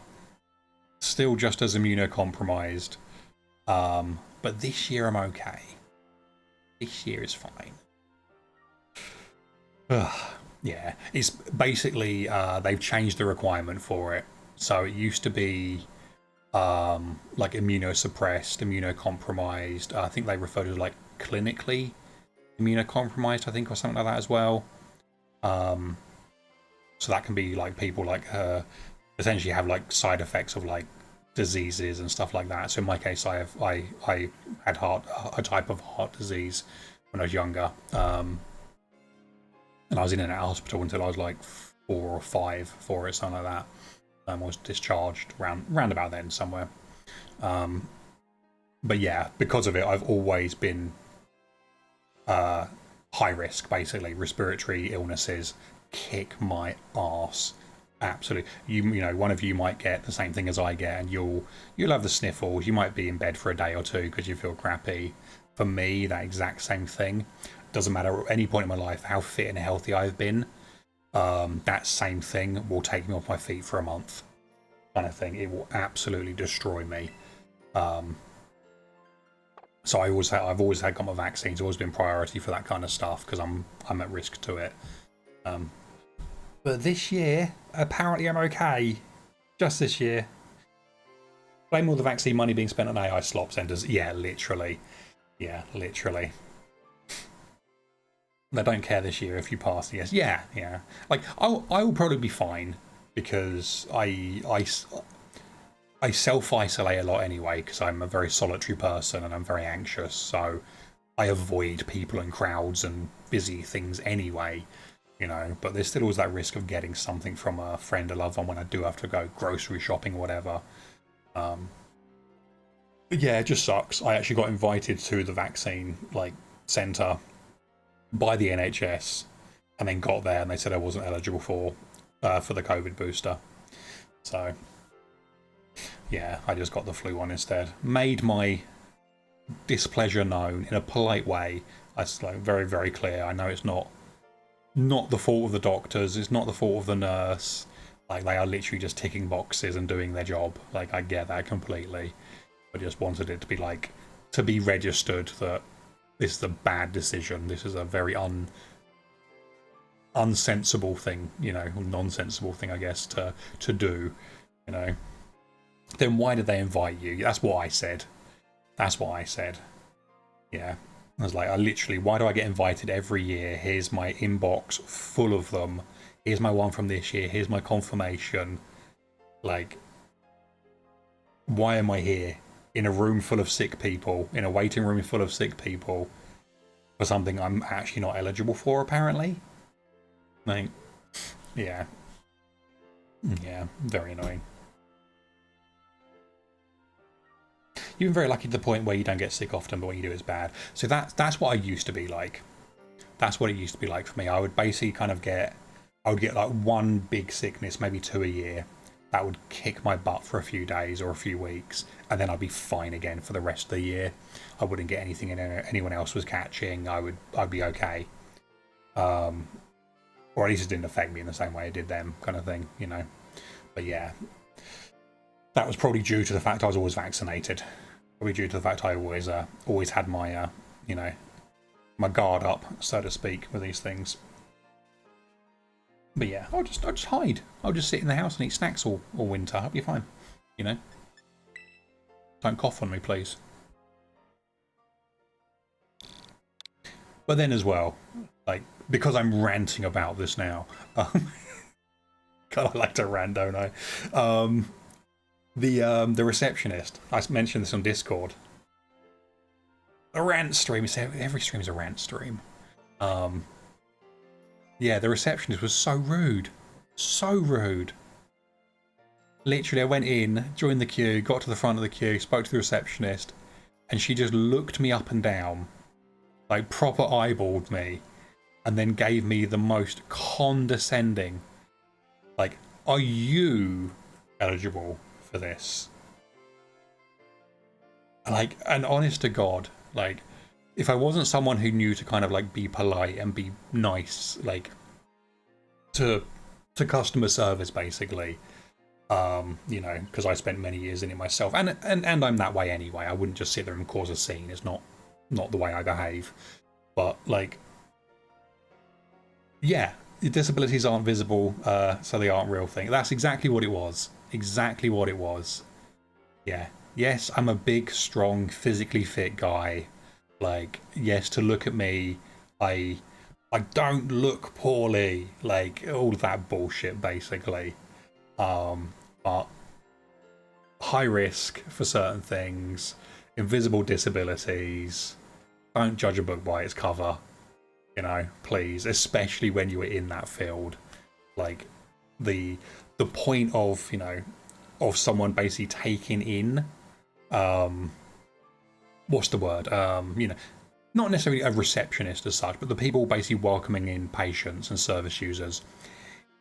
Still just as immunocompromised, but this year I'm okay. This year is fine. Yeah, it's basically they've changed the requirement for it. So it used to be like immunosuppressed, immunocompromised. I think they refer to like clinically immunocompromised, I think, or something like that as well. So that can be like people like essentially have like side effects of like diseases and stuff like that. So in my case, I had a type of heart disease when I was younger, and I was in and out of hospital until I was like 4 or 5 for it, something like that. I was discharged round about then somewhere. But yeah, because of it, I've always been high risk. Basically, respiratory illnesses kick my arse. Absolutely. You know, one of you might get the same thing as I get, and you'll have the sniffles. You might be in bed for a day or 2 because you feel crappy. For me, that exact same thing. Doesn't matter at any point in my life how fit and healthy I've been. That same thing will take me off my feet for a month, kind of thing. It will absolutely destroy me. So I've always got my vaccines. Always been priority for that kind of stuff because I'm at risk to it. But this year, apparently I'm okay. Just this year. Blame all the vaccine money being spent on AI slop centres. Yeah, literally. Yeah, literally. They don't care this year if you pass the yes. Yeah, yeah. Like I will probably be fine because I self-isolate a lot anyway because I'm a very solitary person and I'm very anxious. So I avoid people and crowds and busy things anyway, you know. But there's still always that risk of getting something from a friend or loved one when I do have to go grocery shopping or whatever. But yeah, it just sucks. I actually got invited to the vaccine centre by the NHS, and then got there and they said I wasn't eligible for the COVID booster. So yeah, I just got the flu one instead. Made my displeasure known in a polite way. I was very, very clear. I know it's not the fault of the doctors. It's not the fault of the nurse. Like, they are literally just ticking boxes and doing their job. Like, I get that completely. I just wanted it to be to be registered that this is a bad decision. This is a very unsensible thing, you know, nonsensible thing, I guess, to do, you know. Then why did they invite you? That's what I said. That's what I said. Yeah. I was like, why do I get invited every year? Here's my inbox full of them. Here's my one from this year. Here's my confirmation. Like, why am I here? In a room full of sick people, in a waiting room full of sick people, for something I'm actually not eligible for, apparently. Like, yeah. Yeah, very annoying. You've been very lucky to the point where you don't get sick often, but when you do, it's bad. So that's what I used to be like. That's what it used to be like for me. I would basically I would get like one big sickness, maybe 2 a year. That would kick my butt for a few days or a few weeks, and then I'd be fine again for the rest of the year. I wouldn't get anything anyone else was catching. I'd be okay. Or at least it didn't affect me in the same way it did them, kind of thing, you know. But yeah, that was probably due to the fact I was always vaccinated. Probably due to the fact I always had my you know, my guard up, so to speak, with these things. But yeah, I'll just hide. I'll just sit in the house and eat snacks all winter. I'll be fine, you know. Don't cough on me, please. But then as well, like, because I'm ranting about this now, God, I like to rant, don't I? The receptionist, I mentioned this on Discord. A rant stream. Every stream is a rant stream. Yeah, the receptionist was so rude. So rude. Literally, I went in, joined the queue, got to the front of the queue, spoke to the receptionist, and she just looked me up and down, like proper eyeballed me, and then gave me the most condescending, like, are you eligible for this? Like, and honest to God, like, if I wasn't someone who knew to kind of like be polite and be nice, like to customer service, basically, you know, because I spent many years in it myself, and I'm that way anyway. I wouldn't just sit there and cause a scene. It's not the way I behave. But like, yeah, disabilities aren't visible, so they aren't real thing. That's exactly what it was. Exactly what it was. Yeah. Yes, I'm a big, strong, physically fit guy. Like, yes, to look at me, I don't look poorly. Like, all that bullshit, basically. But high risk for certain things, invisible disabilities. Don't judge a book by its cover. You know, please, especially when you are in that field. Like, the point of, you know, of someone basically taking in, what's the word? You know, not necessarily a receptionist as such, but the people basically welcoming in patients and service users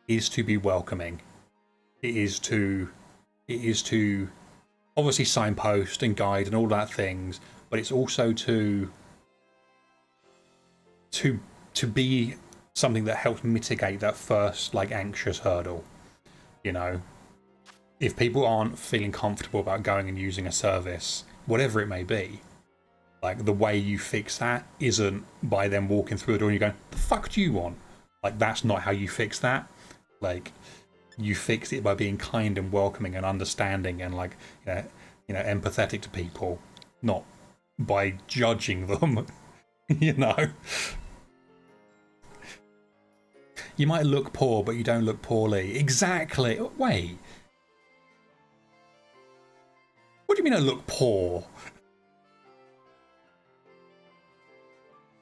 is to be welcoming. It is to obviously signpost and guide and all that things, but it's also to be something that helps mitigate that first like anxious hurdle. You know, if people aren't feeling comfortable about going and using a service, whatever it may be, like, the way you fix that isn't by them walking through the door and you going, the fuck do you want? Like, that's not how you fix that. Like, you fix it by being kind and welcoming and understanding and, like, you know, empathetic to people, not by judging them. You know, you might look poor, but you don't look poorly. Exactly. Wait, what do you mean I look poor?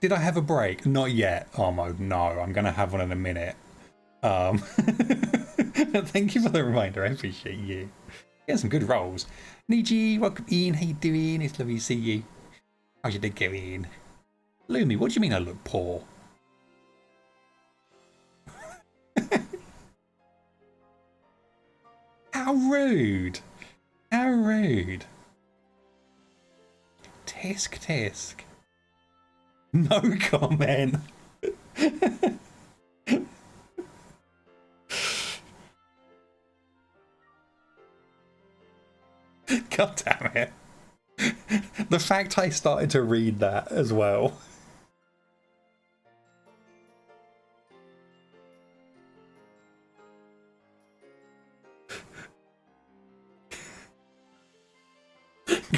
Did I have a break? Not yet, Armo. No, I'm going to have one in a minute. Thank you for the reminder. I appreciate you. Yeah, some good rolls. Niji, welcome in. How you doing? It's lovely to see you. How's your day going? Lumi, what do you mean I look poor? How rude. How rude. Tisk tisk. No comment. God damn it. The fact I started to read that as well.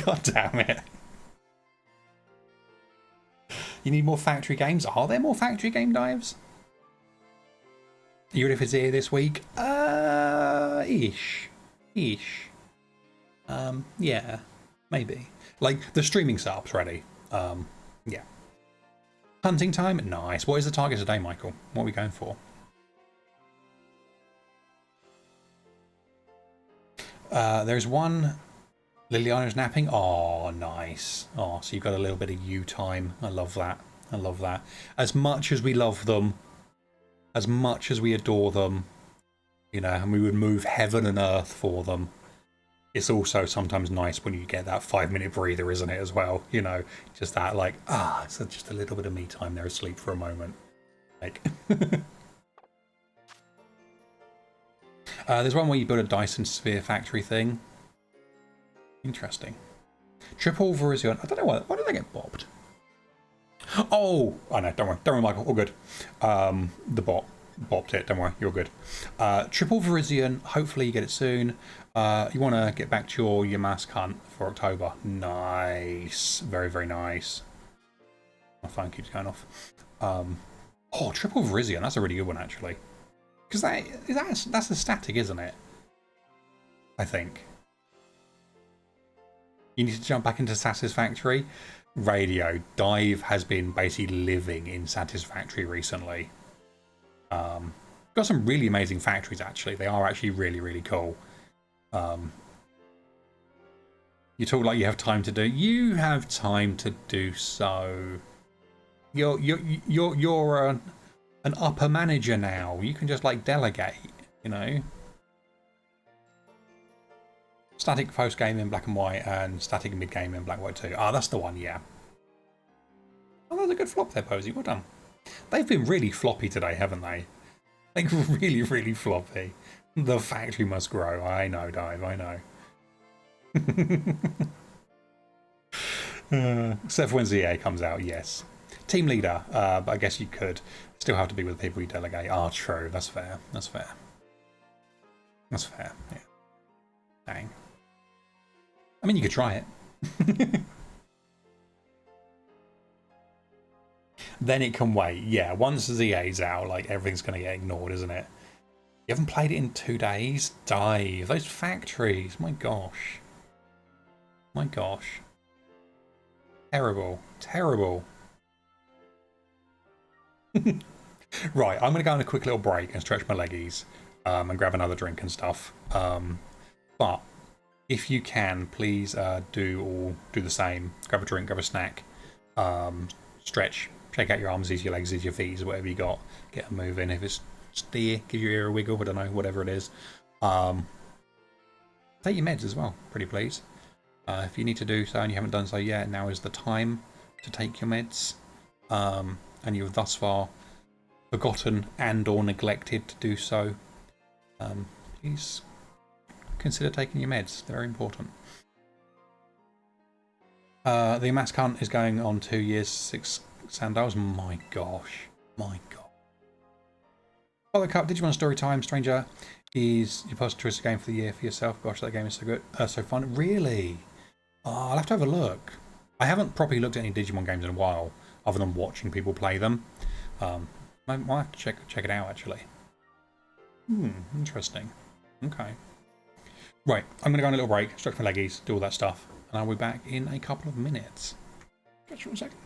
God damn it. You need more factory games? Are there more factory game dives? Are you ready for Zia this week? Ish. Yeah, maybe. Like, the streaming setup's ready. Yeah. Hunting time? Nice. What is the target today, Michael? What are we going for? There's one. Liliana's napping. Oh, nice. Oh, so you've got a little bit of you time. I love that. I love that. As much as we love them, as much as we adore them, you know, and we would move heaven and earth for them, it's also sometimes nice when you get that 5-minute breather, isn't it, as well? You know, just that, like, it's just a little bit of me time there asleep for a moment. Like, there's one where you build a Dyson Sphere factory thing. Interesting. Triple Verizion. I don't know why did I get bobbed? Oh, I know. Don't worry, Michael. All good. The bot bopped it. Don't worry, you're good. Triple Verizion. Hopefully you get it soon. You want to get back to your mask hunt for October. Nice. Very, very nice. My phone keeps going off. Oh, Triple Verizion. That's a really good one, actually. Because that's the static, isn't it? I think. You need to jump back into Satisfactory. Radio. Dive has been basically living in Satisfactory recently. Got some really amazing factories, actually. They are actually really, really cool. You talk like you have time to do. You have time to do so. You're an upper manager now. You can just like delegate, you know. Static post game in black and white and static mid game in black and white too. Ah, that's the one, yeah. Oh, that was a good flop there, Posey. Well done. They've been really floppy today, haven't they? Like, really, really floppy. The factory must grow. I know, Dive, I know. Except for when ZA comes out, yes. Team leader, but I guess you could still have to be with the people you delegate. Ah, true. That's fair. That's fair. That's fair, yeah. Dang. I mean, you could try it. Then it can wait. Yeah, once ZA's out, like, everything's going to get ignored, isn't it? You haven't played it in 2 days? Dive. Those factories. My gosh. My gosh. Terrible. Terrible. Right, I'm going to go on a quick little break and stretch my leggies and grab another drink and stuff. But if you can, please do the same. Grab a drink, grab a snack, stretch, shake out your arms, your legs, your feet, whatever you got. Get a move in. If it's steer, give your ear a wiggle, I don't know, whatever it is. Take your meds as well, pretty please. If you need to do so and you haven't done so yet, now is the time to take your meds. And you've thus far forgotten and or neglected to do so, please consider taking your meds. They're very important. The mask hunt is going on 2 years, 6 sandals. My gosh. My god. Father Cup, Digimon Story Time, Stranger is your first tourist game for the year for yourself. Gosh, that game is so good. So fun. Really? Oh, I'll have to have a look. I haven't properly looked at any Digimon games in a while, other than watching people play them. I might have to check it out, actually. Interesting. Okay. Right, I'm going to go on a little break, stretch my leggies, do all that stuff, and I'll be back in a couple of minutes. Catch you in a second.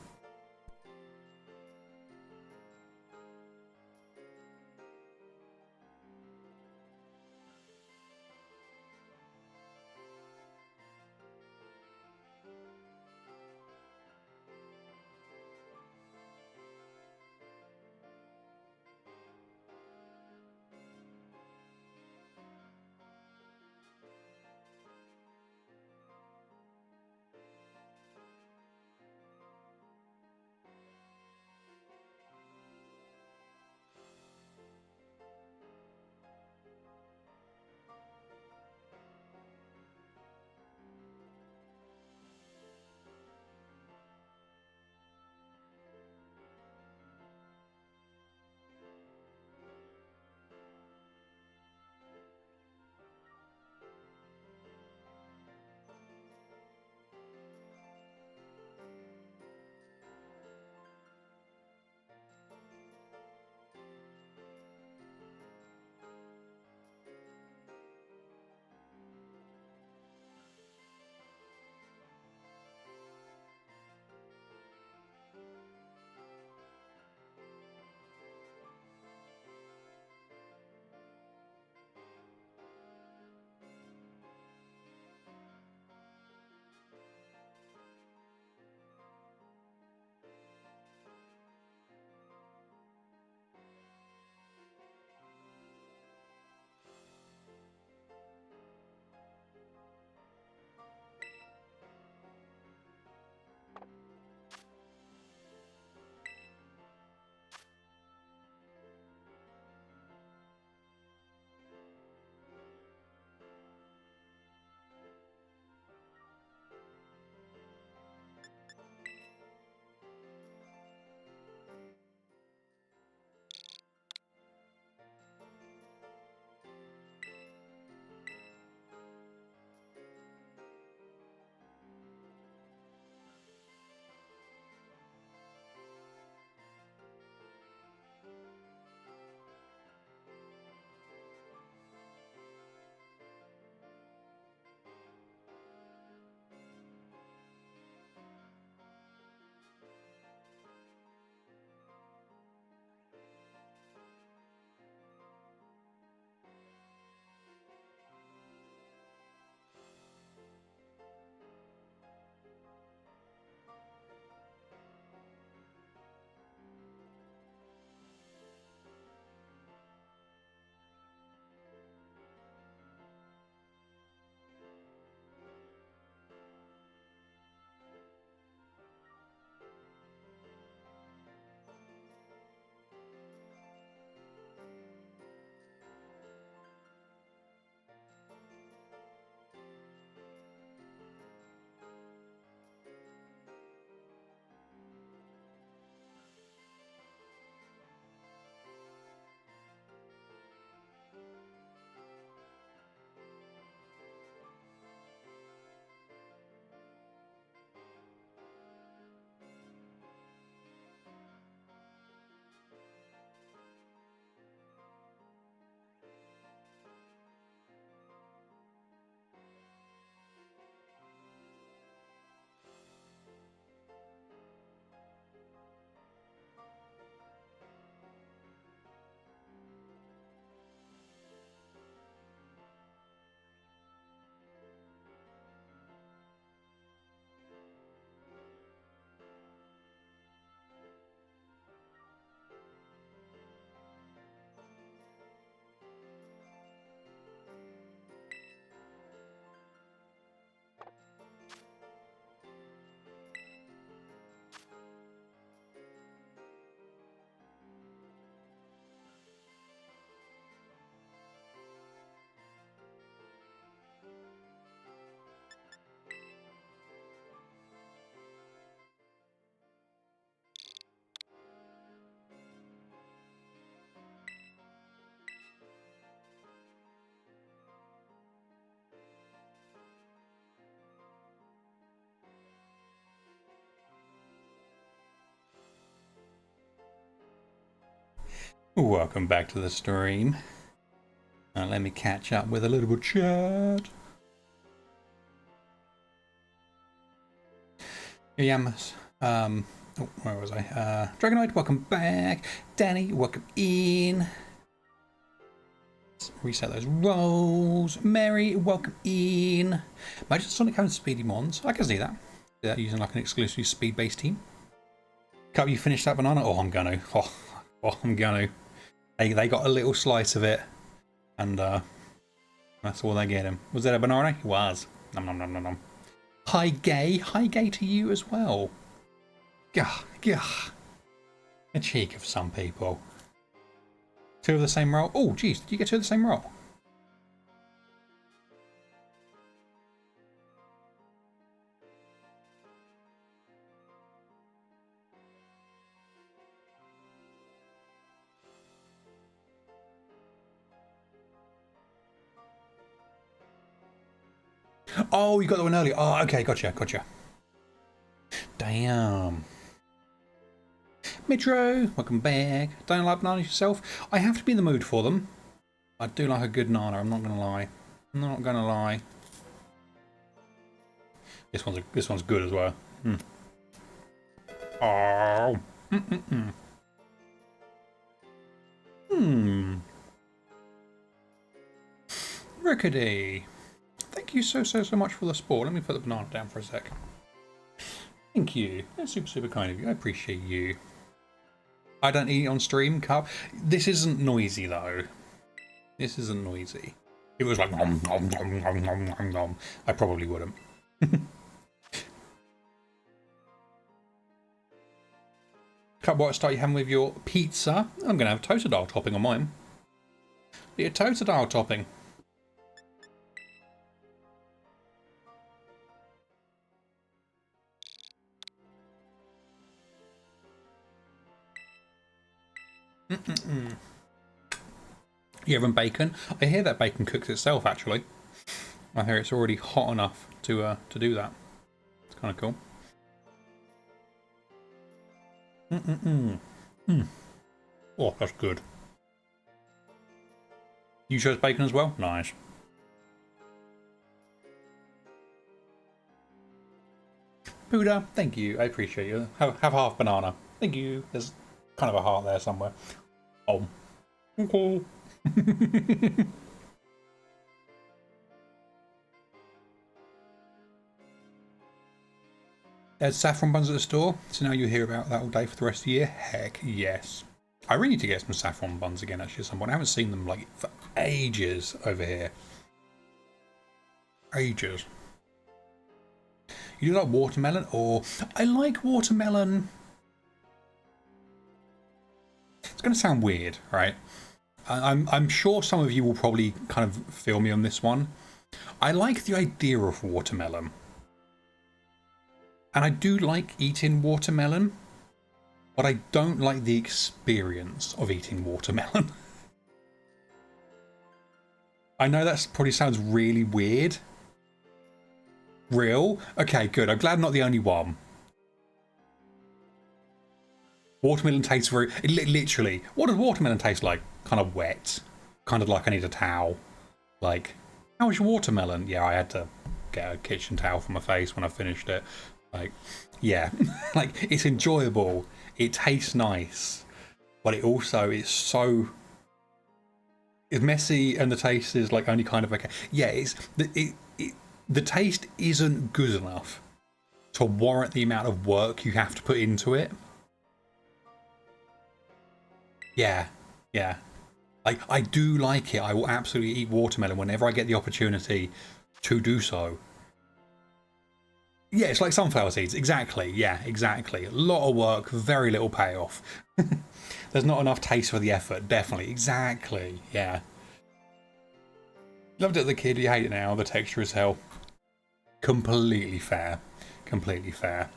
Welcome back to the stream. Let me catch up with a little bit of chat. Yamas. Oh, where was I? Dragonoid, welcome back. Danny, welcome in. Let's reset those rolls. Mary, welcome in. Imagine Sonic having speedy mons. I can see that. Do that using like an exclusive speed-based team. Can't you finish that banana? Oh, I'm gonna. Oh, I'm gonna. They got a little slice of it, and that's all they get him. Was that a banana? It was. Nom nom nom nom nom. Hi gay to you as well. Gah, gah. A cheek of some people. Two of the same roll. Oh, geez, did you get two of the same roll? Oh, you got that one earlier. Oh, okay, gotcha. Damn. Mitro, welcome back. Don't like bananas yourself? I have to be in the mood for them. I do like a good nana, I'm not gonna lie. This one's good as well. Oh. Rickety. Thank you so much for the sport. Let me put the banana down for a sec. Thank you. That's super kind of you. I appreciate you. I don't eat on stream, Cup. This isn't noisy though. This isn't noisy. It was like nom, nom, nom, nom, nom, nom, nom. I probably wouldn't. Cup, what start you having with your pizza? I'm gonna have totodile topping on mine. Your totodile topping. You having bacon? I hear that bacon cooks itself actually. I hear it's already hot enough to do that. It's kind of cool. Oh, that's good. You chose bacon as well? Nice. Buddha, thank you. I appreciate you. Have half banana. Thank you. There's kind of a heart there somewhere. Oh. Okay. There's saffron buns at the store, so now you hear about that all day for the rest of the year? Heck yes. I really need to get some saffron buns again actually at some point. I haven't seen them like for ages over here. Ages. You do like watermelon? Or I like watermelon. It's going to sound weird, right? I'm sure some of you will probably kind of feel me on this one. I like the idea of watermelon. And I do like eating watermelon, but I don't like the experience of eating watermelon. I know that probably sounds really weird. Real? Okay, good. I'm glad I'm not the only one. Watermelon tastes very... Literally, what does watermelon taste like? Kind of wet. Kind of like I need a towel. Like, how was your watermelon? Yeah, I had to get a kitchen towel for my face when I finished it. Like, yeah. Like, it's enjoyable. It tastes nice. But it also is so... It's messy and the taste is like only kind of okay. Yeah, it's... The taste isn't good enough to warrant the amount of work you have to put into it. Yeah, yeah. Like, I do like it. I will absolutely eat watermelon whenever I get the opportunity to do so. Yeah, it's like sunflower seeds. Exactly. Yeah, exactly. A lot of work, very little payoff. There's not enough taste for the effort. Definitely. Exactly. Yeah. Loved it as a kid. You hate it now. The texture is hell. Completely fair. Completely fair.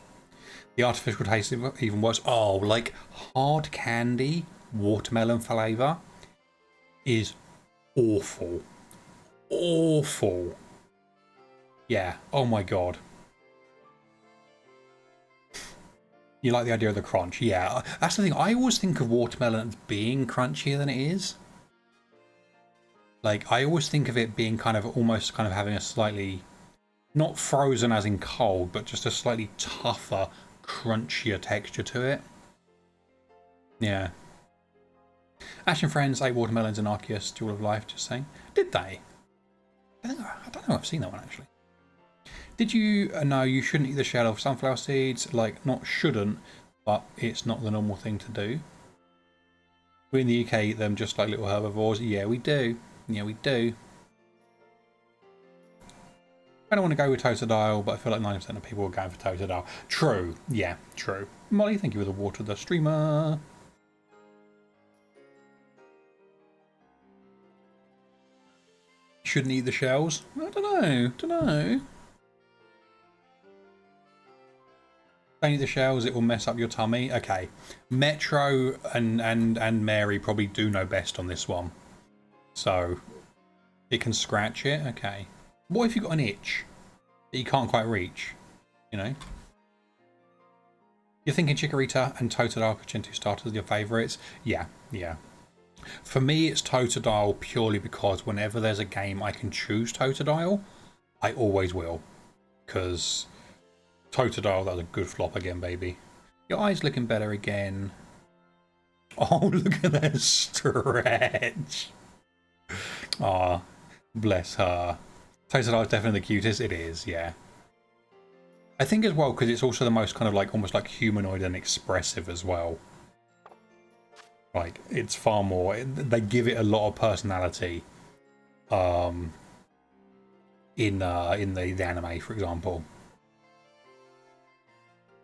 The artificial taste is even worse. Oh, like hard candy watermelon flavour is awful. Awful. Yeah. Oh my god. You like the idea of the crunch? Yeah, that's the thing. I always think of watermelon as being crunchier than it is. Like, I always think of it being kind of almost kind of having a slightly, not frozen as in cold, but just a slightly tougher, crunchier texture to it. Yeah. Ash and Friends ate watermelons in Arceus Jewel of Life, just saying. Did they? I don't know if I've seen that one actually. Did you no, you shouldn't eat the shell of sunflower seeds. Like, not shouldn't, but it's not the normal thing to do. We in the UK eat them just like little herbivores. Yeah, we do. Yeah, we do. I don't want to go with Totodile, but I feel like 90% of people are going for Totodile. True. Yeah, true. Molly, thank you for the water, the streamer. Shouldn't eat the shells? I don't know. Don't eat the shells, it will mess up your tummy. Okay. Metro and Mary probably do know best on this one. So, it can scratch it? Okay. What if you've got an itch that you can't quite reach? You know? You're thinking Chikorita and Totodile Gen 2 starters are your favourites? Yeah. For me, it's Totodile purely because whenever there's a game I can choose Totodile, I always will. Because Totodile, that was a good flop again, baby. Your eyes looking better again. Oh, look at that stretch. Ah, bless her. Totodile is definitely the cutest. It is, yeah. I think as well because it's also the most kind of like almost like humanoid and expressive as well. Like, it's far more. They give it a lot of personality. In the anime, for example.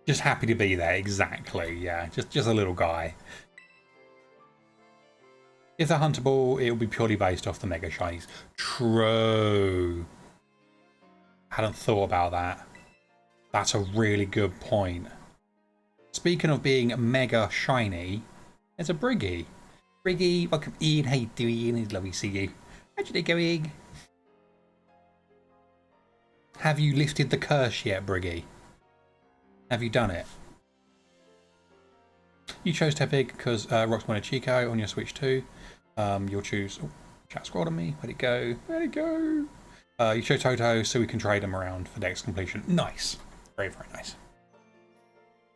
Just happy to be there, exactly. Yeah, just a little guy. If they're huntable, it will be purely based off the Mega Shinies. True. Hadn't thought about that. That's a really good point. Speaking of being Mega Shiny, there's a Briggy. Briggy, welcome in. How you doing? It's lovely to see you. How's your day going? Have you lifted the curse yet, Briggy? Have you done it? You chose Tepig because Rox wanted Chico on your Switch too. You'll choose... Oh, chat scrolled on me. Where'd it go? Where'd it go? You chose Toto so we can trade them around for dex completion. Nice. Very, very nice.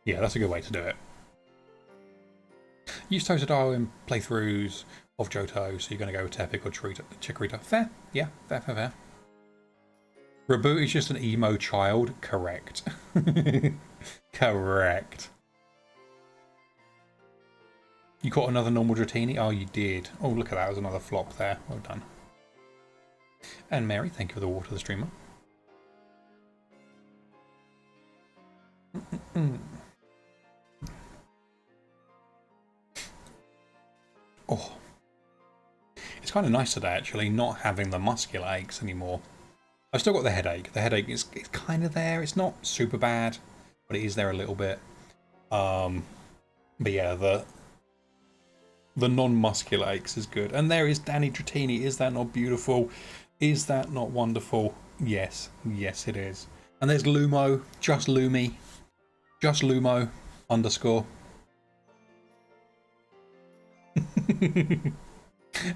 Yeah, that's a good way to do it. Use Totodile in playthroughs of Johto, so you're going to go with Tepig or Chikorita. Fair. Yeah, fair. Reboot is just an emo child. Correct. Correct. You caught another normal Dratini? Oh, you did. Oh, look at that. That was another flop there. Well done. And Mary, thank you for the water, the streamer. Oh. It's kind of nice today, actually, not having the muscular aches anymore. I've still got the headache. The headache is kind of there. It's not super bad, but it is there a little bit. But yeah, the non-muscular aches is good. And there is Danny Dratini. Is that not beautiful? Is that not wonderful? Yes. Yes, it is. And there's Lumo. Just Lumi. Just Lumo. _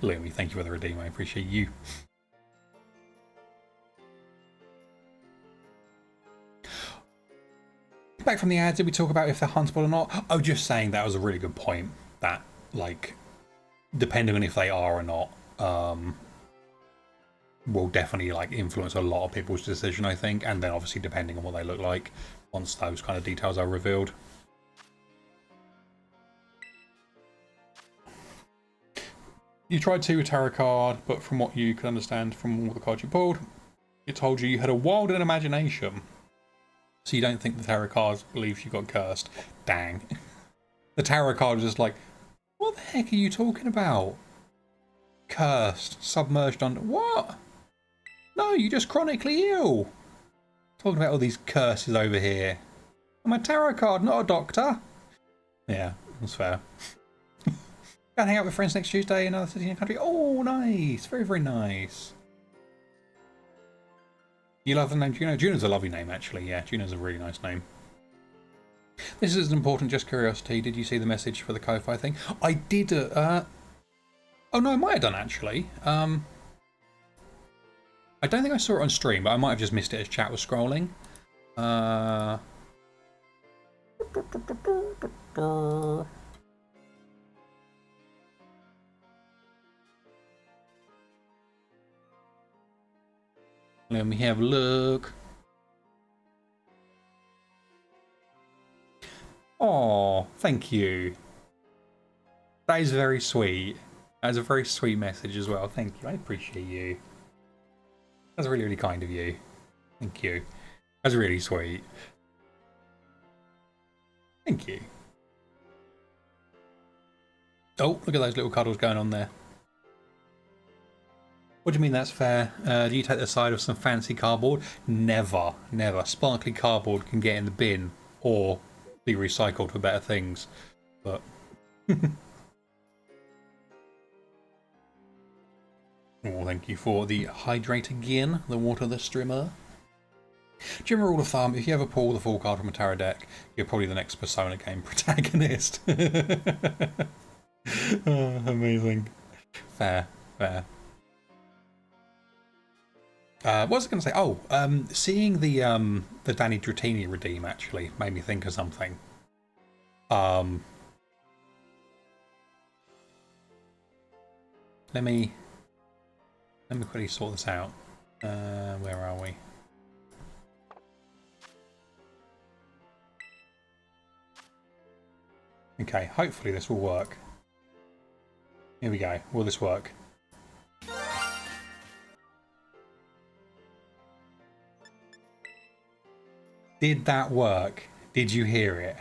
Lumi, thank you for the redeem. I appreciate you. Back from the ads, did we talk about if they're huntable or not? Oh, just saying that was a really good point. That, like, depending on if they are or not, will definitely like influence a lot of people's decision, I think. And then obviously depending on what they look like once those kind of details are revealed. You tried to with tarot card, but from what you can understand from all the cards you pulled, it told you had a wild imagination. So you don't think the tarot card believes you got cursed. Dang. The tarot card was just like, what the heck are you talking about? Cursed. Submerged under... What? No, you're just chronically ill. Talking about all these curses over here. I'm a tarot card, not a doctor. Yeah, that's fair. Go and hang out with friends next Tuesday in another city and country. Oh, nice. Very, very nice. You love the name Juno? Juno's a lovely name, actually. Yeah, Juno's a really nice name. This is important, just curiosity. Did you see the message for the Ko-Fi thing? I did. Oh no, I might have done actually. I don't think I saw it on stream, but I might have just missed it as chat was scrolling. Let me have a look. Oh, thank you. That is very sweet. That is a very sweet message as well. Thank you. I appreciate you. That's really, really kind of you. Thank you. That's really sweet. Thank you. Oh, look at those little cuddles going on there. What do you mean that's fair? Do you take the side of some fancy cardboard? Never, never. Sparkly cardboard can get in the bin or be recycled for better things. But oh, thank you for the hydrate again, the water the streamer. General rule of thumb, if you ever pull the full card from a tarot deck, you're probably the next Persona game protagonist. Oh, amazing. Fair, fair. What was I going to say? Oh, seeing the Danny Dratini redeem actually made me think of something. Let me quickly sort this out. Where are we? Okay, hopefully this will work. Here we go. Will this work? Did that work? Did you hear it?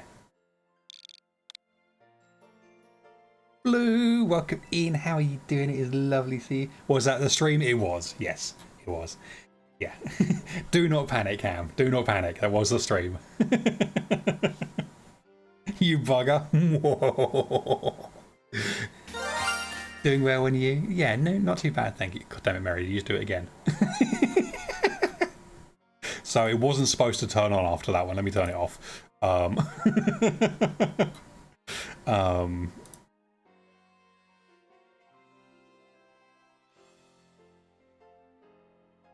Blue, welcome in. How are you doing? It is lovely to see you. Was that the stream? It was. Yes, it was. Yeah. Do not panic, Cam. Do not panic. That was the stream. You bugger. Doing well when you... Yeah, no, not too bad, thank you. God damn it, Mary, you just do it again. So it wasn't supposed to turn on after that one. Let me turn it off.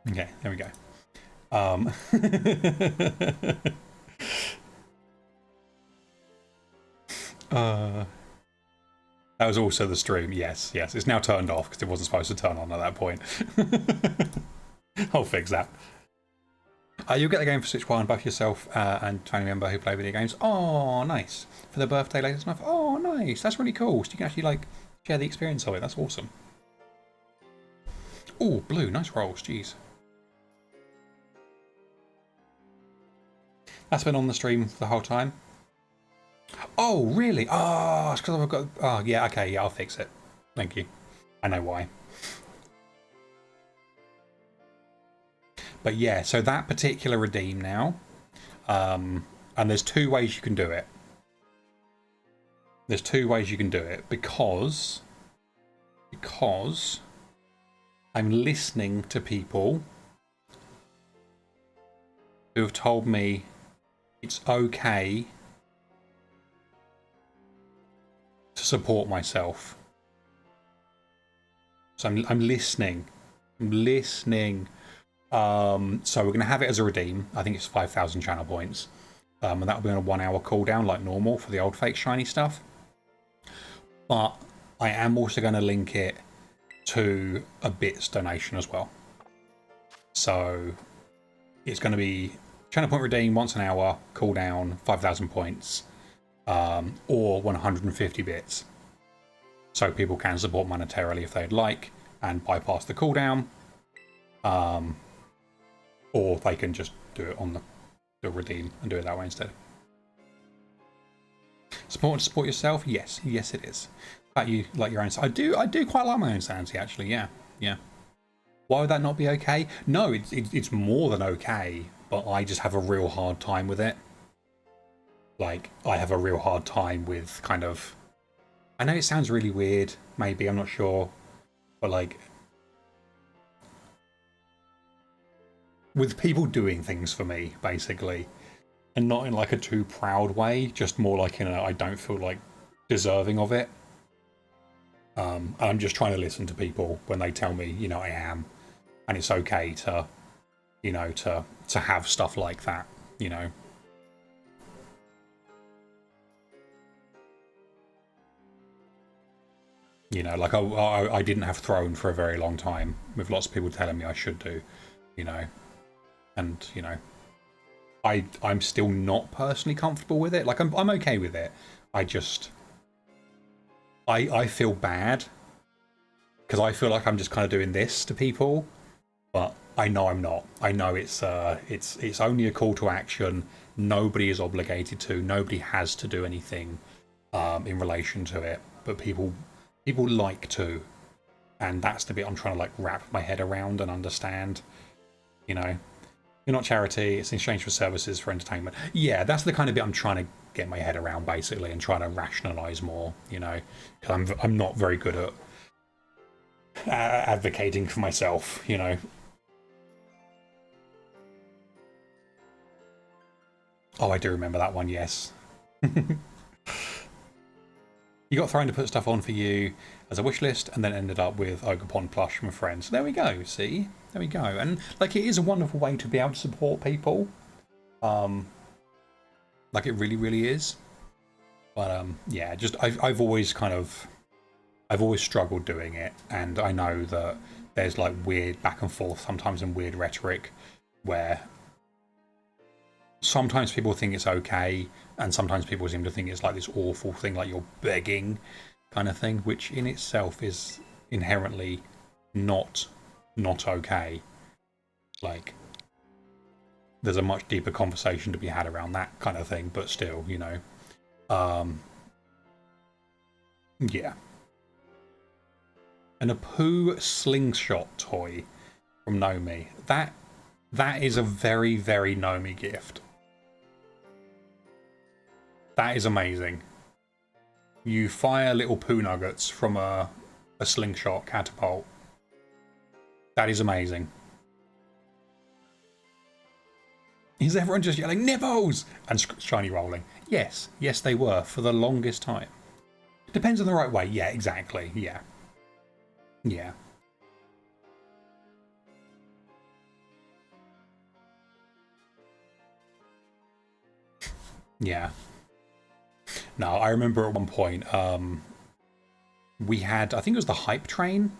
Okay, there we go. That was also the stream. Yes, yes. It's now turned off because it wasn't supposed to turn on at that point. I'll fix that. You'll get the game for Switch 1, both yourself and family member who play video games. Oh, nice. For their birthday later this month. Oh, nice. That's really cool. So you can actually like share the experience of it. That's awesome. Oh, blue. Nice rolls. Jeez. That's been on the stream the whole time. Oh, really? Oh, it's because I've got... Oh, yeah, okay. Yeah, I'll fix it. Thank you. I know why. But yeah, so that particular redeem now, and there's two ways you can do it. There's two ways you can do it because I'm listening to people who have told me it's okay to support myself. So I'm listening. I'm listening. So we're going to have it as a redeem. I think it's 5,000 channel points. And that'll be on a 1 hour cooldown like normal for the old fake shiny stuff. But I am also going to link it to a bits donation as well. So it's going to be channel point redeem once an hour, cooldown, 5,000 points, or 150 bits. So people can support monetarily if they'd like and bypass the cooldown. Or they can just do it on the redeem and do it that way instead. Support yourself? Yes, yes it is. But you like your own. I do quite like my own sanity actually. Yeah, yeah. Why would that not be okay? No, it's more than okay. But I just have a real hard time with it. Like I have a real hard time with kind of. I know it sounds really weird. Maybe I'm not sure, but like. With people doing things for me, basically. and not in like a too proud way, just more like in a I don't feel like deserving of it. I'm just trying to listen to people when they tell me, you know, I am, and it's okay to, you know, to have stuff like that, you know. You know, like I didn't have Throne for a very long time, with lots of people telling me I should do, you know, and you know, I'm still not personally comfortable with it. Like I'm okay with it. I just I feel bad because I feel like I'm just kind of doing this to people, but I know I'm not. I know it's only a call to action. Nobody is obligated to. Nobody has to do anything in relation to it, but people like to, and that's the bit I'm trying to like wrap my head around and understand. You know, you're not charity, it's in exchange for services for entertainment. Yeah, that's the kind of bit I'm trying to get my head around basically, and trying to rationalize more, you know, because I'm not very good at advocating for myself, you know. Oh, I do remember that one, yes. You got Thrown to put stuff on for you as a wish list, and then ended up with Ogre Pond plush from a friend. So there we go, see? There we go. And like, it is a wonderful way to be able to support people. Like it really, really is. But yeah, just I've always struggled doing it, and I know that there's like weird back and forth sometimes and weird rhetoric where sometimes people think it's okay, and sometimes people seem to think it's like this awful thing, like you're begging kind of thing, which in itself is inherently not okay. Like, there's a much deeper conversation to be had around that kind of thing, but still, you know. Yeah. And a poo slingshot toy from Nomi. That is a very, very Nomi gift. That is amazing. You fire little poo nuggets from a slingshot catapult. That is amazing. Is everyone just yelling, nipples? And shiny rolling? Yes. Yes, they were for the longest time. Depends on the right way. Yeah, exactly. Yeah. Yeah. Yeah. No, I remember at one point, we had, I think it was the hype train,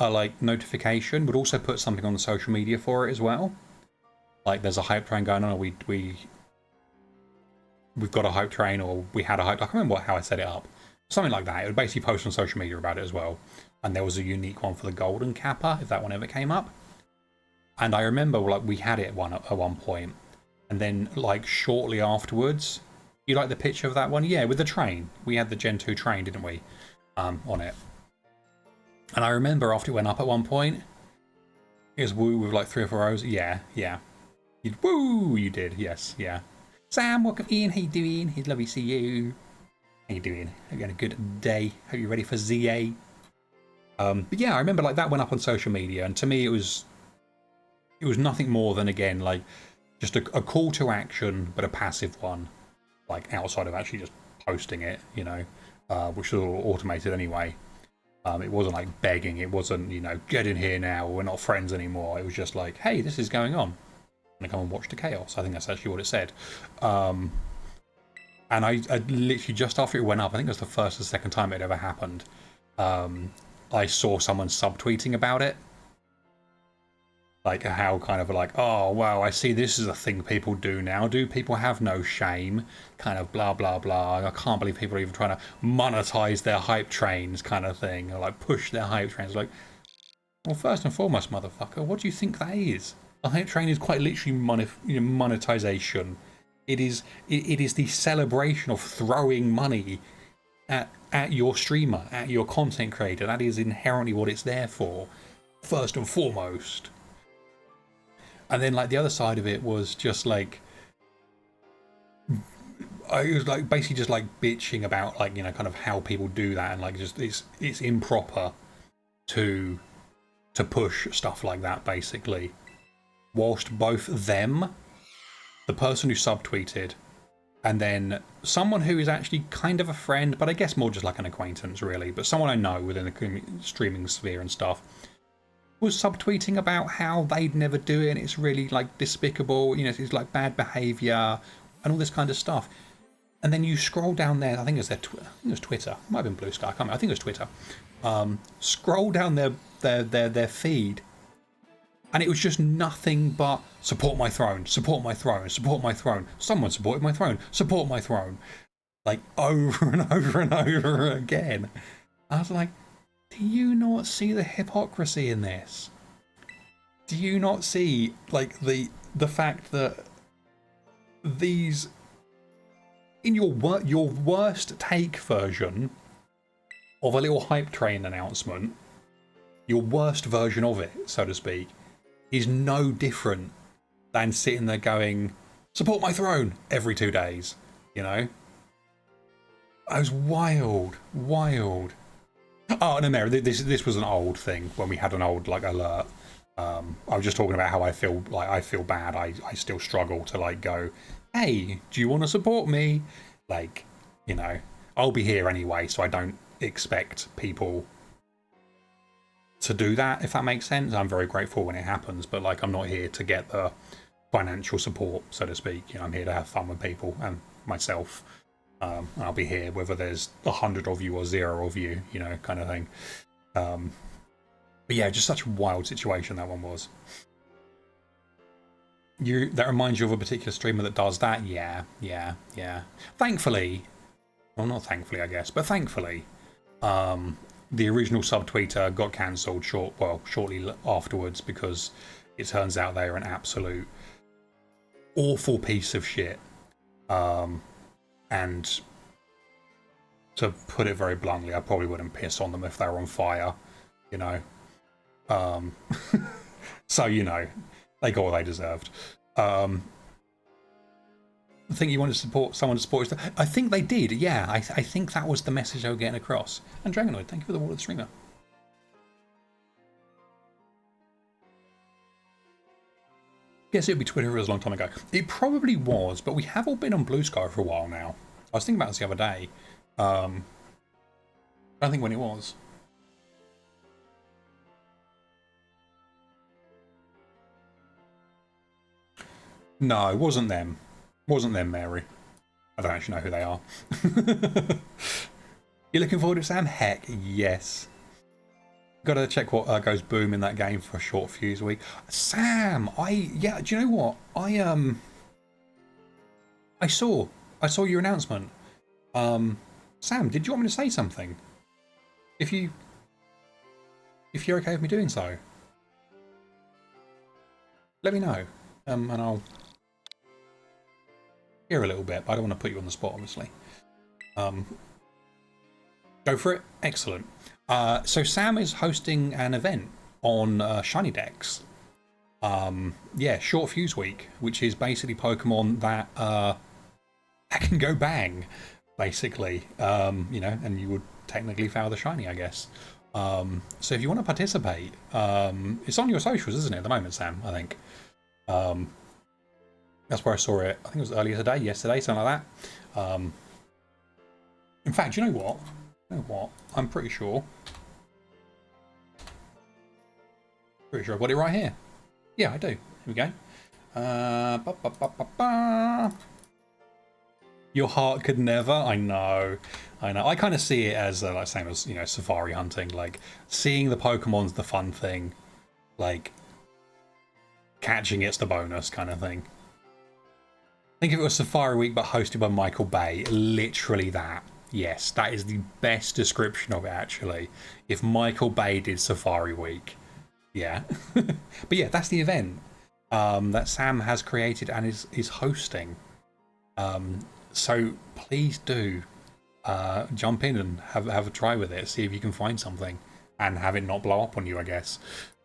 like notification, would also put something on the social media for it as well. Like there's a hype train going on, or we've got a hype train, or we had a hype. I can't remember how I set it up. Something like that. It would basically post on social media about it as well. And there was a unique one for the golden kappa, if that one ever came up. And I remember like we had it at one point, and then like shortly afterwards, you like the picture of that one? Yeah, with the train. We had the Gen 2 train, didn't we? On it. And I remember after it went up at one point, it was woo with like 3 or 4 rows. Yeah, yeah. Woo, you did, yes, yeah. Sam, welcome in. How you doing? It's lovely to see you. How you doing? Hope you had a good day. Hope you're ready for ZA. But yeah, I remember like that went up on social media, and to me it was nothing more than, again, like just a call to action, but a passive one, like outside of actually just posting it, you know, which was all automated anyway. It wasn't like begging. It wasn't, you know, get in here now, we're not friends anymore. It was just like, hey, this is going on. And come and watch the chaos. I think that's actually what it said. And I literally, just after it went up, I think it was the first or second time it had ever happened, I saw someone subtweeting about it. Like how kind of like, oh, wow, I see this is a thing people do now. Do people have no shame? Kind of blah, blah, blah. I can't believe people are even trying to monetize their hype trains kind of thing. Or like push their hype trains. Like, well, first and foremost, motherfucker, what do you think that is? A hype train is quite literally monetization. It is the celebration of throwing money at your streamer, at your content creator. That is inherently what it's there for, first and foremost. And then like the other side of it was just like, I was like basically just like bitching about like, you know, kind of how people do that, and like just it's improper to push stuff like that basically. Whilst both them the person who subtweeted, and then someone who is actually kind of a friend, but I guess more just like an acquaintance really, but someone I know within the streaming sphere and stuff, was subtweeting about how they'd never do it and it's really like despicable, you know, it's like bad behaviour and all this kind of stuff. And then you scroll down there, I think it was Twitter, it might have been Blue Sky, I can't remember, I think it was Twitter. Scroll down their feed, and it was just nothing but support my throne, support my throne, support my throne, someone supported my throne, support my throne, like over and over and over again. I was like, do you not see the hypocrisy in this? Do you not see like the fact that these, in your worst take version of a little hype train announcement, your worst version of it, so to speak, is no different than sitting there going, support my throne every 2 days, you know? It was wild, wild. Oh, no, Mary, this was an old thing when we had an old, like, alert. I was just talking about how I feel bad. I still struggle to, like, go, hey, do you want to support me? Like, you know, I'll be here anyway, so I don't expect people to do that, if that makes sense. I'm very grateful when it happens, but like I'm not here to get the financial support, so to speak. You know, I'm here to have fun with people and myself. And I'll be here whether there's 100 of you or 0 of you, you know, kind of thing. But yeah, just such a wild situation that one was. That reminds you of a particular streamer that does that? Yeah. Thankfully, well, not thankfully, I guess, but thankfully, the original subtweeter got cancelled shortly afterwards because it turns out they are an absolute awful piece of shit. And to put it very bluntly, I probably wouldn't piss on them if they were on fire, you know. So, you know, they got what they deserved. I think you wanted to support someone to support. I think they did, yeah. I think that was the message they were getting across. And Dragonoid, thank you for the Wall of the Streamer. Yes, it would be Twitter, it was a long time ago. It probably was, but we have all been on Blue Sky for a while now. I was thinking about this the other day. I don't think when it was. No, it wasn't them. Wasn't them, Mary. I don't actually know who they are. You looking forward to Sam? Heck, yes. Gotta check what goes boom in that game for a short fuse week. Sam, yeah, do you know what? I saw your announcement. Sam, did you want me to say something? If you're okay with me doing so, let me know. And I'll hear a little bit, but I don't want to put you on the spot, obviously. Go for it. Excellent. So Sam is hosting an event on Shiny Decks. Yeah, Short Fuse Week, which is basically Pokemon that can go bang, basically. You know, and you would technically fail the shiny, I guess. So if you want to participate, it's on your socials, isn't it, at the moment, Sam? I think. That's where I saw it. I think it was earlier today, yesterday, something like that. In fact, you know what? I'm pretty sure. I've got it right here. Yeah, I do. Here we go. Your heart could never. I know. I kind of see it as like same as, you know, safari hunting. Like seeing the Pokemon's the fun thing. Like catching it's the bonus kind of thing. Think if it was Safari Week but hosted by Michael Bay, literally that. Yes, that is the best description of it, actually. If Michael Bay did Safari Week. Yeah. But yeah, that's the event that Sam has created and is hosting. So please do jump in and have a try with it. See if you can find something and have it not blow up on you, I guess.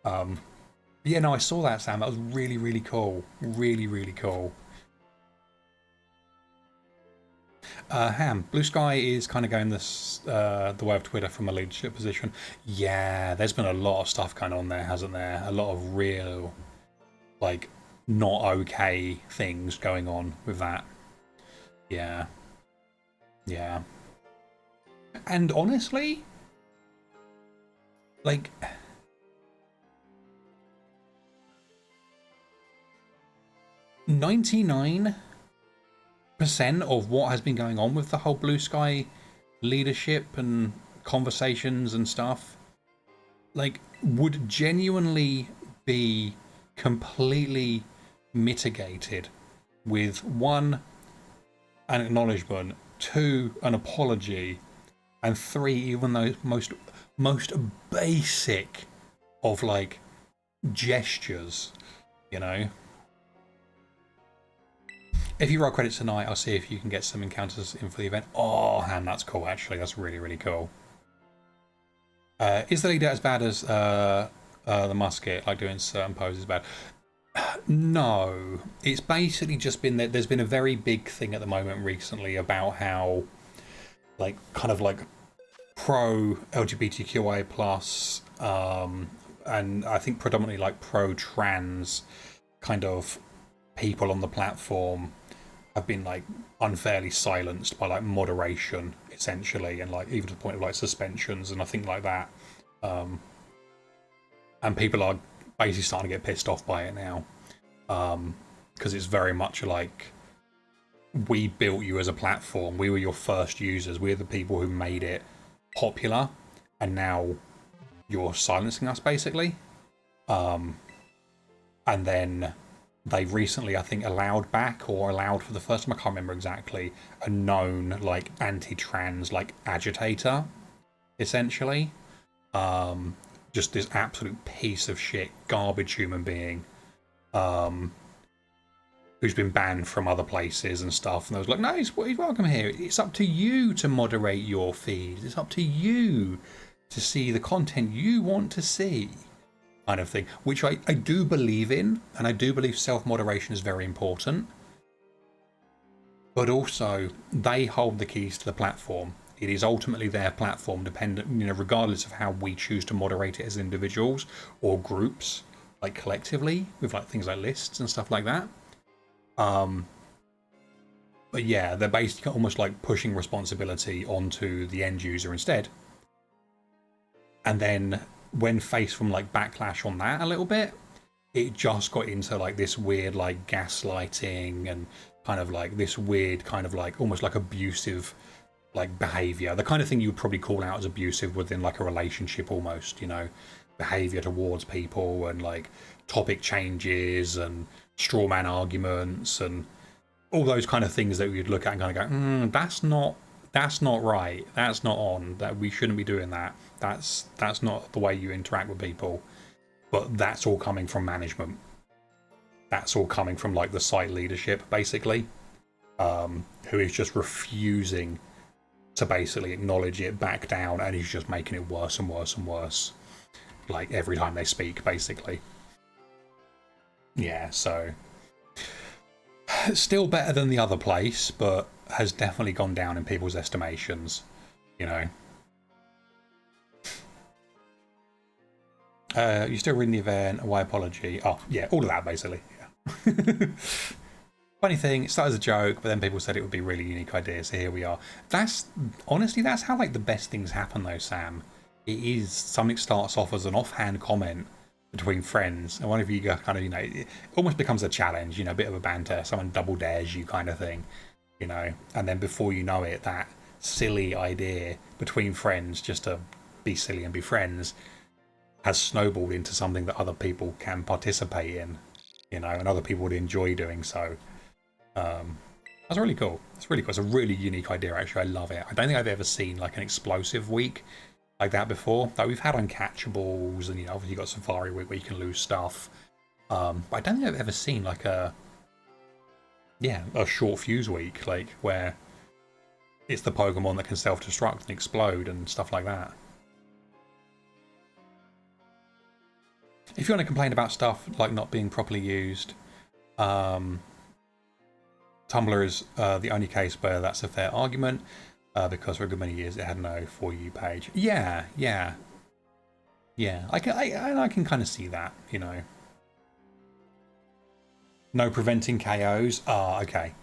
Yeah, no, I saw that, Sam. That was really, really cool. Really, really cool. Ham, Blue Sky is kind of going this the way of Twitter from a leadership position. Yeah, there's been a lot of stuff going on there, hasn't there? A lot of real, like, not okay things going on with that. Yeah. Yeah. And honestly, like, 99% of what has been going on with the whole Blue Sky leadership and conversations and stuff, like, would genuinely be completely mitigated with one, an acknowledgement, two, an apology, and three, even those most basic of like gestures, you know. If you roll credits tonight, I'll see if you can get some encounters in for the event. Oh, man, that's cool, actually. That's really, really cool. Is the leader as bad as the musket, like doing certain poses bad? No. It's basically just been that there's been a very big thing at the moment recently about how, like, kind of like pro LGBTQI plus, and I think predominantly like pro trans kind of people on the platform have been like unfairly silenced by like moderation essentially, and like even to the point of like suspensions and I think like that, and people are basically starting to get pissed off by it now, because it's very much like, we built you as a platform, we were your first users, we're the people who made it popular, and now you're silencing us basically. And then they recently, I think, allowed back, or allowed for the first time, I can't remember exactly, a known like anti-trans like agitator, essentially. Just this absolute piece of shit, garbage human being, who's been banned from other places and stuff. And I was like, no, he's welcome here. It's up to you to moderate your feed. It's up to you to see the content you want to see, kind of thing, which I do believe in, and I do believe self-moderation is very important. But also, they hold the keys to the platform. It is ultimately their platform, dependent, you know, regardless of how we choose to moderate it as individuals or groups, like collectively, with like things like lists and stuff like that. But yeah, they're basically almost like pushing responsibility onto the end user instead. And then when faced from like backlash on that a little bit, it just got into like this weird like gaslighting and kind of like this weird kind of like almost like abusive like behavior, the kind of thing you would probably call out as abusive within like a relationship almost, you know, behavior towards people, and like topic changes and straw man arguments and all those kind of things that we'd look at and kind of go, that's not right, that's not on, that we shouldn't be doing that, that's not the way you interact with people. But that's all coming from management, that's all coming from like the site leadership basically, who is just refusing to basically acknowledge it, back down, and he's just making it worse and worse and worse, like every time they speak basically. Yeah, so still better than the other place, but has definitely gone down in people's estimations, you know. You still reading the event? Why apology? Oh yeah, all of that basically. Yeah. Funny thing, it started as a joke, but then people said it would be a really unique idea, so here we are. That's honestly, that's how like the best things happen though, Sam. It is something starts off as an offhand comment between friends, and one of you kind of, you know, it almost becomes a challenge, you know, a bit of a banter, someone double dares you kind of thing, you know, and then before you know it, that silly idea between friends just to be silly and be friends has snowballed into something that other people can participate in, you know, and other people would enjoy doing so. That's really cool. It's really cool. It's a really unique idea, actually. I love it. I don't think I've ever seen like an explosive week like that before. Like we've had uncatchables, and you know, obviously you've got Safari Week where you can lose stuff. But I don't think I've ever seen like a short fuse week, like where it's the Pokemon that can self-destruct and explode and stuff like that. If you want to complain about stuff like not being properly used, Tumblr is the only case where that's a fair argument, because for a good many years it had no For You page. Yeah. I can kind of see that, you know. No preventing KOs. Ah, okay.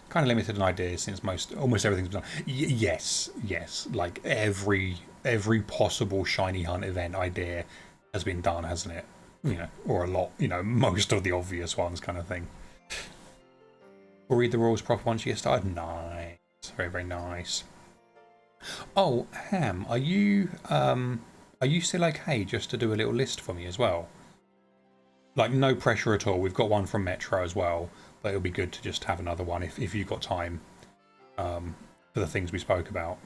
Kind of limited in ideas since almost everything's done. Yes, yes. Like every possible shiny hunt event idea has been done, hasn't it? You know, or a lot. You know, most of the obvious ones, kind of thing. We'll read the rules proper once you get started. Nice, very very nice. Oh, Ham, are you still okay just to do a little list for me as well? Like no pressure at all. We've got one from Metro as well, but it'll be good to just have another one if you've got time for the things we spoke about.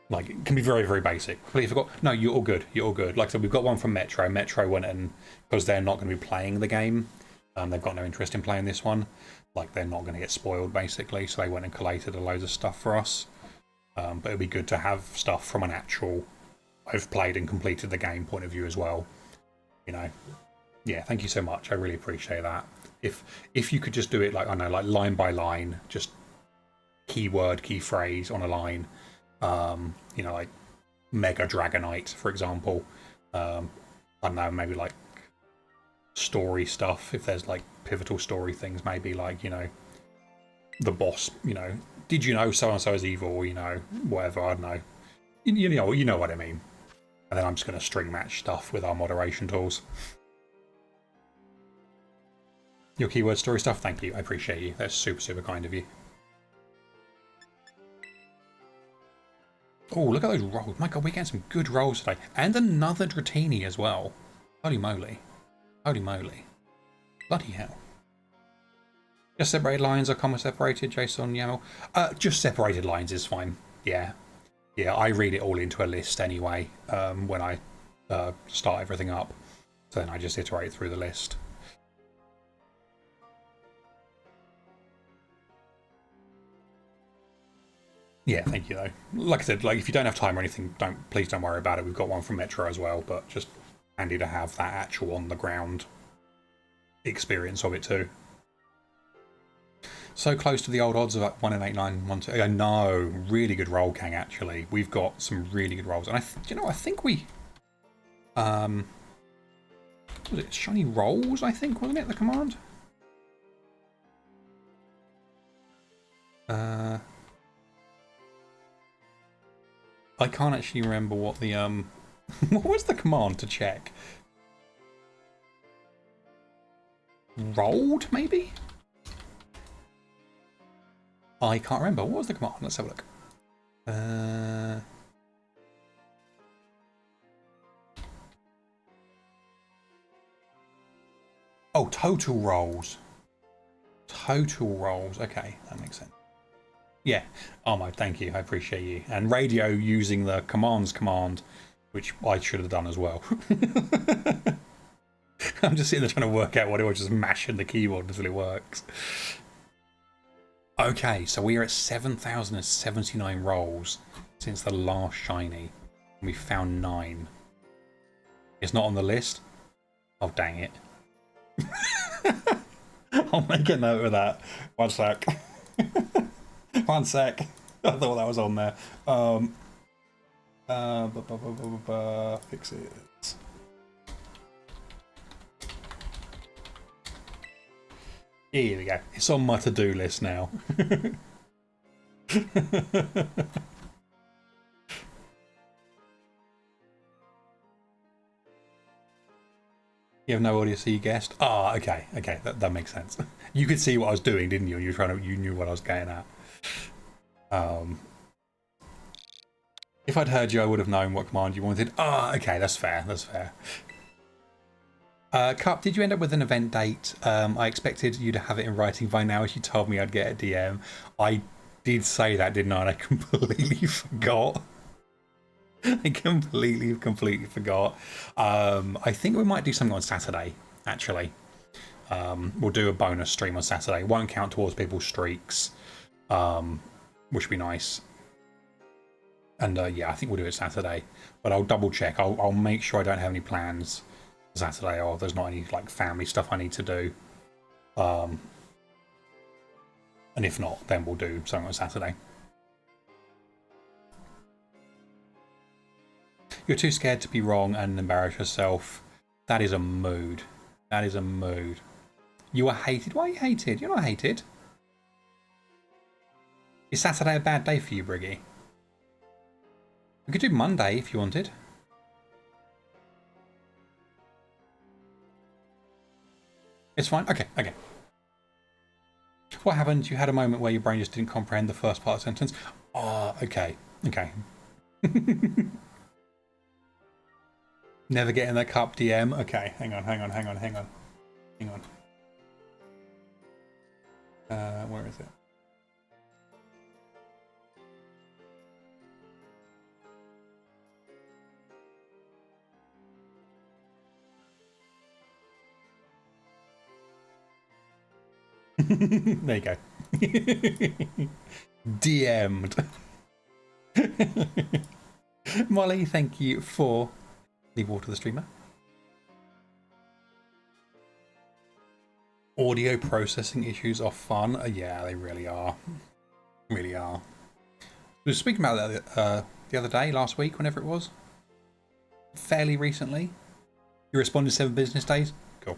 Like it can be very very basic. Completely forgot. No, you're all good. You're all good. Like I said, we've got one from Metro. Metro went in because they're not going to be playing the game. They've got no interest in playing this one. Like they're not going to get spoiled basically. So they went and collated a load of stuff for us. But it'd be good to have stuff from an actual I've played and completed the game point of view as well. You know, yeah. Thank you so much. I really appreciate that. If you could just do it like I don't know, like line by line, just keyword, key phrase on a line. You know, like Mega Dragonite, for example. I don't know, maybe like story stuff. If there's like pivotal story things, maybe like you know, the boss. You know, did you know so and so is evil? You know, whatever. I don't know. You know what I mean. And then I'm just going to string match stuff with our moderation tools. Your keyword story stuff, thank you. I appreciate you. That's super, super kind of you. Oh, look at those rolls. My god, we're getting some good rolls today. And another Dratini as well. Holy moly. Holy moly. Bloody hell. Just separated lines or comma separated, Jason Yaml? Just separated lines is fine. Yeah. Yeah, I read it all into a list anyway when I start everything up. So then I just iterate through the list. Yeah, thank you though. Like I said, like if you don't have time or anything, please don't worry about it. We've got one from Metro as well, but just handy to have that actual on the ground experience of it too. So close to the old odds of 1 in 8, 9, 1, 2. I know, really good roll, Kang. Actually, we've got some really good rolls, and I think we, was it shiny rolls? I think wasn't it the command? I can't actually remember what the what was the command to check? Rolled, maybe? I can't remember. What was the command? Let's have a look. Oh, total rolls. Total rolls. Okay, that makes sense. Yeah, Armo, thank you. I appreciate you. And radio using the commands command, which I should have done as well. I'm just sitting there trying to work out what it was, just mashing the keyboard until it works. Okay, so we are at 7,079 rolls since the last shiny. And we found 9. It's not on the list? Oh, dang it. I'll make a note of that. One sec. One sec. I thought that was on there. Fix it. Here we go. It's on my to-do list now. You have no audio, so you guessed. Ah, okay, okay, that makes sense. You could see what I was doing, didn't you? You knew what I was getting at. If I'd heard you, I would have known what command you wanted. Ah, okay, that's fair. That's fair. Cup, did you end up with an event date? I expected you to have it in writing by now as you told me I'd get a DM. I did say that, didn't I? And I completely forgot. I completely forgot. I think we might do something on Saturday, actually. We'll do a bonus stream on Saturday. It won't count towards people's streaks, which would be nice. And yeah, I think we'll do it Saturday. But I'll double check. I'll make sure I don't have any plans Saturday, or there's not any like family stuff I need to do, and if not, then we'll do something on Saturday. You're too scared to be wrong and embarrass yourself. That is a mood. That is a mood. You are hated? Why are you hated? You're not hated. Is Saturday a bad day for you, Briggy? We could do Monday if you wanted. It's fine. Okay, okay. What happened? You had a moment where your brain just didn't comprehend the first part of the sentence. Oh, okay. Okay. Never get in that cup DM. Okay, hang on. Hang on. Where is it? There you go. DM'd. Molly, thank you for the water the streamer. Audio processing issues are fun. Yeah, they really are. Really are. We were speaking about that the other day, last week, whenever it was. Fairly recently. You responded 7 business days? Cool.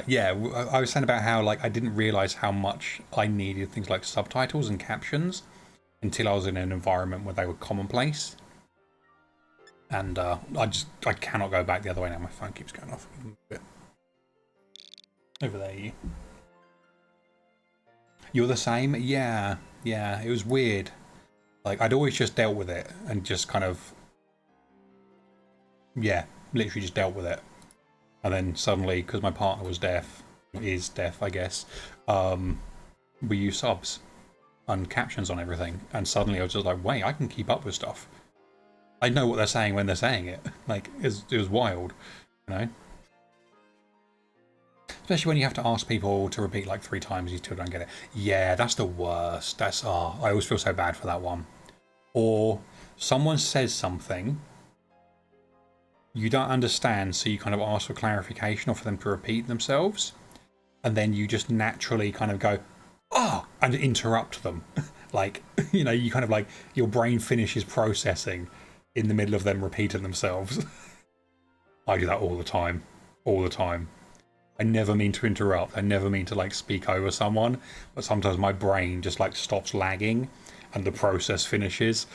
Yeah, I was saying about how like I didn't realize how much I needed things like subtitles and captions until I was in an environment where they were commonplace. And I cannot go back the other way now. My phone keeps going off. Over there, you're the same? Yeah, it was weird. Like I'd always just dealt with it and just kind of, yeah, literally just dealt with it. And then suddenly, because my partner was deaf, is deaf, I guess, we use subs and captions on everything. And suddenly I was just like, wait, I can keep up with stuff. I know what they're saying when they're saying it. Like, it was wild, you know? Especially when you have to ask people to repeat like 3 times, you still don't get it. Yeah, that's the worst. That's, I always feel so bad for that one. Or someone says something you don't understand, so you kind of ask for clarification or for them to repeat themselves, and then you just naturally kind of go, oh, and interrupt them. Like, you know, you kind of like, your brain finishes processing in the middle of them repeating themselves. I do that all the time. All the time. I never mean to interrupt. I never mean to like speak over someone, but sometimes my brain just like stops lagging and the process finishes.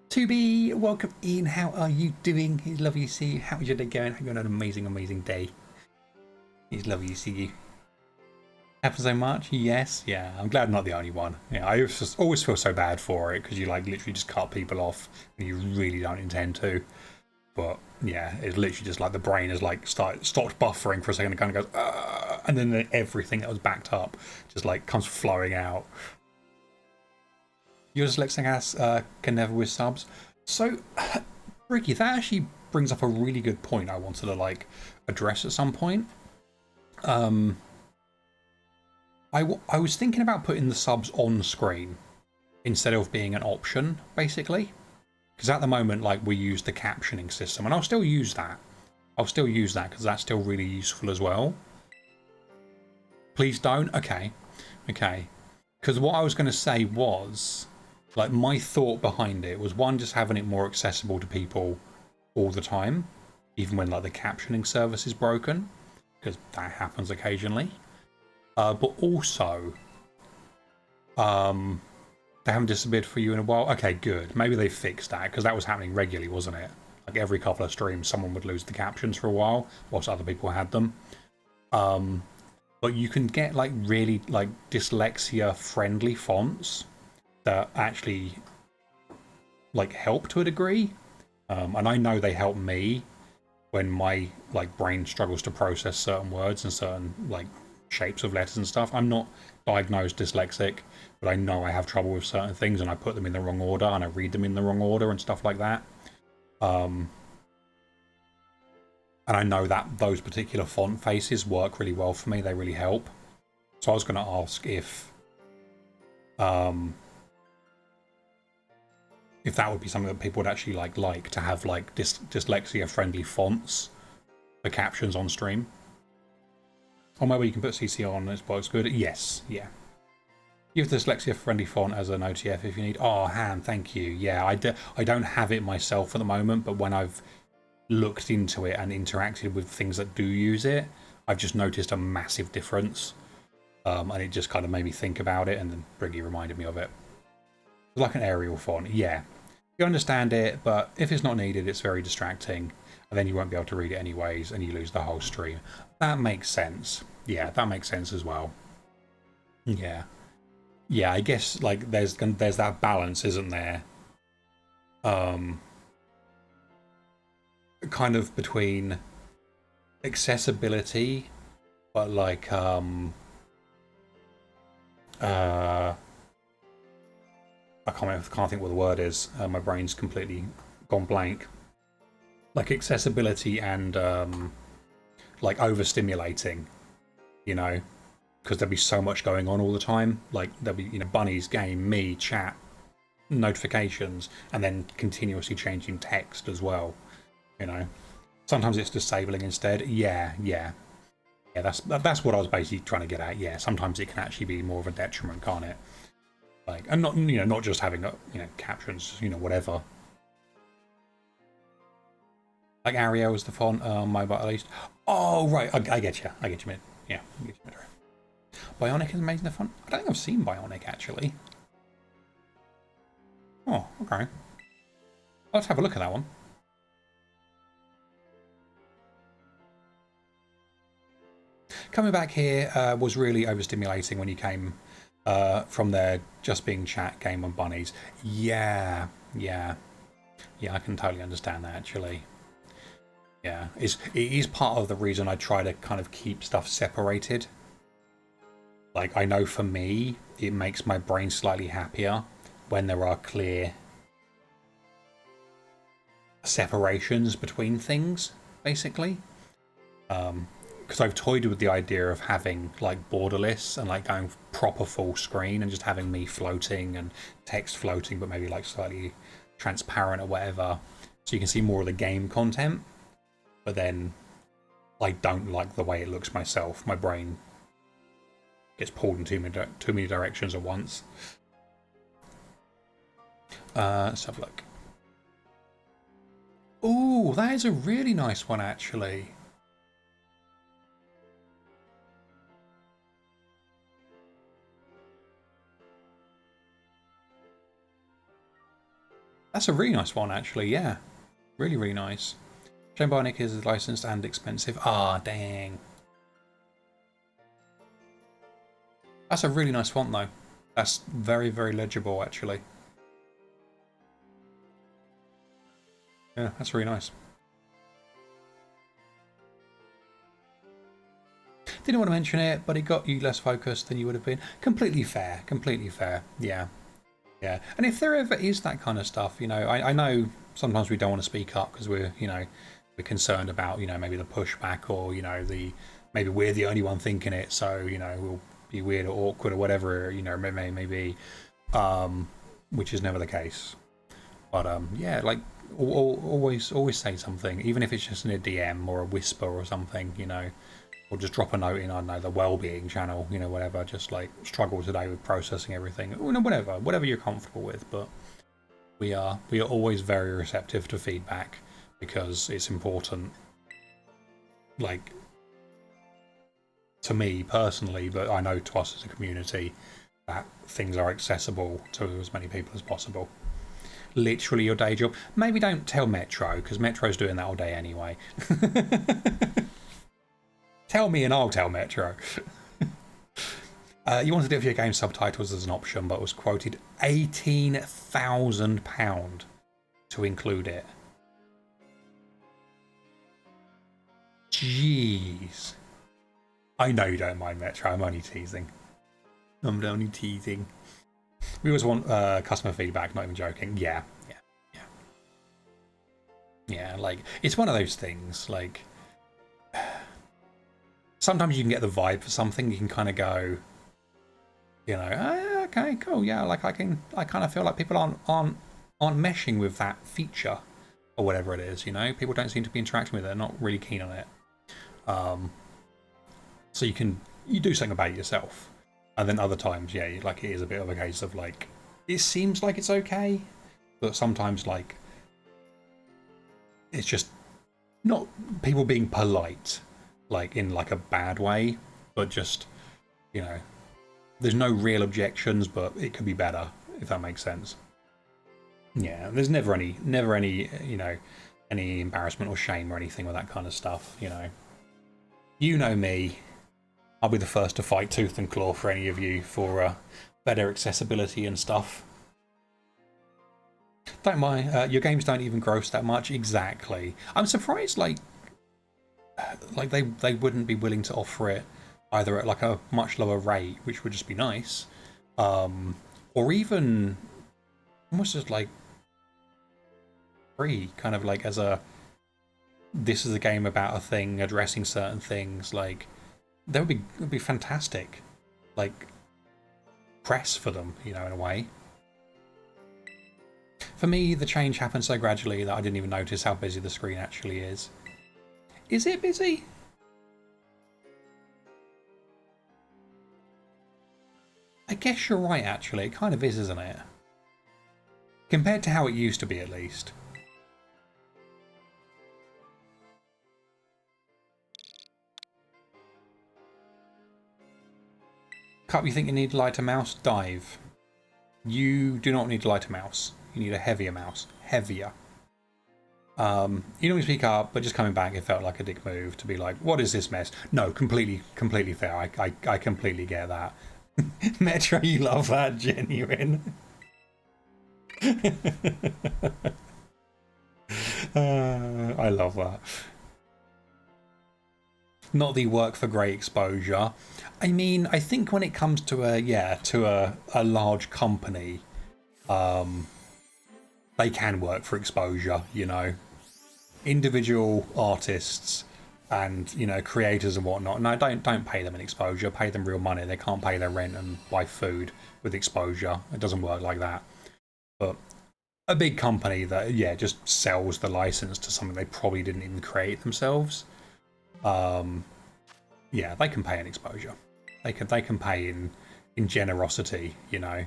To be welcome in. How are you doing? It's lovely to see you. How is your day going? Hope you're having an amazing day. It's lovely to see you. Happens so much? Yes. Yeah, I'm glad I'm not the only one. Yeah, I just always feel so bad for it because you like literally just cut people off and you really don't intend to. But yeah, it's literally just like the brain has like stopped buffering for a second and kind of goes, and then everything that was backed up just like comes flowing out. You're dyslexic ass can never with subs. So, Ricky, that actually brings up a really good point I wanted to like address at some point. I was thinking about putting the subs on screen instead of being an option, basically. Because at the moment, like, we use the captioning system, and I'll still use that. I'll still use that because that's still really useful as well. Please don't? Okay. Okay. Because what I was going to say was, like, my thought behind it was, one, just having it more accessible to people all the time, even when, like, the captioning service is broken, because that happens occasionally. But also, they haven't disappeared for you in a while. Okay, good. Maybe they fixed that, because that was happening regularly, wasn't it? Like, every couple of streams, someone would lose the captions for a while, whilst other people had them. But you can get, like, really, like, dyslexia-friendly fonts that actually, like, help to a degree. And I know they help me when my, like, brain struggles to process certain words and certain, like, shapes of letters and stuff. I'm not diagnosed dyslexic, but I know I have trouble with certain things and I put them in the wrong order and I read them in the wrong order and stuff like that. And I know that those particular font faces work really well for me. They really help. So I was going to ask if that would be something that people would actually like to have, like, dyslexia friendly fonts for captions on stream. Or maybe you can put CC on as well. It's good. Yes, yeah. Use the dyslexia-friendly font as an OTF if you need. Oh, Ham, thank you. Yeah, I don't have it myself at the moment, but when I've looked into it and interacted with things that do use it, I've just noticed a massive difference. And it just kind of made me think about it, and then Briggy reminded me of it. It's like an Arial font, yeah. You understand it, but if it's not needed, it's very distracting, and then you won't be able to read it anyways, and you lose the whole stream. That makes sense. Yeah, that makes sense as well. Yeah. Yeah, I guess like there's that balance, isn't there? Kind of between accessibility, but like I can't think what the word is. My brain's completely gone blank. Like accessibility and like overstimulating, you know, because there'll be so much going on all the time. Like there'll be, you know, Bunny's game, me, chat, notifications, and then continuously changing text as well. You know, sometimes it's disabling instead. Yeah. That's what I was basically trying to get at. Yeah, sometimes it can actually be more of a detriment, can't it? Like, and not, you know, not just having captions, you know, whatever. Like Arial is the font, mobile at least. Oh right, I get you. I get you, man. Yeah, I get you. Bionic is amazing. The font. I don't think I've seen Bionic actually. Oh, okay. Let's have a look at that one. Coming back here was really overstimulating when you came from there just being chat, game and bunnies. Yeah, I can totally understand that actually. Yeah, it is part of the reason I try to kind of keep stuff separated. Like, I know for me, it makes my brain slightly happier when there are clear separations between things, basically. Because I've toyed with the idea of having like borderless and like going proper full screen and just having me floating and text floating, but maybe like slightly transparent or whatever, so you can see more of the game content. But then I don't like the way it looks myself. My brain gets pulled in too many directions at once. Let's have a look. Ooh, that is a really nice one actually. That's a really nice one, actually, yeah. Really, really nice. Shane Bionic is licensed and expensive. Ah, dang. That's a really nice font, though. That's very, very legible, actually. Yeah, that's really nice. Didn't want to mention it, but it got you less focused than you would have been. Completely fair, yeah. Yeah, and if there ever is that kind of stuff, you know, I know sometimes we don't want to speak up because we're, you know, we're concerned about, you know, maybe the pushback or, you know, maybe we're the only one thinking it, so, you know, we'll be weird or awkward or whatever, you know, maybe, which is never the case. But yeah, like always say something, even if it's just in a DM or a whisper or something, you know. Or just drop a note in, I don't know, the well-being channel, you know, whatever. Just like struggle today with processing everything, you know, whatever you're comfortable with. But we are always very receptive to feedback because it's important. Like to me personally, but I know to us as a community that things are accessible to as many people as possible. Literally your day job. Maybe don't tell Metro because Metro's doing that all day anyway. Tell me and I'll tell Metro. You wanted it for your game subtitles as an option, but was quoted £18,000 to include it. Jeez. I know you don't mind, Metro. I'm only teasing. We always want customer feedback, not even joking. Yeah. Like, it's one of those things, like... Sometimes you can get the vibe for something. You can kind of go, you know, oh, okay, cool, yeah. Like I kind of feel like people aren't meshing with that feature or whatever it is. You know, people don't seem to be interacting with it. They're not really keen on it. So you do something about it yourself. And then other times, yeah, like it is a bit of a case of like, it seems like it's okay, but sometimes like, it's just not people being polite, like in like a bad way, but just, you know, there's no real objections, but it could be better, if that makes sense. Yeah, there's never any, you know, any embarrassment or shame or anything with that kind of stuff, you know. You know me. I'll be the first to fight tooth and claw for any of you for better accessibility and stuff. Don't mind, your games don't even gross that much. Exactly. I'm surprised, like they wouldn't be willing to offer it either at like a much lower rate, which would just be nice, or even almost just like free, kind of like as a, this is a game about a thing addressing certain things. Like that would be fantastic, like press for them, you know, in a way. For me, the change happened so gradually that I didn't even notice how busy the screen actually is. Is it busy? I guess you're right, actually. It kind of is, isn't it? Compared to how it used to be, at least. Cup, you think you need a lighter mouse? Dive. You do not need a lighter mouse. You need a heavier mouse. Heavier. You normally speak up, but just coming back, it felt like a dick move to be like, what is this mess? No, completely fair. I completely get that. Metro, you love that, genuine. I love that. Not the work for great exposure. I mean, I think when it comes to a large company, they can work for exposure, you know. Individual artists and, you know, creators and whatnot, no, don't pay them an exposure. Pay them real money. They can't pay their rent and buy food with exposure. It doesn't work like that. But a big company that, yeah, just sells the license to something they probably didn't even create themselves, yeah, they can pay an exposure. They can pay in generosity, you know.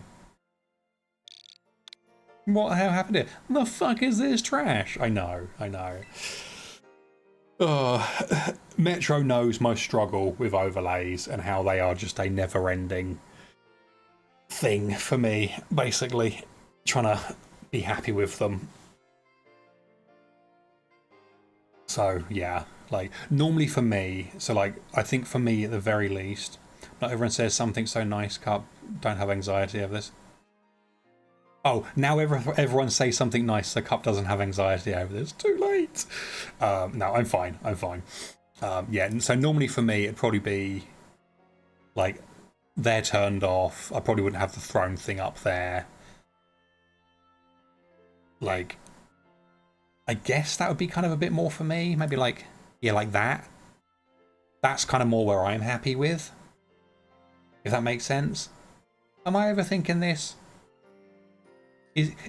What the hell happened here? The fuck is this trash? I know. Metro knows my struggle with overlays and how they are just a never-ending thing for me, basically. Trying to be happy with them. So, yeah, like, normally for me, so, like, I think for me, at the very least, not everyone says something so nice, Cup, don't have anxiety over this. Oh, now everyone say something nice so Cup doesn't have anxiety over this. Too late. No, I'm fine. Yeah, so normally for me, it'd probably be, like, they're turned off. I probably wouldn't have the throne thing up there. Like, I guess that would be kind of a bit more for me. Maybe like, yeah, like that. That's kind of more where I'm happy with. If that makes sense. Am I overthinking this?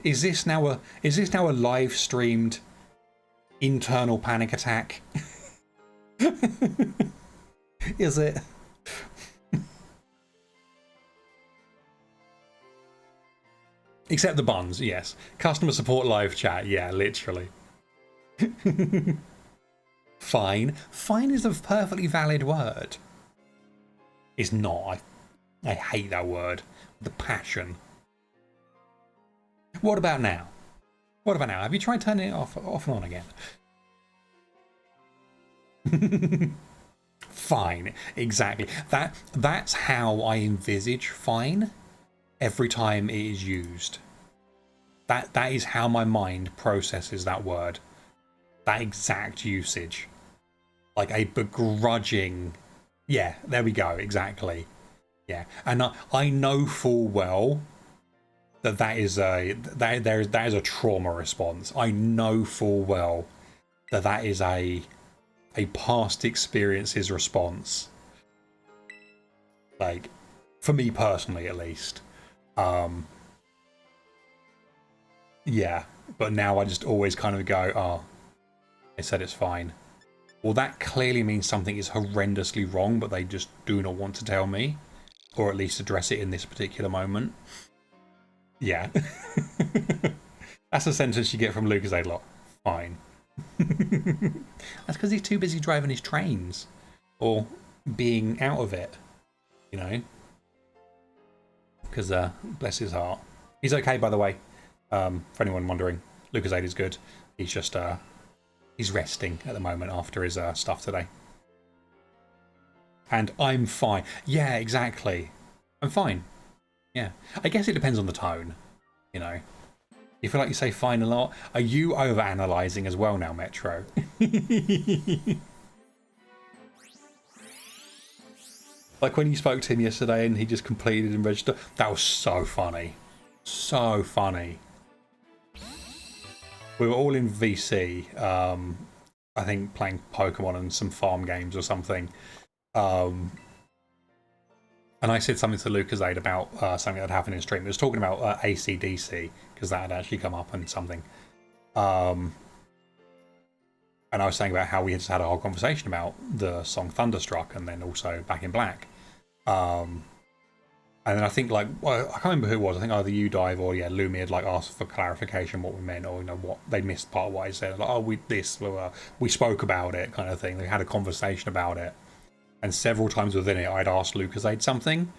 Is this now a live streamed internal panic attack? Is it? Except the buns, yes. Customer support live chat, yeah, literally. Fine. Fine is a perfectly valid word. It's not. I hate that word. The passion. What about now? What about now? Have you tried turning it off and on again? Fine. Exactly. That's how I envisage fine every time it is used. That is how my mind processes that word. That exact usage. Like a begrudging... Yeah, there we go, exactly. Yeah, and I know full well that is a trauma response. I know full well that is a past experiences response. Like, for me personally, at least. Yeah, but now I just always kind of go, oh, they said it's fine. Well, that clearly means something is horrendously wrong, but they just do not want to tell me. or at least address it in this particular moment. Yeah. That's a sentence you get from Lucas a lot. Fine. That's because he's too busy driving his trains or being out of it, you know. Because bless his heart, he's okay, by the way. For anyone wondering, Lucas Aid is good. He's just he's resting at the moment after his stuff today. And I'm fine. Yeah, exactly. I'm fine. Yeah. I guess it depends on the tone, you know. You feel like you say fine a lot. Are you over-analysing as well now, Metro? Like when you spoke to him yesterday and he just completed and registered. That was so funny. So funny. We were all in VC. I think playing Pokemon and some farm games or something. And I said something to Lucas Aid about something that happened in stream. It was talking about AC/DC, because that had actually come up and something. And I was saying about how we just had a whole conversation about the song Thunderstruck and then also Back in Black. And then I think, like, well, I can't remember who it was. I think either you, Dive, or yeah, Lumi had like asked for clarification what we meant, or you know what they missed part of what I said. Like, oh, we spoke about it, kind of thing. They had a conversation about it. And several times within it, I'd asked Lucas Aid something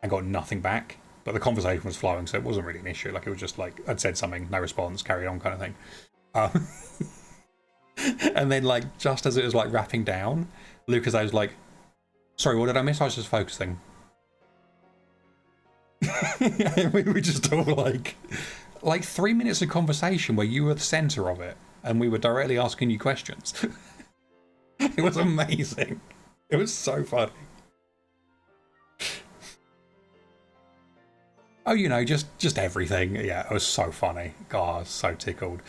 and got nothing back. But the conversation was flowing, so it wasn't really an issue. Like, it was just like, I'd said something, no response, carry on kind of thing. And then, like, just as it was, like, wrapping down, Lucas Aid was like, sorry, what did I miss? I was just focusing. And we were just all like 3 minutes of conversation where you were the centre of it. And we were directly asking you questions. It was amazing. It was so funny. Oh, you know, just everything. Yeah, it was so funny. God, I was so tickled.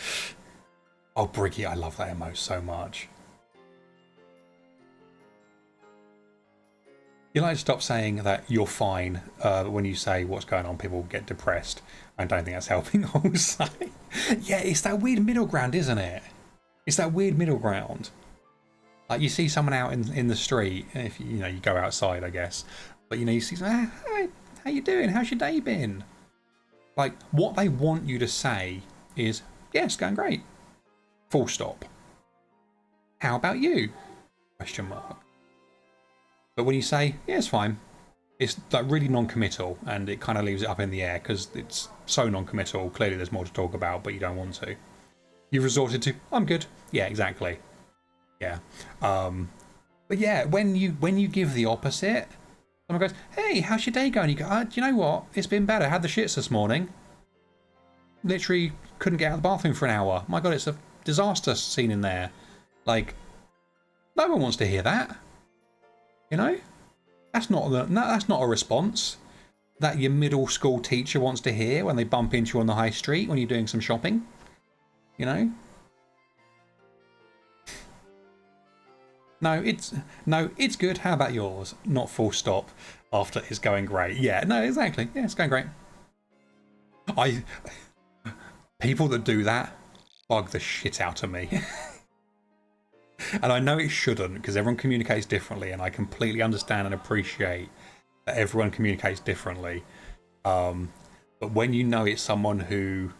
Oh, Briggy, I love that emote so much. You like to stop saying that you're fine when you say what's going on, people get depressed. I don't think that's helping also. Yeah, it's that weird middle ground, isn't it? It's that weird middle ground. Like, you see someone out in the street, if you know, you go outside, I guess. But, you know, you see someone, hey, how you doing? How's your day been? Like, what they want you to say is, yeah, it's going great. Full stop. How about you? Question mark. But when you say, yeah, it's fine, it's like really non-committal, and it kind of leaves it up in the air because it's so non-committal. Clearly there's more to talk about, but you don't want to. You've resorted to, I'm good. Yeah, exactly. Yeah. But yeah, when you give the opposite, someone goes, hey, how's your day going? You go, do you know what? It's been better. I had the shits this morning. Literally couldn't get out of the bathroom for an hour. My God, it's a disaster scene in there. Like, no one wants to hear that. You know? That's not a response that your middle school teacher wants to hear when they bump into you on the high street when you're doing some shopping. You know? No, it's good. How about yours? Not full stop after it's going great. Yeah, no, exactly. Yeah, it's going great. People that do that bug the shit out of me. And I know it shouldn't, because everyone communicates differently, and I completely understand and appreciate that everyone communicates differently. But when you know it's someone who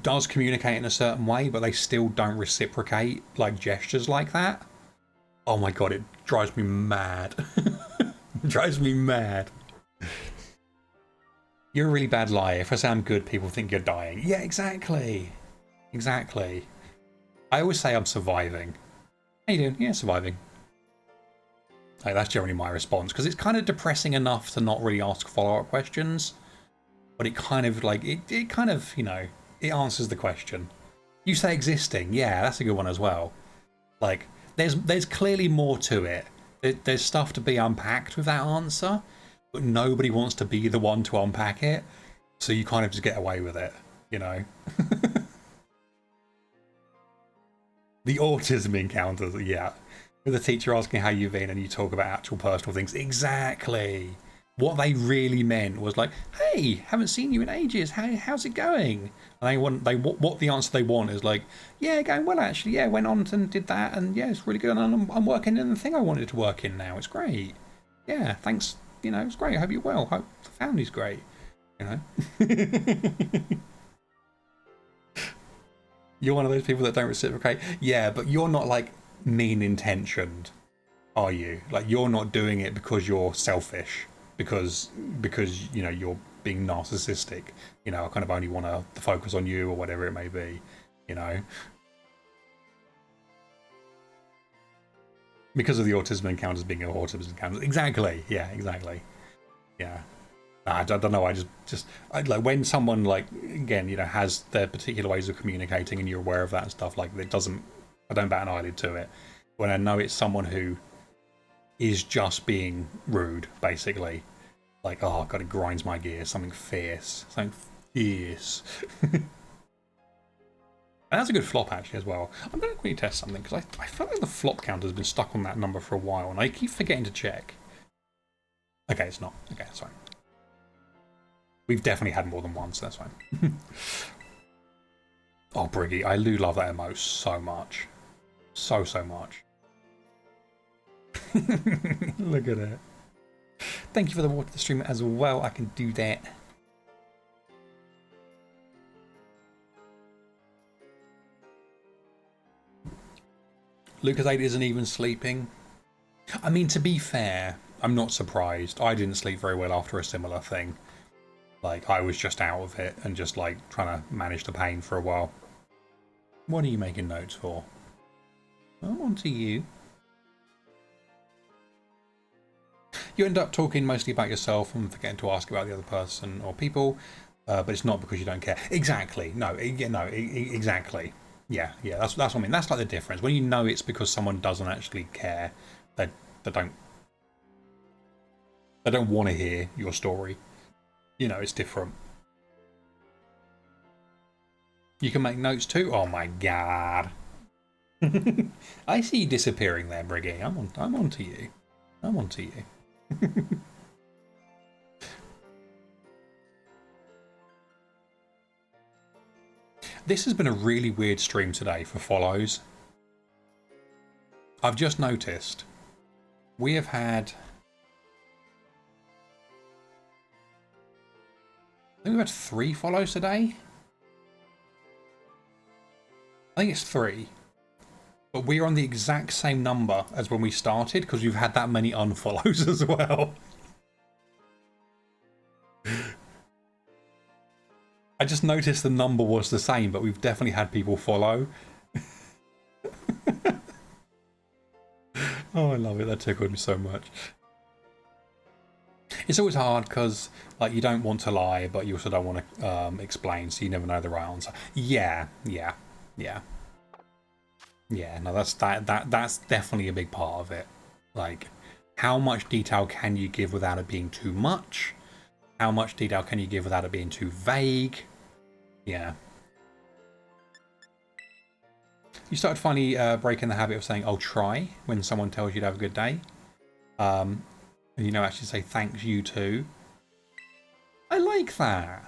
does communicate in a certain way, but they still don't reciprocate like gestures like that, oh my God, it drives me mad. It drives me mad. You're a really bad liar. If I say I'm good, people think you're dying. Yeah, exactly. Exactly. I always say I'm surviving. How you doing? Yeah, surviving. Like, that's generally my response, because it's kind of depressing enough to not really ask follow-up questions, but it kind of like it kind of, you know, it answers the question. You say existing. Yeah, that's a good one as well. Like, there's clearly more to it. There's stuff to be unpacked with that answer, but nobody wants to be the one to unpack it, so you kind of just get away with it, you know. The autism encounters, yeah. With the teacher asking how you've been and you talk about actual personal things. Exactly. What they really meant was like, "Hey, haven't seen you in ages. How's it going?" And what the answer they want is like, "Yeah, going well actually. Yeah, went on and did that, and yeah, it's really good. And I'm working in the thing I wanted to work in now. It's great. Yeah, thanks. You know, it's great. I hope you're well. Hope the family's great. You know." You're one of those people that don't reciprocate. Yeah, but you're not like mean intentioned, are you? Like you're not doing it because you're selfish. Because you know you're being narcissistic, you know, I kind of only want to focus on you or whatever it may be, you know, because of the autism encounters being an autism encounter. Exactly, yeah, exactly, yeah. I don't know. I like when someone like again, you know, has their particular ways of communicating and you're aware of that and stuff like that. I don't bat an eyelid to it. When I know it's someone who is just being rude, basically. Like, oh god, it grinds my gears. Something fierce. Something fierce. And that's a good flop actually as well. I'm going to quickly test something because I feel like the flop counter has been stuck on that number for a while and I keep forgetting to check. Okay, it's not. Okay, that's fine. We've definitely had more than one, so that's fine. Oh, Briggy, I do love that emote so much. So much. Look at it. Thank you for the water the stream as well. I can do that. Lucas 8 isn't even sleeping. I mean, to be fair, I'm not surprised. I didn't sleep very well after a similar thing. Like, I was just out of it and just like trying to manage the pain for a while. What are you making notes for? I'm on to you. You end up talking mostly about yourself and forgetting to ask about the other person or people, but it's not because you don't care. Exactly. No. Exactly. Yeah. That's what I mean. That's like the difference. When you know it's because someone doesn't actually care, they don't want to hear your story. You know, it's different. You can make notes too. Oh my god. I see you disappearing there, Briggy. I'm on to you. I'm on to you. This has been a really weird stream today for follows. I've just noticed we have had, I think we've had 3 follows today. I think it's 3. But we're on the exact same number as when we started because we've had that many unfollows as well. I just noticed the number was the same, but we've definitely had people follow. Oh, I love it. That tickled me so much. It's always hard because like you don't want to lie, but you also don't want to explain, so you never know the right answer. Yeah. No, that's definitely a big part of it. Like, how much detail can you give without it being too much? How much detail can you give without it being too vague? Yeah. You started finally breaking the habit of saying, "I'll try," when someone tells you to have a good day. And you know, actually say thanks, you too. I like that.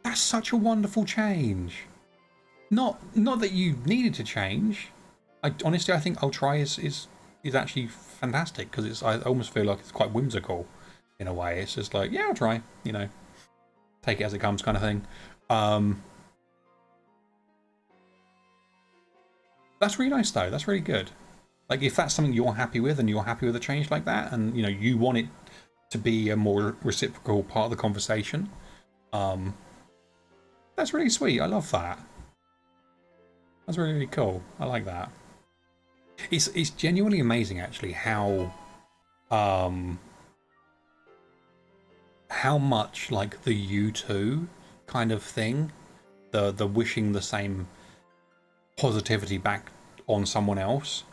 That's such a wonderful change. Not that you needed to change. Honestly, I think "I'll try" is actually fantastic because I almost feel like it's quite whimsical in a way. It's just like, yeah, I'll try. You know, take it as it comes, kind of thing. That's really nice, though. That's really good. Like, if that's something you're happy with and you're happy with a change like that, and you know you want it to be a more reciprocal part of the conversation, that's really sweet. I love that. That's really, really cool. I like that. It's genuinely amazing, actually, how much like the "you too" kind of thing, the wishing the same positivity back on someone else.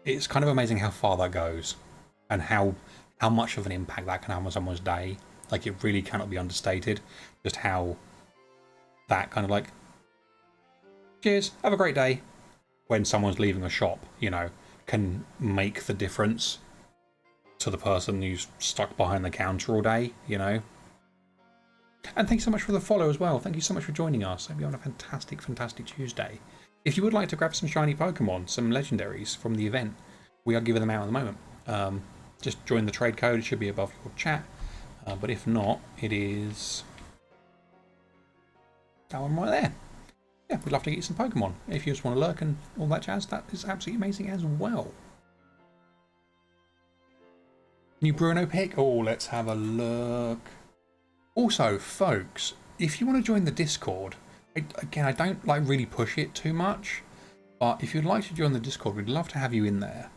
It's kind of amazing how far that goes, and how much of an impact that can have on someone's day. Like, it really cannot be understated. Just how that kind of like, cheers, have a great day, when someone's leaving a shop, you know, can make the difference to the person who's stuck behind the counter all day, you know. And thanks so much for the follow as well. Thank you so much for joining us. Hope you're on a fantastic, fantastic Tuesday. If you would like to grab some shiny Pokemon, some legendaries from the event, we are giving them out at the moment. Just join the trade code. It should be above your chat. But if not, it is that one right there. Yeah, we'd love to get you some Pokemon. If you just want to lurk and all that jazz, that is absolutely amazing as well. New Bruno pick? Oh, let's have a look. Also, folks, if you want to join the Discord, again, I don't like really push it too much, but if you'd like to join the Discord, we'd love to have you in there.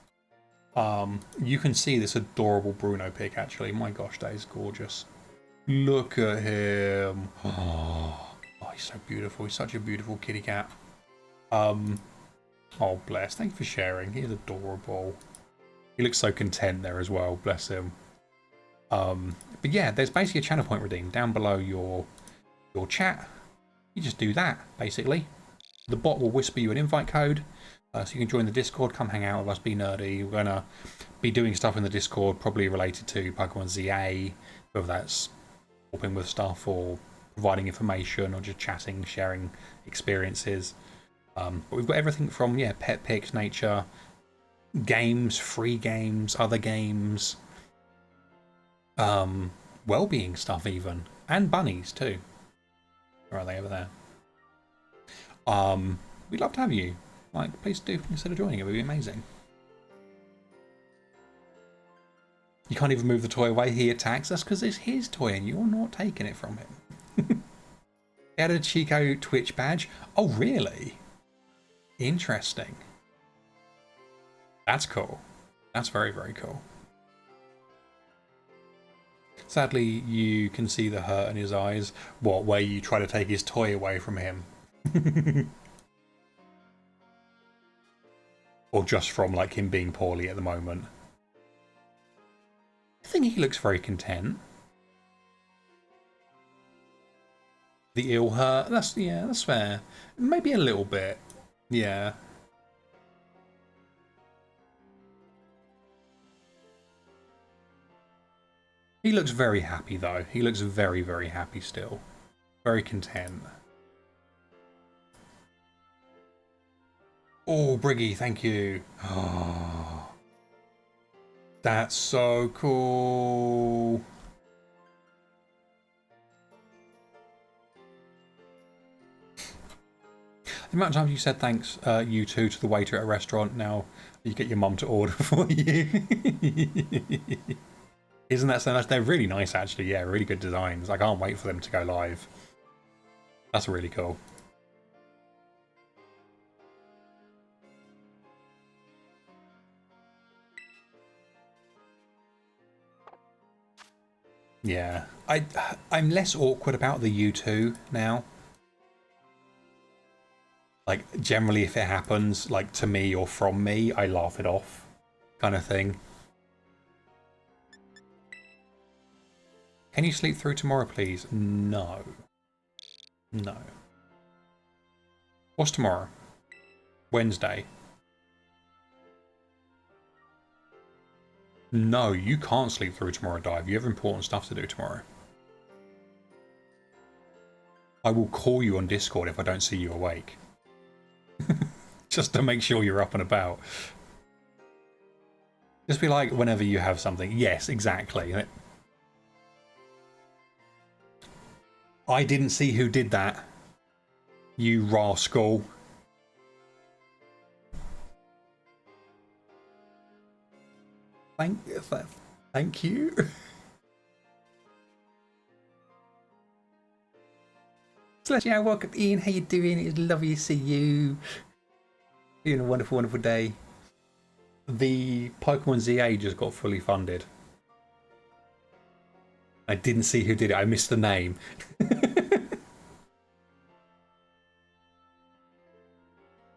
You can see this adorable Bruno pick, actually. My gosh, that is gorgeous. Look at him. Oh, he's so beautiful. He's such a beautiful kitty cat. Oh, bless. Thank you for sharing. He is adorable. He looks so content there as well. Bless him. But yeah, there's basically a channel point redeem down below your chat. You just do that, basically. The bot will whisper you an invite code, so you can join the Discord, come hang out with us, be nerdy. We're going to be doing stuff in the Discord, probably related to Pokemon ZA, whether that's helping with stuff or providing information or just chatting, sharing experiences. But we've got everything from, yeah, pet picks, nature, games, free games, other games, well-being stuff even, and bunnies too. Where are they? Over there. We'd love to have you. Like, please do consider joining. It would be amazing. You can't even move the toy away. He attacks us because it's his toy and you're not taking it from him. He had a Chico Twitch badge. Oh, really? Interesting. That's cool. That's very, very cool. Sadly, you can see the hurt in his eyes. What, where you try to take his toy away from him? Or just from, like, him being poorly at the moment? I think he looks very content. The ill hurt, yeah, that's fair. Maybe a little bit. Yeah. He looks very happy though. He looks very, very happy still. Very content. Oh, Briggy, thank you. Oh, that's so cool. The amount of times you said thanks, you two, to the waiter at a restaurant, now you get your mum to order for you. Isn't that so nice? They're really nice, actually. Yeah, really good designs. I can't wait for them to go live. That's really cool. Yeah, I'm less awkward about the U2 now. Like, generally if it happens, like, to me or from me, I laugh it off, kind of thing. Can you sleep through tomorrow, please? No. No. What's tomorrow? Wednesday. No, you can't sleep through tomorrow, Dive. You have important stuff to do tomorrow. I will call you on Discord if I don't see you awake. Just to make sure you're up and about. Just be like, whenever you have something. Yes, exactly. I didn't see who did that. You rascal. Thank you. Celestia, welcome Ian. How you doing? It's lovely to see you. Doing a wonderful, wonderful day. The Pokemon ZA just got fully funded. I didn't see who did it. I missed the name.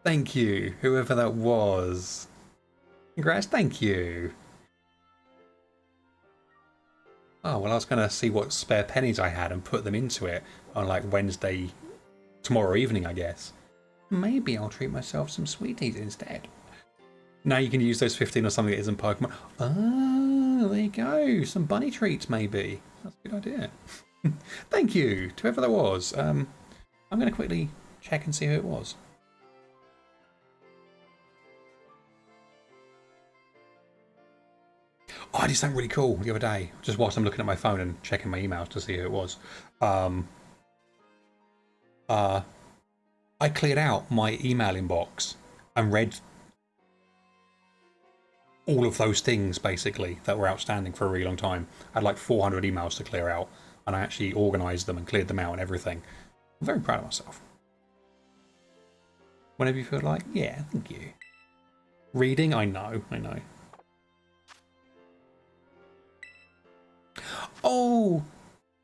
Thank you, whoever that was. Congrats, thank you. Oh, well, I was going to see what spare pennies I had and put them into it on, like, Wednesday, tomorrow evening, I guess. Maybe I'll treat myself some sweeties instead. Now you can use those 15 or something that isn't Pokemon. Oh, there you go. Some bunny treats, maybe. That's a good idea. Thank you to whoever that was. I'm going to quickly check and see who it was. Oh, I did something really cool the other day, just whilst I'm looking at my phone and checking my emails to see who it was. I cleared out my email inbox and read all of those things, basically, that were outstanding for a really long time. I had like 400 emails to clear out, and I actually organised them and cleared them out and everything. I'm very proud of myself. Whenever you feel like, yeah, thank you. Reading, I know. Oh,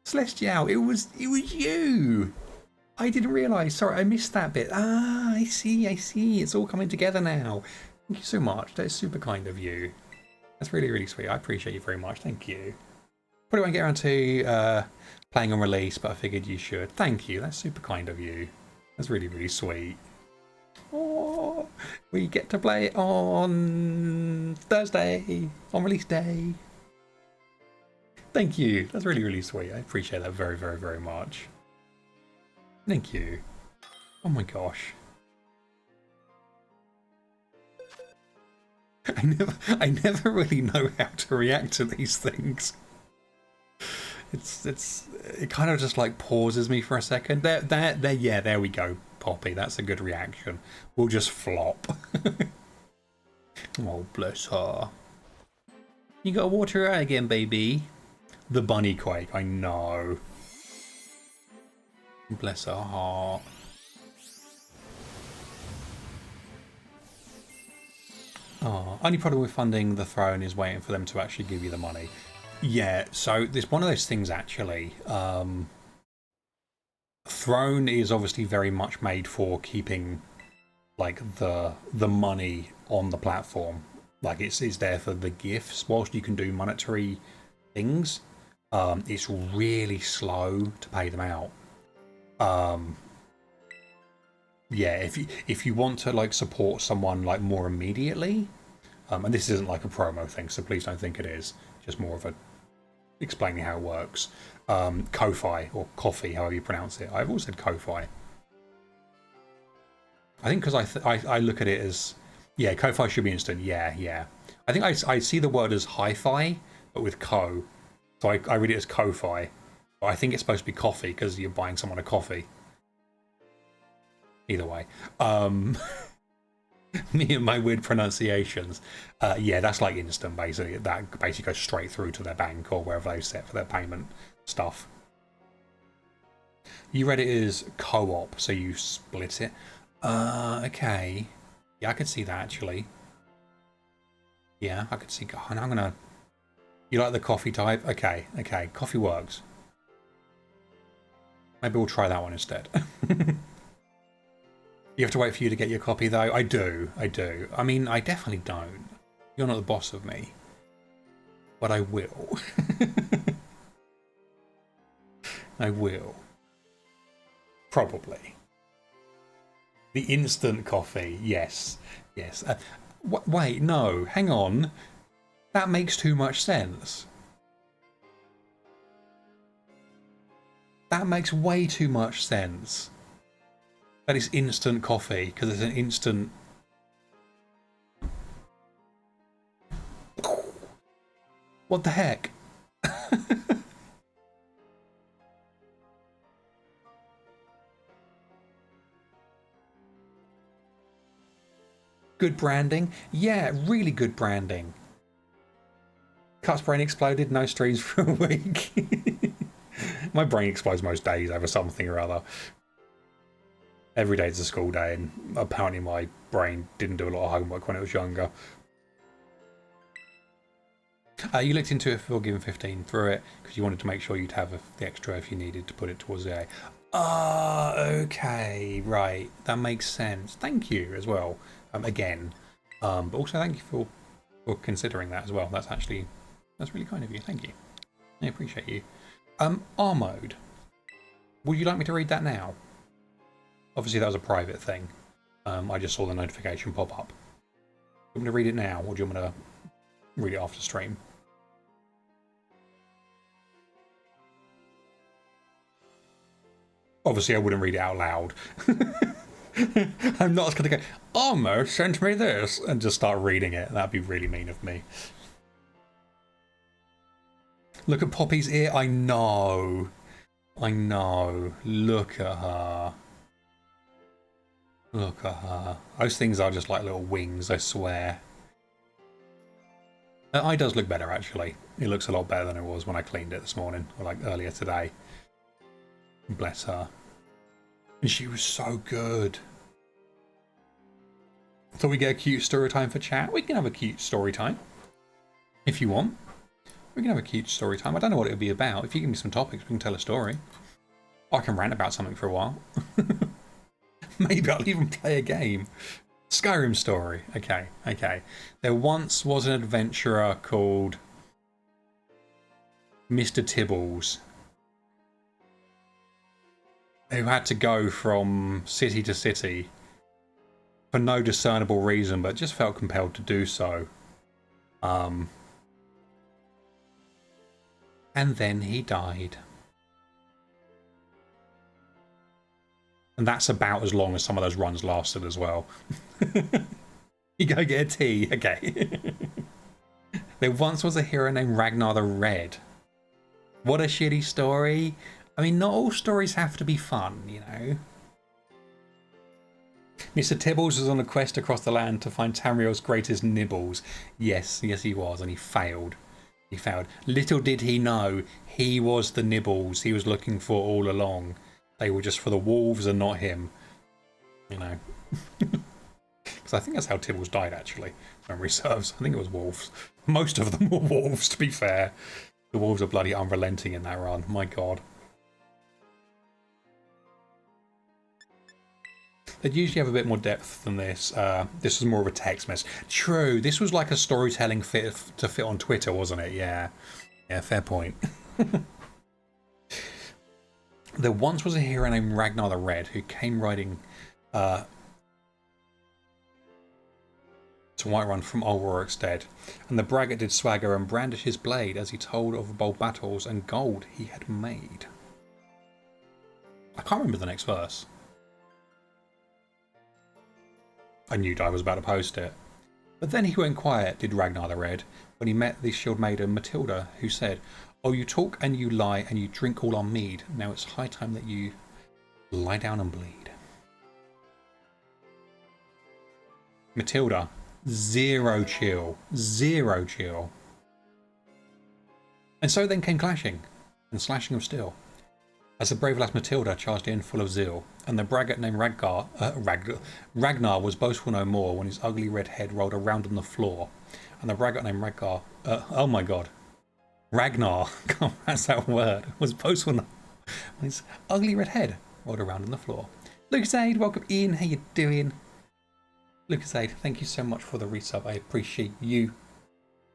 Celestial, it was you. I didn't realise. Sorry, I missed that bit. Ah, I see. It's all coming together now. Thank you so much. That's super kind of you. That's really, really sweet. I appreciate you very much. Thank you. Probably won't get around to playing on release, but I figured you should. Thank you. That's super kind of you. That's really, really sweet. Oh, we get to play it on Thursday, on release day. Thank you. That's really, really sweet. I appreciate that very, very, very much. Thank you. Oh my gosh. I never really know how to react to these things. It kind of just like pauses me for a second. There we go, Poppy. That's a good reaction. We'll just flop. Oh, bless her. You got to water her out again, baby. The bunny quake, I know. Bless her heart. Oh, only problem with funding the throne is waiting for them to actually give you the money. Yeah, so there's one of those things actually. Throne is obviously very much made for keeping like the money on the platform. Like it's there for the gifts. Whilst you can do monetary things, it's really slow to pay them out. Yeah, if you want to like support someone like more immediately, and this isn't like a promo thing, so please don't think it is. Just more of a explaining how it works. Ko-fi or coffee, however you pronounce it. I've always said Ko-fi. I think because I look at it as, yeah, Ko-fi should be instant. Yeah. I think I see the word as hi-fi, but with ko. So I read it as Ko-fi. But I think it's supposed to be coffee because you're buying someone a coffee. Either way. Me and my weird pronunciations. Yeah, that's like instant, basically. That basically goes straight through to their bank or wherever they set for their payment stuff. You read it as co-op, so you split it. Okay. Yeah, I could see that, actually. Yeah, I could see... I'm gonna... You like the coffee type? Okay. Coffee works. Maybe we'll try that one instead. You have to wait for you to get your copy, though? I do. I mean, I definitely don't. You're not the boss of me. But I will. I will. Probably. The instant coffee, yes. Wait, no, hang on. That makes too much sense. That makes way too much sense. That is instant coffee, because it's an instant... What the heck? Good branding? Yeah, really good branding. Cut's brain exploded, no streams for a week. My brain explodes most days over something or other. Every day is a school day, and apparently my brain didn't do a lot of homework when it was younger. You looked into it for Given 15 through it because you wanted to make sure you'd have the extra if you needed to put it towards the A. Okay, right. That makes sense. Thank you as well. Again. But also thank you for considering that as well. That's really kind of you. Thank you. I appreciate you. R mode. Would you like me to read that now? Obviously that was a private thing. I just saw the notification pop up. Do you want me to read it now, or do you want me to read it after stream? Obviously, I wouldn't read it out loud. I'm not just going to go, Armo sent me this, and just start reading it. That'd be really mean of me. Look at Poppy's ear. I know. I know. Look at her. Look at her. Those things are just like little wings, I swear. Her eye does look better, actually. It looks a lot better than it was when I cleaned it this morning, or like earlier today. Bless her. And she was so good. Thought we get a cute story time for chat. We can have a cute story time. If you want. We can have a cute story time. I don't know what it would be about. If you give me some topics, we can tell a story. I can rant about something for a while. Maybe I'll even play a game. Skyrim story. Okay, okay. There once was an adventurer called Mr. Tibbles, who had to go from city to city for no discernible reason, but just felt compelled to do so. And then he died. And that's about as long as some of those runs lasted as well. You go get a tea. Okay. There once was a hero named Ragnar the Red. What a shitty story. I mean, not all stories have to be fun, you know. Mr. Tibbles was on a quest across the land to find Tamriel's greatest nibbles. Yes, yes he was, and he failed. He failed. Little did he know, he was the nibbles he was looking for all along. They were just for the wolves and not him. You know. Because I think that's how Tibbles died, actually. If memory serves. I think it was wolves. Most of them were wolves, to be fair. The wolves are bloody unrelenting in that run. My god. They'd usually have a bit more depth than this. This was more of a text message. True, this was like a storytelling fit to fit on Twitter, wasn't it? Yeah. Yeah, fair point. There once was a hero named Ragnar the Red who came riding to Whiterun from Old Rorikstead, and the braggart did swagger and brandish his blade as he told of bold battles and gold he had made. I can't remember the next verse. I knew I was about to post it. But then he went quiet, did Ragnar the Red, when he met the shield maiden Matilda, who said, "Oh, you talk and you lie and you drink all our mead. Now it's high time that you lie down and bleed." Matilda, zero chill. Zero chill. And so then came clashing and slashing of steel, as the brave lass Matilda charged in full of zeal, and the braggart named Ragnar was boastful no more when his ugly red head rolled around on the floor. And the braggart named oh my god, Ragnar, that's that word, was boastful no when his ugly red head rolled around on the floor. Lucasade, welcome in, how you doing? Lucasade, thank you so much for the resub, I appreciate you.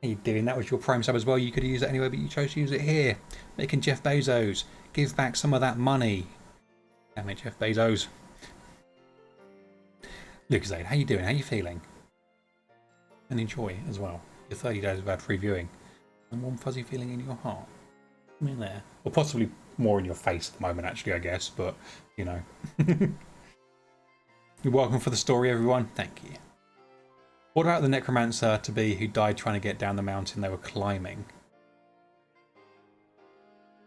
How you doing? That was your Prime sub as well. You could use it anyway, but you chose to use it here. Making Jeff Bezos give back some of that money. Damn it, Jeff Bezos. Lucasade, how you doing? How you feeling? And enjoy as well your 30 days of ad-free viewing. And warm fuzzy feeling in your heart. I mean there. Or possibly more in your face at the moment, actually, I guess. But, you know. You're welcome for the story, everyone. Thank you. What about the necromancer to be who died trying to get down the mountain they were climbing?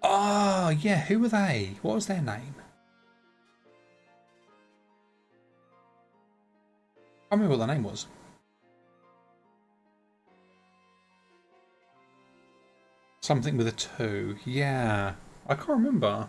Oh, yeah, who were they? What was their name? I remember what their name was. Something with a 2. Yeah, I can't remember.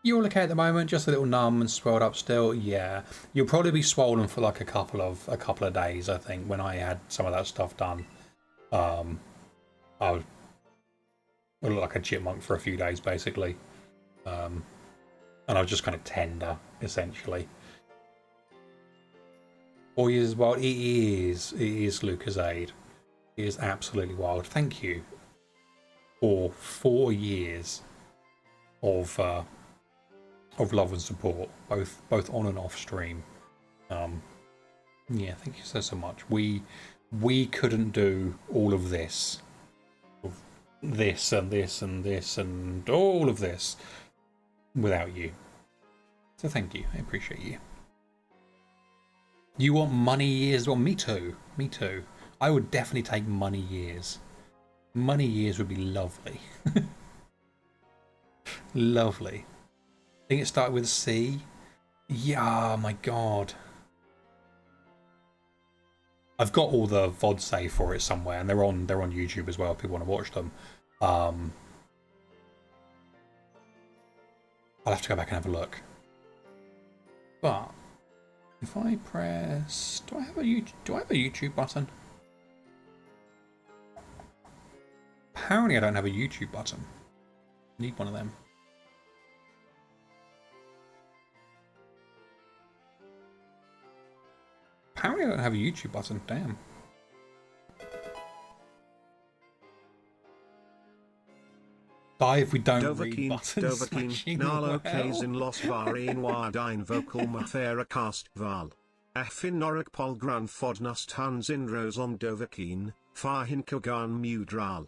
You're all okay at the moment, just a little numb and swelled up still. Yeah, you'll probably be swollen for like a couple of days. I think when I had some of that stuff done, I was looked like a chipmunk for a few days basically, and I was just kind of tender essentially. 4 years is wild. It is Lucasade. It is absolutely wild. Thank you for 4 years of love and support, both on and off stream. Yeah, thank you so much. We we couldn't do all of this. This and this and this and all of this without you. So thank you. I appreciate you. You want money years? Well, me too. Me too. I would definitely take money years. Money years would be lovely. Lovely. I think it started with a C. Yeah, oh my god. I've got all the VOD save for it somewhere, and they're on YouTube as well if people want to watch them. I'll have to go back and have a look. But if I press, do I have a YouTube button? Apparently I don't have a YouTube button. Need one of them. Apparently I don't have a YouTube button. Damn. Die if we don't read buttons. Dovahkiin, Narlo Kays in Los Varin Wardine Vocal Mafera Cast Val. Affin Norak Polgran Fodnust Hans in Rosom Dovahkiin, Farhin Kogan Mudral.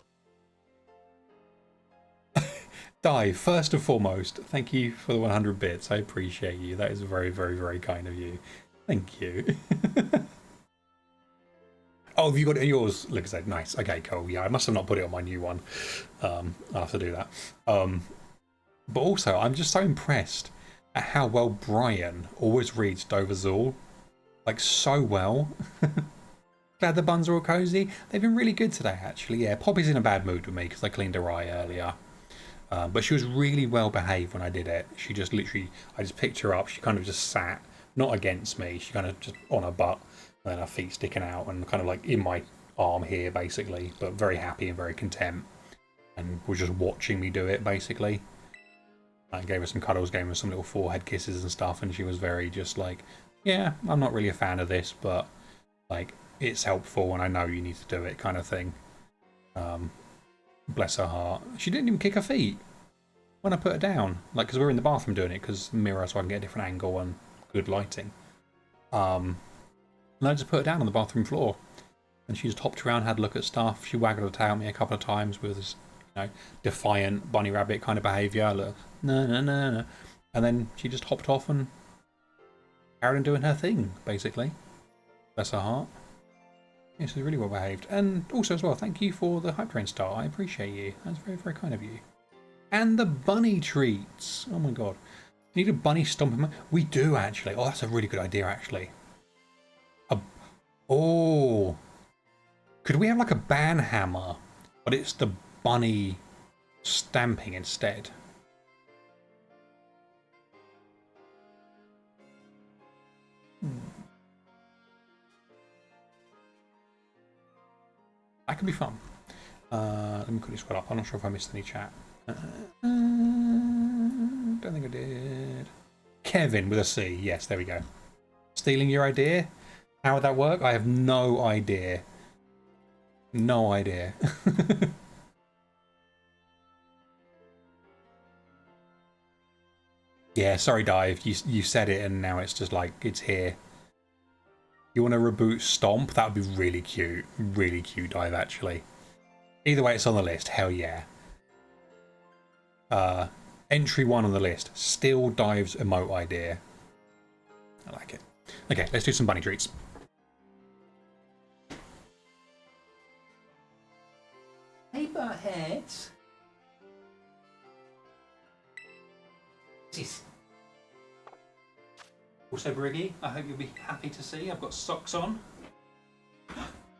Die, first and foremost, thank you for the 100 bits. I appreciate you. That is very, very, very kind of you. Thank you. Oh, have you got it in yours? Look at that. Nice. Okay, cool. Yeah, I must have not put it on my new one. I'll have to do that. But also, I'm just so impressed at how well Brian always reads Dovahzul. Like, so well. Glad the buns are all cozy. They've been really good today, actually. Yeah, Poppy's in a bad mood with me because I cleaned her eye earlier. But she was really well behaved when I did it. She just literally, I just picked her up. She kind of just sat, not against me. She kind of just on her butt. And then her feet sticking out and kind of like in my arm here, basically. But very happy and very content. And was just watching me do it, basically. I gave her some cuddles, gave her some little forehead kisses and stuff. And she was very just like, yeah, I'm not really a fan of this. But like, it's helpful and I know you need to do it kind of thing. Bless her heart. She didn't even kick her feet when I put her down. Like, because we were in the bathroom doing it because mirror so I can get a different angle and good lighting. And I just put her down on the bathroom floor. And she just hopped around, had a look at stuff. She waggled her tail at me a couple of times with this, you know, defiant bunny rabbit kind of behaviour. Like, no, no, no, no. And then she just hopped off and carried on doing her thing, basically. Bless her heart. Yes, she's really well behaved. And also as well, thank you for the Hype Train star. I appreciate you. That's very, very kind of you. And the bunny treats. Oh my god. Need a bunny stomping? We do actually. Oh, that's a really good idea actually. Oh, could we have like a banhammer, but it's the bunny stamping instead? That could be fun. Let me quickly scroll up. I'm not sure if I missed any chat. Don't think I did. Kevin with a C. Yes, there we go. Stealing your idea? How would that work? I have no idea. No idea. Yeah, sorry, Dive. You said it and now it's just like, it's here. You want to reboot Stomp? That would be really cute. Really cute, Dive, actually. Either way, it's on the list. Hell yeah. Entry 1 on the list. Still Dive's emote idea. I like it. Okay, let's do some bunny treats. Hey, buttheads. Sis. Also, Briggy, I hope you'll be happy to see I've got socks on.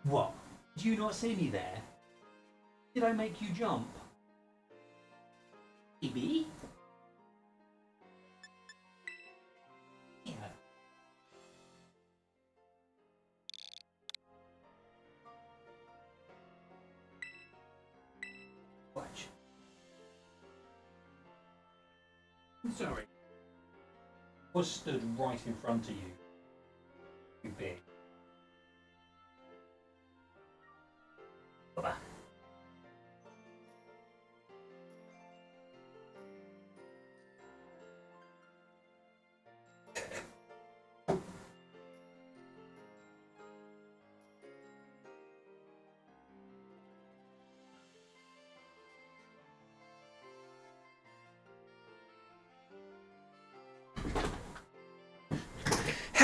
What? Did you not see me there? Did I make you jump? Baby? Yeah. Watch. I'm sorry. I was stood right in front of you. You big. Bye-bye.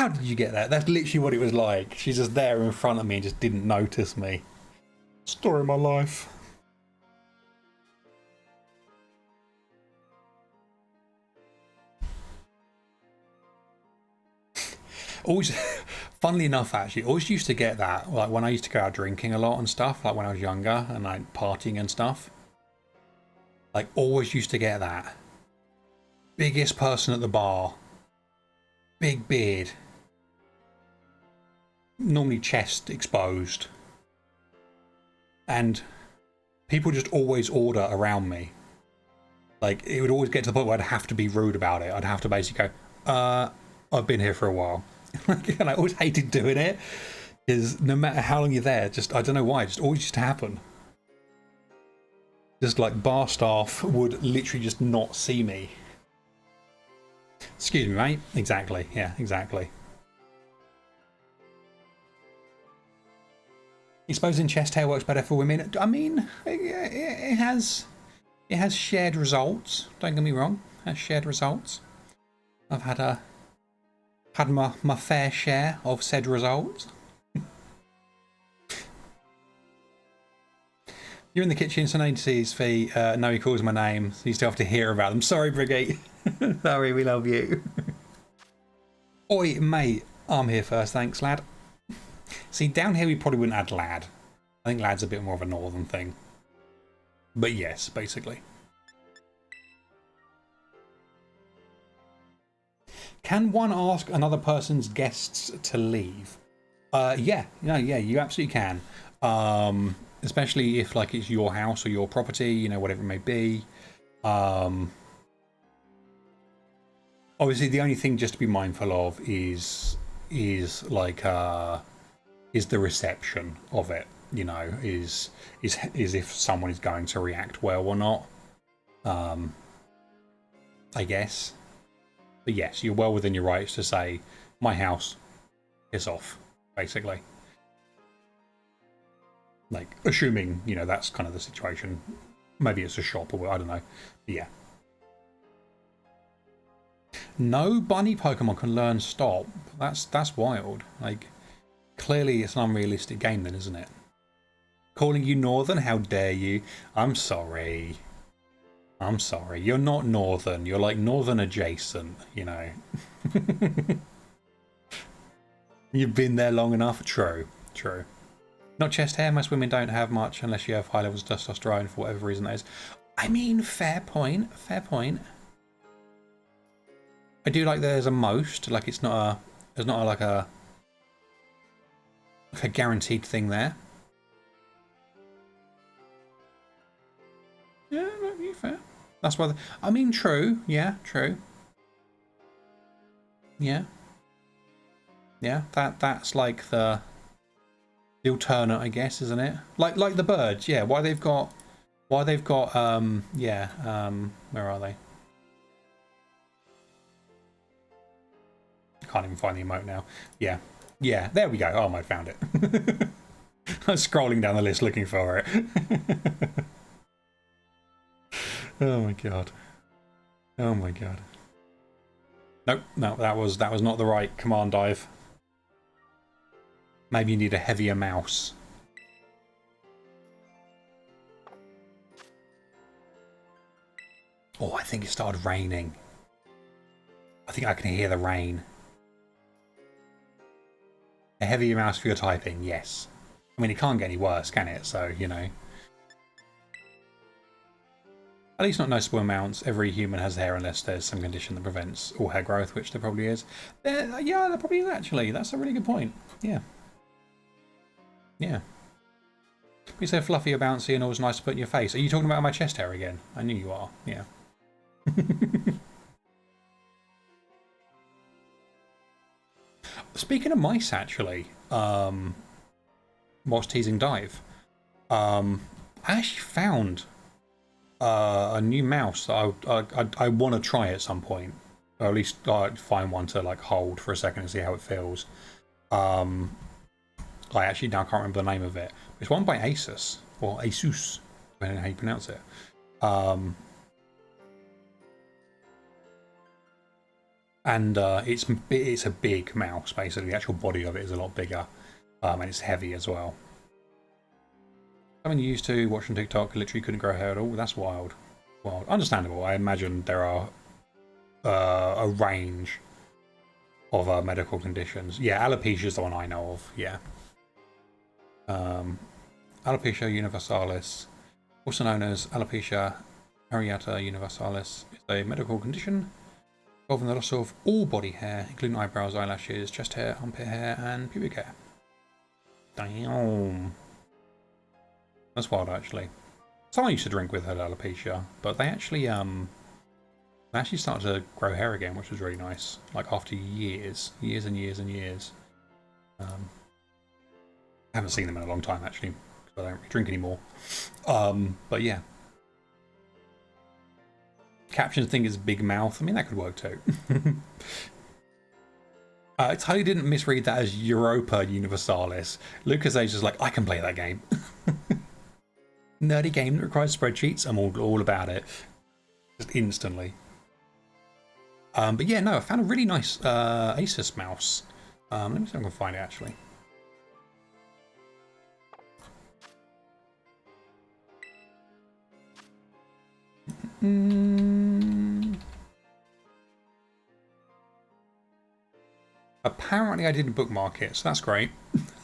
How did you get that? That's literally what it was like. She's just there in front of me and just didn't notice me. Story of my life. Always, funnily enough, actually, always used to get that, like when I used to go out drinking a lot and stuff, like when I was younger and like partying and stuff. Like, always used to get that. Biggest person at the bar. Big beard. Normally chest exposed. And people just always order around me. Like, it would always get to the point where I'd have to be rude about it. I'd have to basically go, I've been here for a while. And I always hated doing it. Because no matter how long you're there, just, I don't know why, it just always used to happen. Just like bar staff would literally just not see me. Excuse me, mate. Exactly. Yeah, exactly. Exposing chest hair works better for women. I mean, it has shared results. Don't get me wrong. It has shared results. I've had my fair share of said results. You're in the kitchen, so I need to see his feet. No, he calls my name, so you still have to hear about them. Sorry, Brigitte. Sorry, we love you. Oi, mate. I'm here first, thanks, lad. See, down here we probably wouldn't add lad. I think lad's a bit more of a northern thing. But yes, basically. Can one ask another person's guests to leave? Yeah, you absolutely can. Especially if like it's your house or your property, you know, whatever it may be. Obviously, the only thing just to be mindful of is like is the reception of it. You know, is if someone is going to react well or not. I guess. But yes, you're well within your rights to say, my house, piss off, basically. Like, assuming, you know, that's kind of the situation. Maybe it's a shop or I don't know. But yeah. No bunny Pokemon can learn stop. That's wild. Like, clearly it's an unrealistic game then, isn't it? Calling you Northern? How dare you? I'm sorry. I'm sorry. You're not Northern. You're like Northern adjacent, you know. You've been there long enough. True. True. Not chest hair. Most women don't have much unless you have high levels of testosterone for whatever reason that is. I mean, fair point. Fair point. I do like there's a most. Like it's not a. There's not like a guaranteed thing there. Yeah, no, fair. That's why. I mean, true. Yeah, true. Yeah. Yeah, that's like the alternate, I guess, isn't it? Like the birds. Yeah. Why they've got. Yeah. Where are they? I can't even find the emote now. Yeah. Yeah. There we go. Oh, I found it. I was scrolling down the list looking for it. Oh my god. Oh my god. Nope, no, that was not the right command dive. Maybe you need a heavier mouse. Oh, I think it started raining. I think I can hear the rain. A heavier mouse for your typing, yes. I mean, it can't get any worse, can it? So, you know. At least not noticeable amounts. Every human has hair unless there's some condition that prevents all hair growth, which there probably is. Yeah, there probably is actually. That's a really good point. Yeah. Yeah. Be so fluffy or bouncy and always nice to put in your face. Are you talking about my chest hair again? I knew you are. Yeah. Speaking of mice, actually, whilst teasing Dive, I actually found a new mouse that I want to try at some point, or at least find one to like hold for a second and see how it feels. I actually now can't remember the name of it. It's one by Asus or Asus, depending on how you pronounce it. And it's a big mouse, basically. The actual body of it is a lot bigger, and it's heavy as well. Something you used to watch on TikTok, literally couldn't grow hair at all. That's wild. Wild. Understandable. I imagine there are a range of medical conditions. Yeah, alopecia is the one I know of. Yeah. Alopecia universalis, also known as alopecia areata universalis, is a medical condition involving the loss of all body hair, including eyebrows, eyelashes, chest hair, armpit hair, and pubic hair. Damn. That's wild, actually. Someone I used to drink with had alopecia, but they actually started to grow hair again, which was really nice. Like after years and years and years. I haven't seen them in a long time, actually, because I don't really drink anymore. But yeah. Captions think it's big mouth. I mean, that could work too. I totally didn't misread that as Europa Universalis. Lucas Age is like, I can play that game. Nerdy game that requires spreadsheets. I'm all about it. Just instantly. But yeah, no, I found a really nice Asus mouse. Let me see if I can find it, actually. Apparently I didn't bookmark it, so that's great.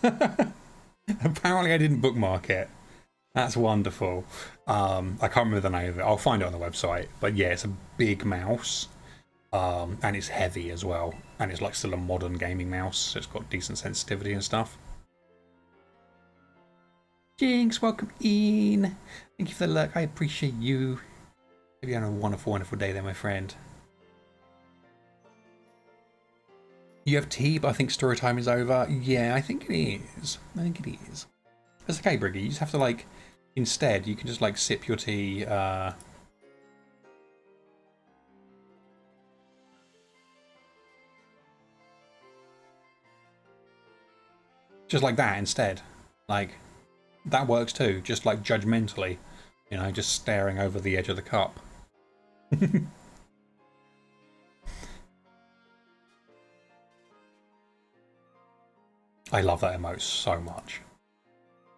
Apparently I didn't bookmark it. That's wonderful. I can't remember the name of it. I'll find it on the website. But yeah, it's a big mouse. And it's heavy as well. And it's like still a modern gaming mouse, so it's got decent sensitivity and stuff. Jinx, welcome in. Thank you for the luck. I appreciate you. Hope you're having a wonderful, wonderful day there, my friend. You have tea, but I think story time is over. Yeah, I think it is. I think it is. That's okay, Briggy. You just have to, like, instead, you can just, like, sip your tea. Just like that instead. Like, that works too. Just, like, judgmentally. You know, just staring over the edge of the cup. I love that emote so much.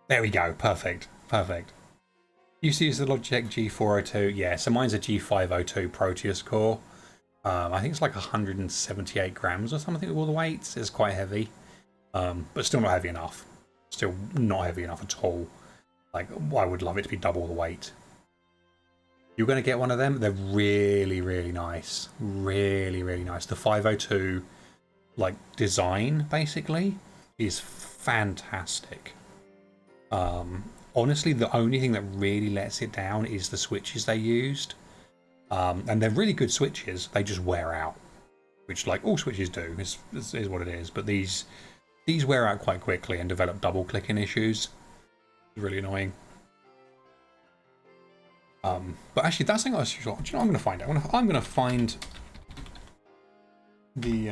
There we go. Perfect. Perfect. You used to use the Logitech G402. Yeah, so mine's a G502 Proteus core. I think it's like 178 grams or something with all the weights. It's quite heavy. But still not heavy enough. Still not heavy enough at all. Like, I would love it to be double the weight. You're going to get one of them? They're really, really nice. Really, really nice. The 502, like, design, basically, is fantastic. Honestly, the only thing that really lets it down is the switches they used. And they're really good switches. They just wear out. Which, like, all switches do, is what it is. But these wear out quite quickly and develop double-clicking issues. It's really annoying. But actually, that's something I was sure. Do you know what I'm going to find out? I'm going to find the.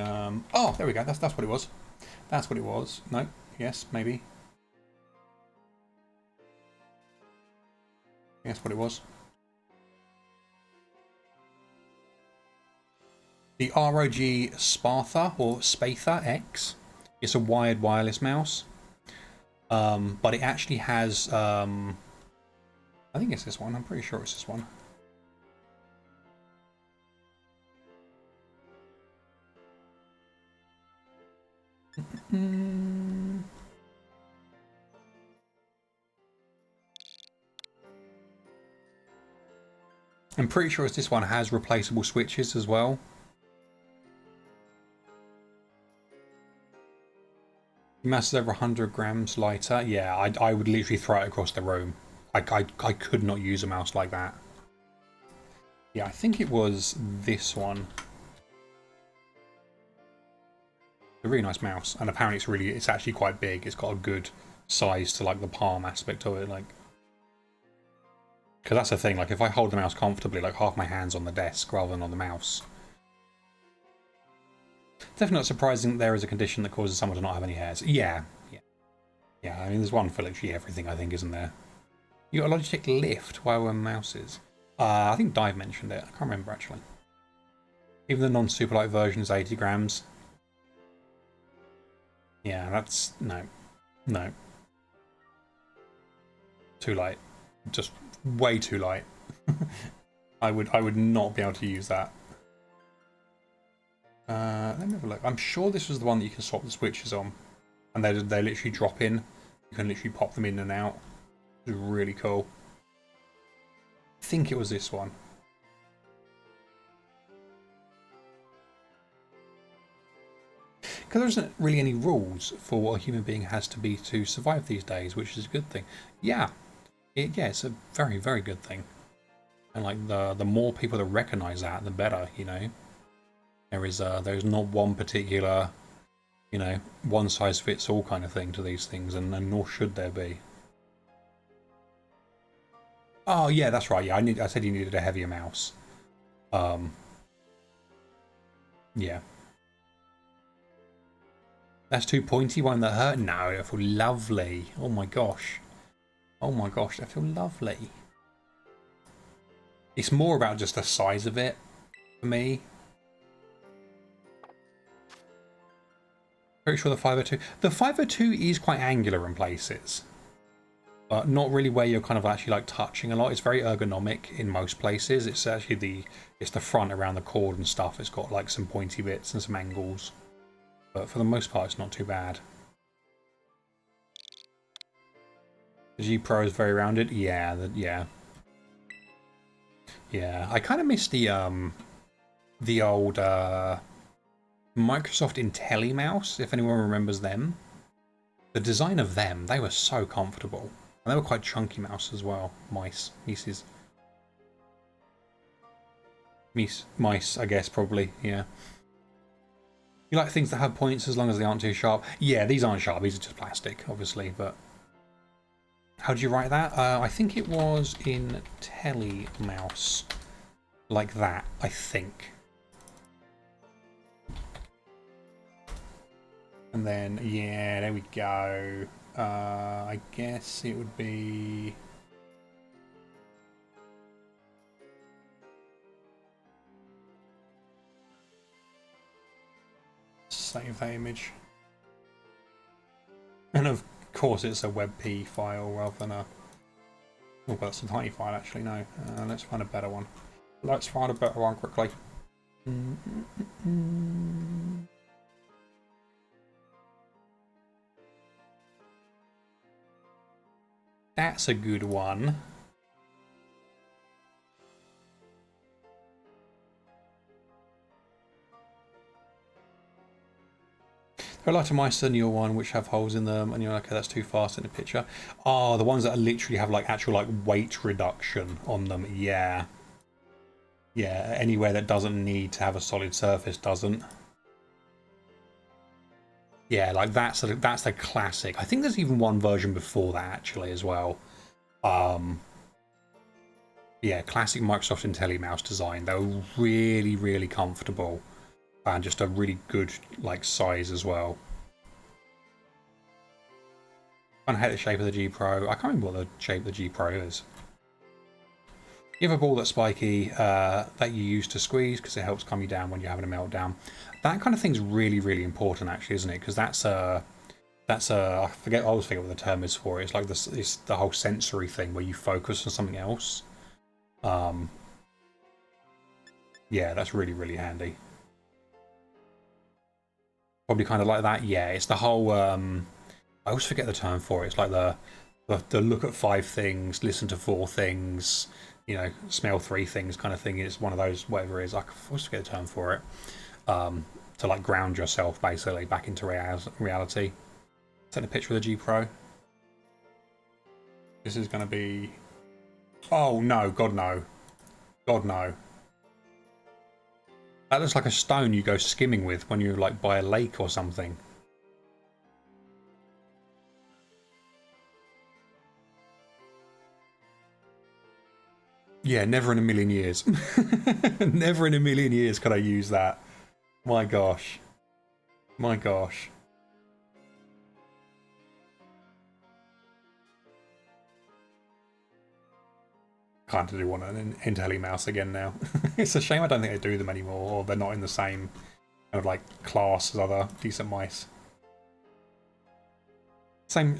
Oh, there we go. That's what it was. That's what it was. No. Yes. Maybe. Yes, what it was. The ROG Spatha or Spatha X. It's a wired wireless mouse. But it actually has. I think it's this one. I'm pretty sure it's this one. I'm pretty sure it's this one has replaceable switches as well. Mass is over 100 grams lighter. Yeah, I would literally throw it across the room. I could not use a mouse like that. Yeah, I think it was this one. A really nice mouse, and apparently it's actually quite big. It's got a good size to like the palm aspect of it, like. Because that's the thing. Like, if I hold the mouse comfortably, like half my hand's on the desk rather than on the mouse. Definitely not surprising that there is a condition that causes someone to not have any hairs. Yeah. I mean, there's one for literally everything, I think, isn't there? You got a Logitech Lift while we're mouses. I think Dive mentioned it. I can't remember, actually. Even the non-super light version is 80 grams. Yeah, that's no, no, too light, just way too light. I would not be able to use that. Let me have a look. I'm sure this was the one that you can swap the switches on, and they literally drop in. You can literally pop them in and out. It's really cool. I think it was this one. Because there isn't really any rules for what a human being has to be to survive these days, which is a good thing. Yeah, it's a very, very good thing. And like the more people that recognise that, the better. You know, there's not one particular, you know, one size fits all kind of thing to these things, and nor should there be. Oh yeah, that's right. Yeah, I said you needed a heavier mouse. Yeah. That's too pointy, one that hurt? No, I feel lovely. Oh my gosh. Oh my gosh, I feel lovely. It's more about just the size of it for me. Pretty sure the 502. The 502 is quite angular in places, but not really where you're kind of actually like touching a lot. It's very ergonomic in most places. It's actually the front around the cord and stuff. It's got like some pointy bits and some angles. But for the most part, it's not too bad. The G Pro is very rounded. Yeah, yeah. Yeah, I kind of miss the old Microsoft IntelliMouse, if anyone remembers them. The design of them, they were so comfortable. And they were quite chunky mouse as well. Mice, I guess, probably, yeah. You like things that have points as long as they aren't too sharp? Yeah, these aren't sharp, these are just plastic, obviously, but... How do you write that? I think it was in TeleMouse. Like that, I think. And then, yeah, there we go. I guess it would be... Save that image. And of course it's a WebP file rather than a... Oh, that's a tiny file actually, no. Let's find a better one. Let's find a better one quickly. That's a good one. There are lighter mice than your one which have holes in them, and you're like, okay, that's too fast in the picture. Oh, the ones that literally have like actual like weight reduction on them. Yeah. Yeah, anywhere that doesn't need to have a solid surface doesn't. Yeah, like that's the classic. I think there's even one version before that actually as well. Yeah, classic Microsoft IntelliMouse design. They were really, really comfortable. And just a really good like size as well. I hate the shape of the G Pro. I can't remember what the shape of the G Pro is. You have a ball that's spiky that you use to squeeze because it helps calm you down when you're having a meltdown. That kind of thing's really, really important actually, isn't it? Because that's I always forget what the term is for it. It's like this, it's the whole sensory thing where you focus on something else. Yeah, that's really, really handy. Probably kind of like that. Yeah, it's the whole. I always forget the term for it. It's like the look at 5 things, listen to 4 things, you know, smell 3 things kind of thing. It's one of those, whatever it is. I always forget the term for it. To like ground yourself basically back into reality. Take a picture of the G Pro. This is going to be. Oh no! God no! God no! That looks like a stone you go skimming with when you're like by a lake or something. Yeah, never in a million years. Never in a million years could I use that. My gosh. My gosh. kind of do want an IntelliMouse again now. It's a shame I don't think they do them anymore, or they're not in the same kind of like class as other decent mice. Same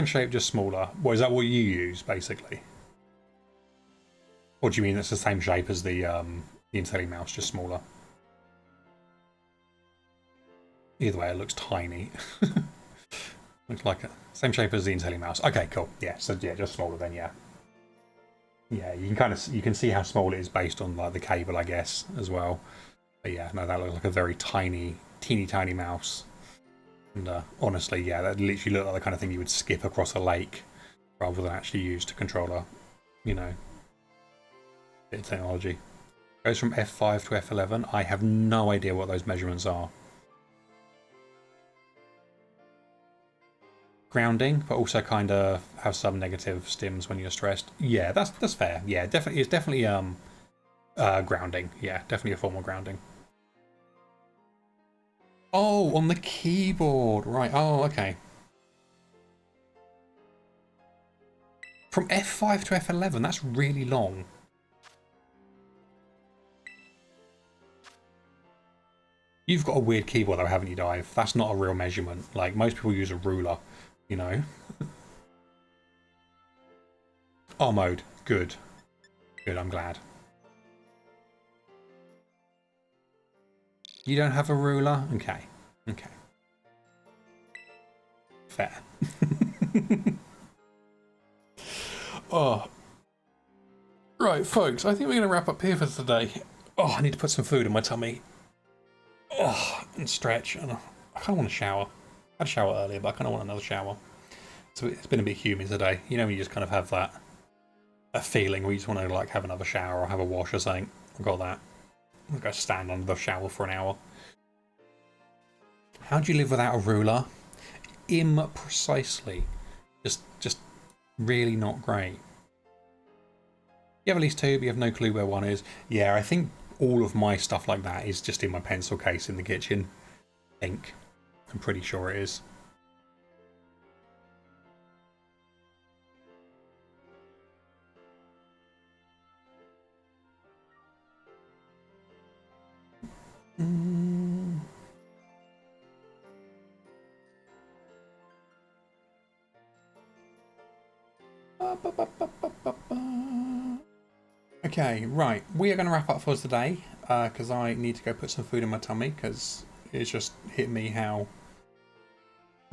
shape, just smaller. What is that? What you use basically? Or do you mean it's the same shape as the IntelliMouse, just smaller? Either way, it looks tiny. Looks like same shape as the IntelliMouse. Okay, cool. Yeah, so yeah, just smaller then. Yeah. Yeah, you can see how small it is based on like the cable, I guess, as well. But yeah, no, that looks like a very tiny, teeny tiny mouse. And honestly, yeah, that literally looked like the kind of thing you would skip across a lake rather than actually use to control a, you know, bit of technology. Goes from F5 to F11. I have no idea what those measurements are. Grounding, but also kind of have some negative stims when you're stressed. Yeah, that's fair. Yeah, definitely, it's definitely grounding. Yeah, definitely a form of grounding. Oh, on the keyboard, right? Oh, okay. From F5 to F11, that's really long. You've got a weird keyboard though, haven't you, Dive? That's not a real measurement. Like, most people use a ruler, you know? R mode. Good. Good, I'm glad. You don't have a ruler? Okay. Okay. Fair. Oh. Right, folks, I think we're going to wrap up here for today. Oh, I need to put some food in my tummy. Oh, and stretch. And I kind of want to shower. I had a shower earlier, but I kind of want another shower. So it's been a bit humid today. You know, when you just kind of have that feeling where you just want to like have another shower or have a wash or something. I've got that. I'm going to stand under the shower for an hour. How do you live without a ruler? Imprecisely. Just really not great. You have at least two, but you have no clue where one is. Yeah, I think all of my stuff like that is just in my pencil case in the kitchen. I think. I'm pretty sure it is. Okay, right. We are going to wrap up for today because I need to go put some food in my tummy because it's just hit me how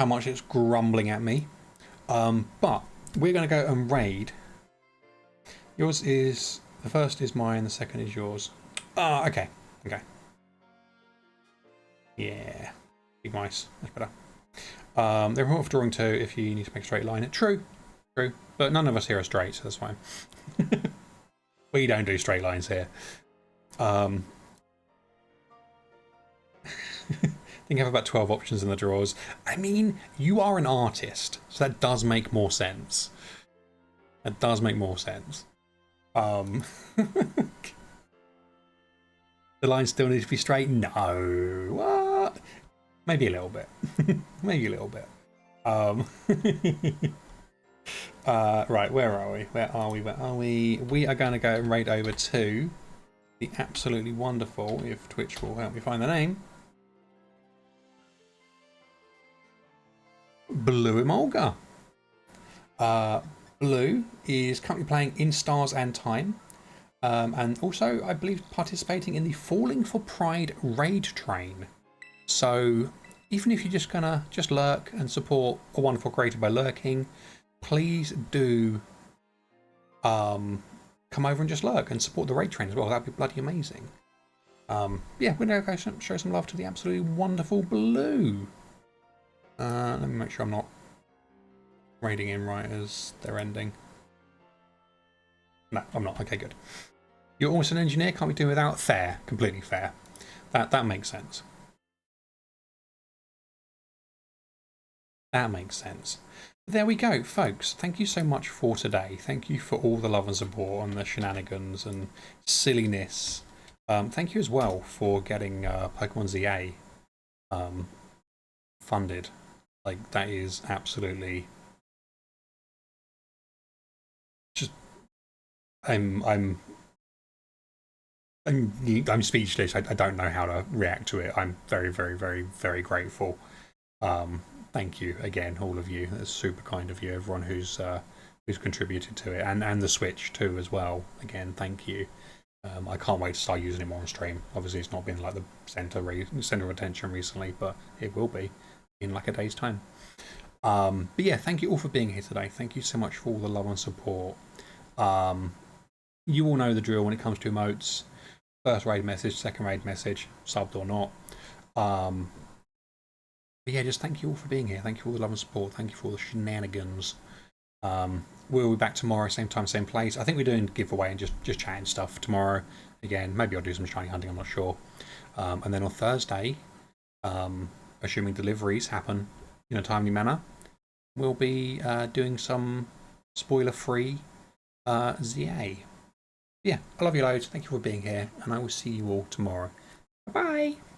much it's grumbling at me. But we're going to go and raid. Yours is... The first is mine, the second is yours. Ah, okay. Okay. Yeah. Big mice. That's better. They're important for drawing too if you need to make a straight line. True. True. But none of us here are straight, so that's fine. We don't do straight lines here. I think I have about 12 options in the drawers. I mean, you are an artist, so that does make more sense. That does make more sense. The lines still need to be straight? No. What? Maybe a little bit. Maybe a little bit. Right, where are we? Where are we? Where are we? We are going to go and raid over to the absolutely wonderful, if Twitch will help me find the name, Blue Emolga. Blue is currently playing In Stars and Time, and also, I believe, participating in the Falling for Pride raid train. So, even if you're just gonna lurk and support a wonderful creator by lurking, please do come over and just lurk and support the raid train as well. That'd be bloody amazing. Yeah, we're going to go show some love to the absolutely wonderful Blue. Let me make sure I'm not raiding in right as they're ending. No, I'm not. Okay, good. You're also an engineer, can't be doing without. Fair, completely fair. That makes sense. That makes sense. There we go, folks. Thank you so much for today. Thank you for all the love and support and the shenanigans and silliness. Thank you as well for getting Pokemon ZA funded. Like, that is absolutely just I'm speechless. I don't know how to react to it. I'm very, very, very, very grateful. Thank you again, all of you. That's super kind of you, everyone who's contributed to it, and the Switch too as well. Again, thank you. I can't wait to start using it more on stream. Obviously, it's not been like the center of attention recently, but it will be in like a day's time. But yeah, thank you all for being here today. Thank you so much for all the love and support. You all know the drill when it comes to emotes. First raid message, second raid message, subbed or not. But yeah, just thank you all for being here. Thank you for all the love and support. Thank you for all the shenanigans. We'll be back tomorrow, same time, same place. I think we're doing giveaway and just chatting stuff tomorrow. Again, maybe I'll do some shiny hunting, I'm not sure. And then on Thursday, assuming deliveries happen in a timely manner, we'll be doing some spoiler-free ZA. Yeah, I love you loads. Thank you for being here, and I will see you all tomorrow. Bye-bye.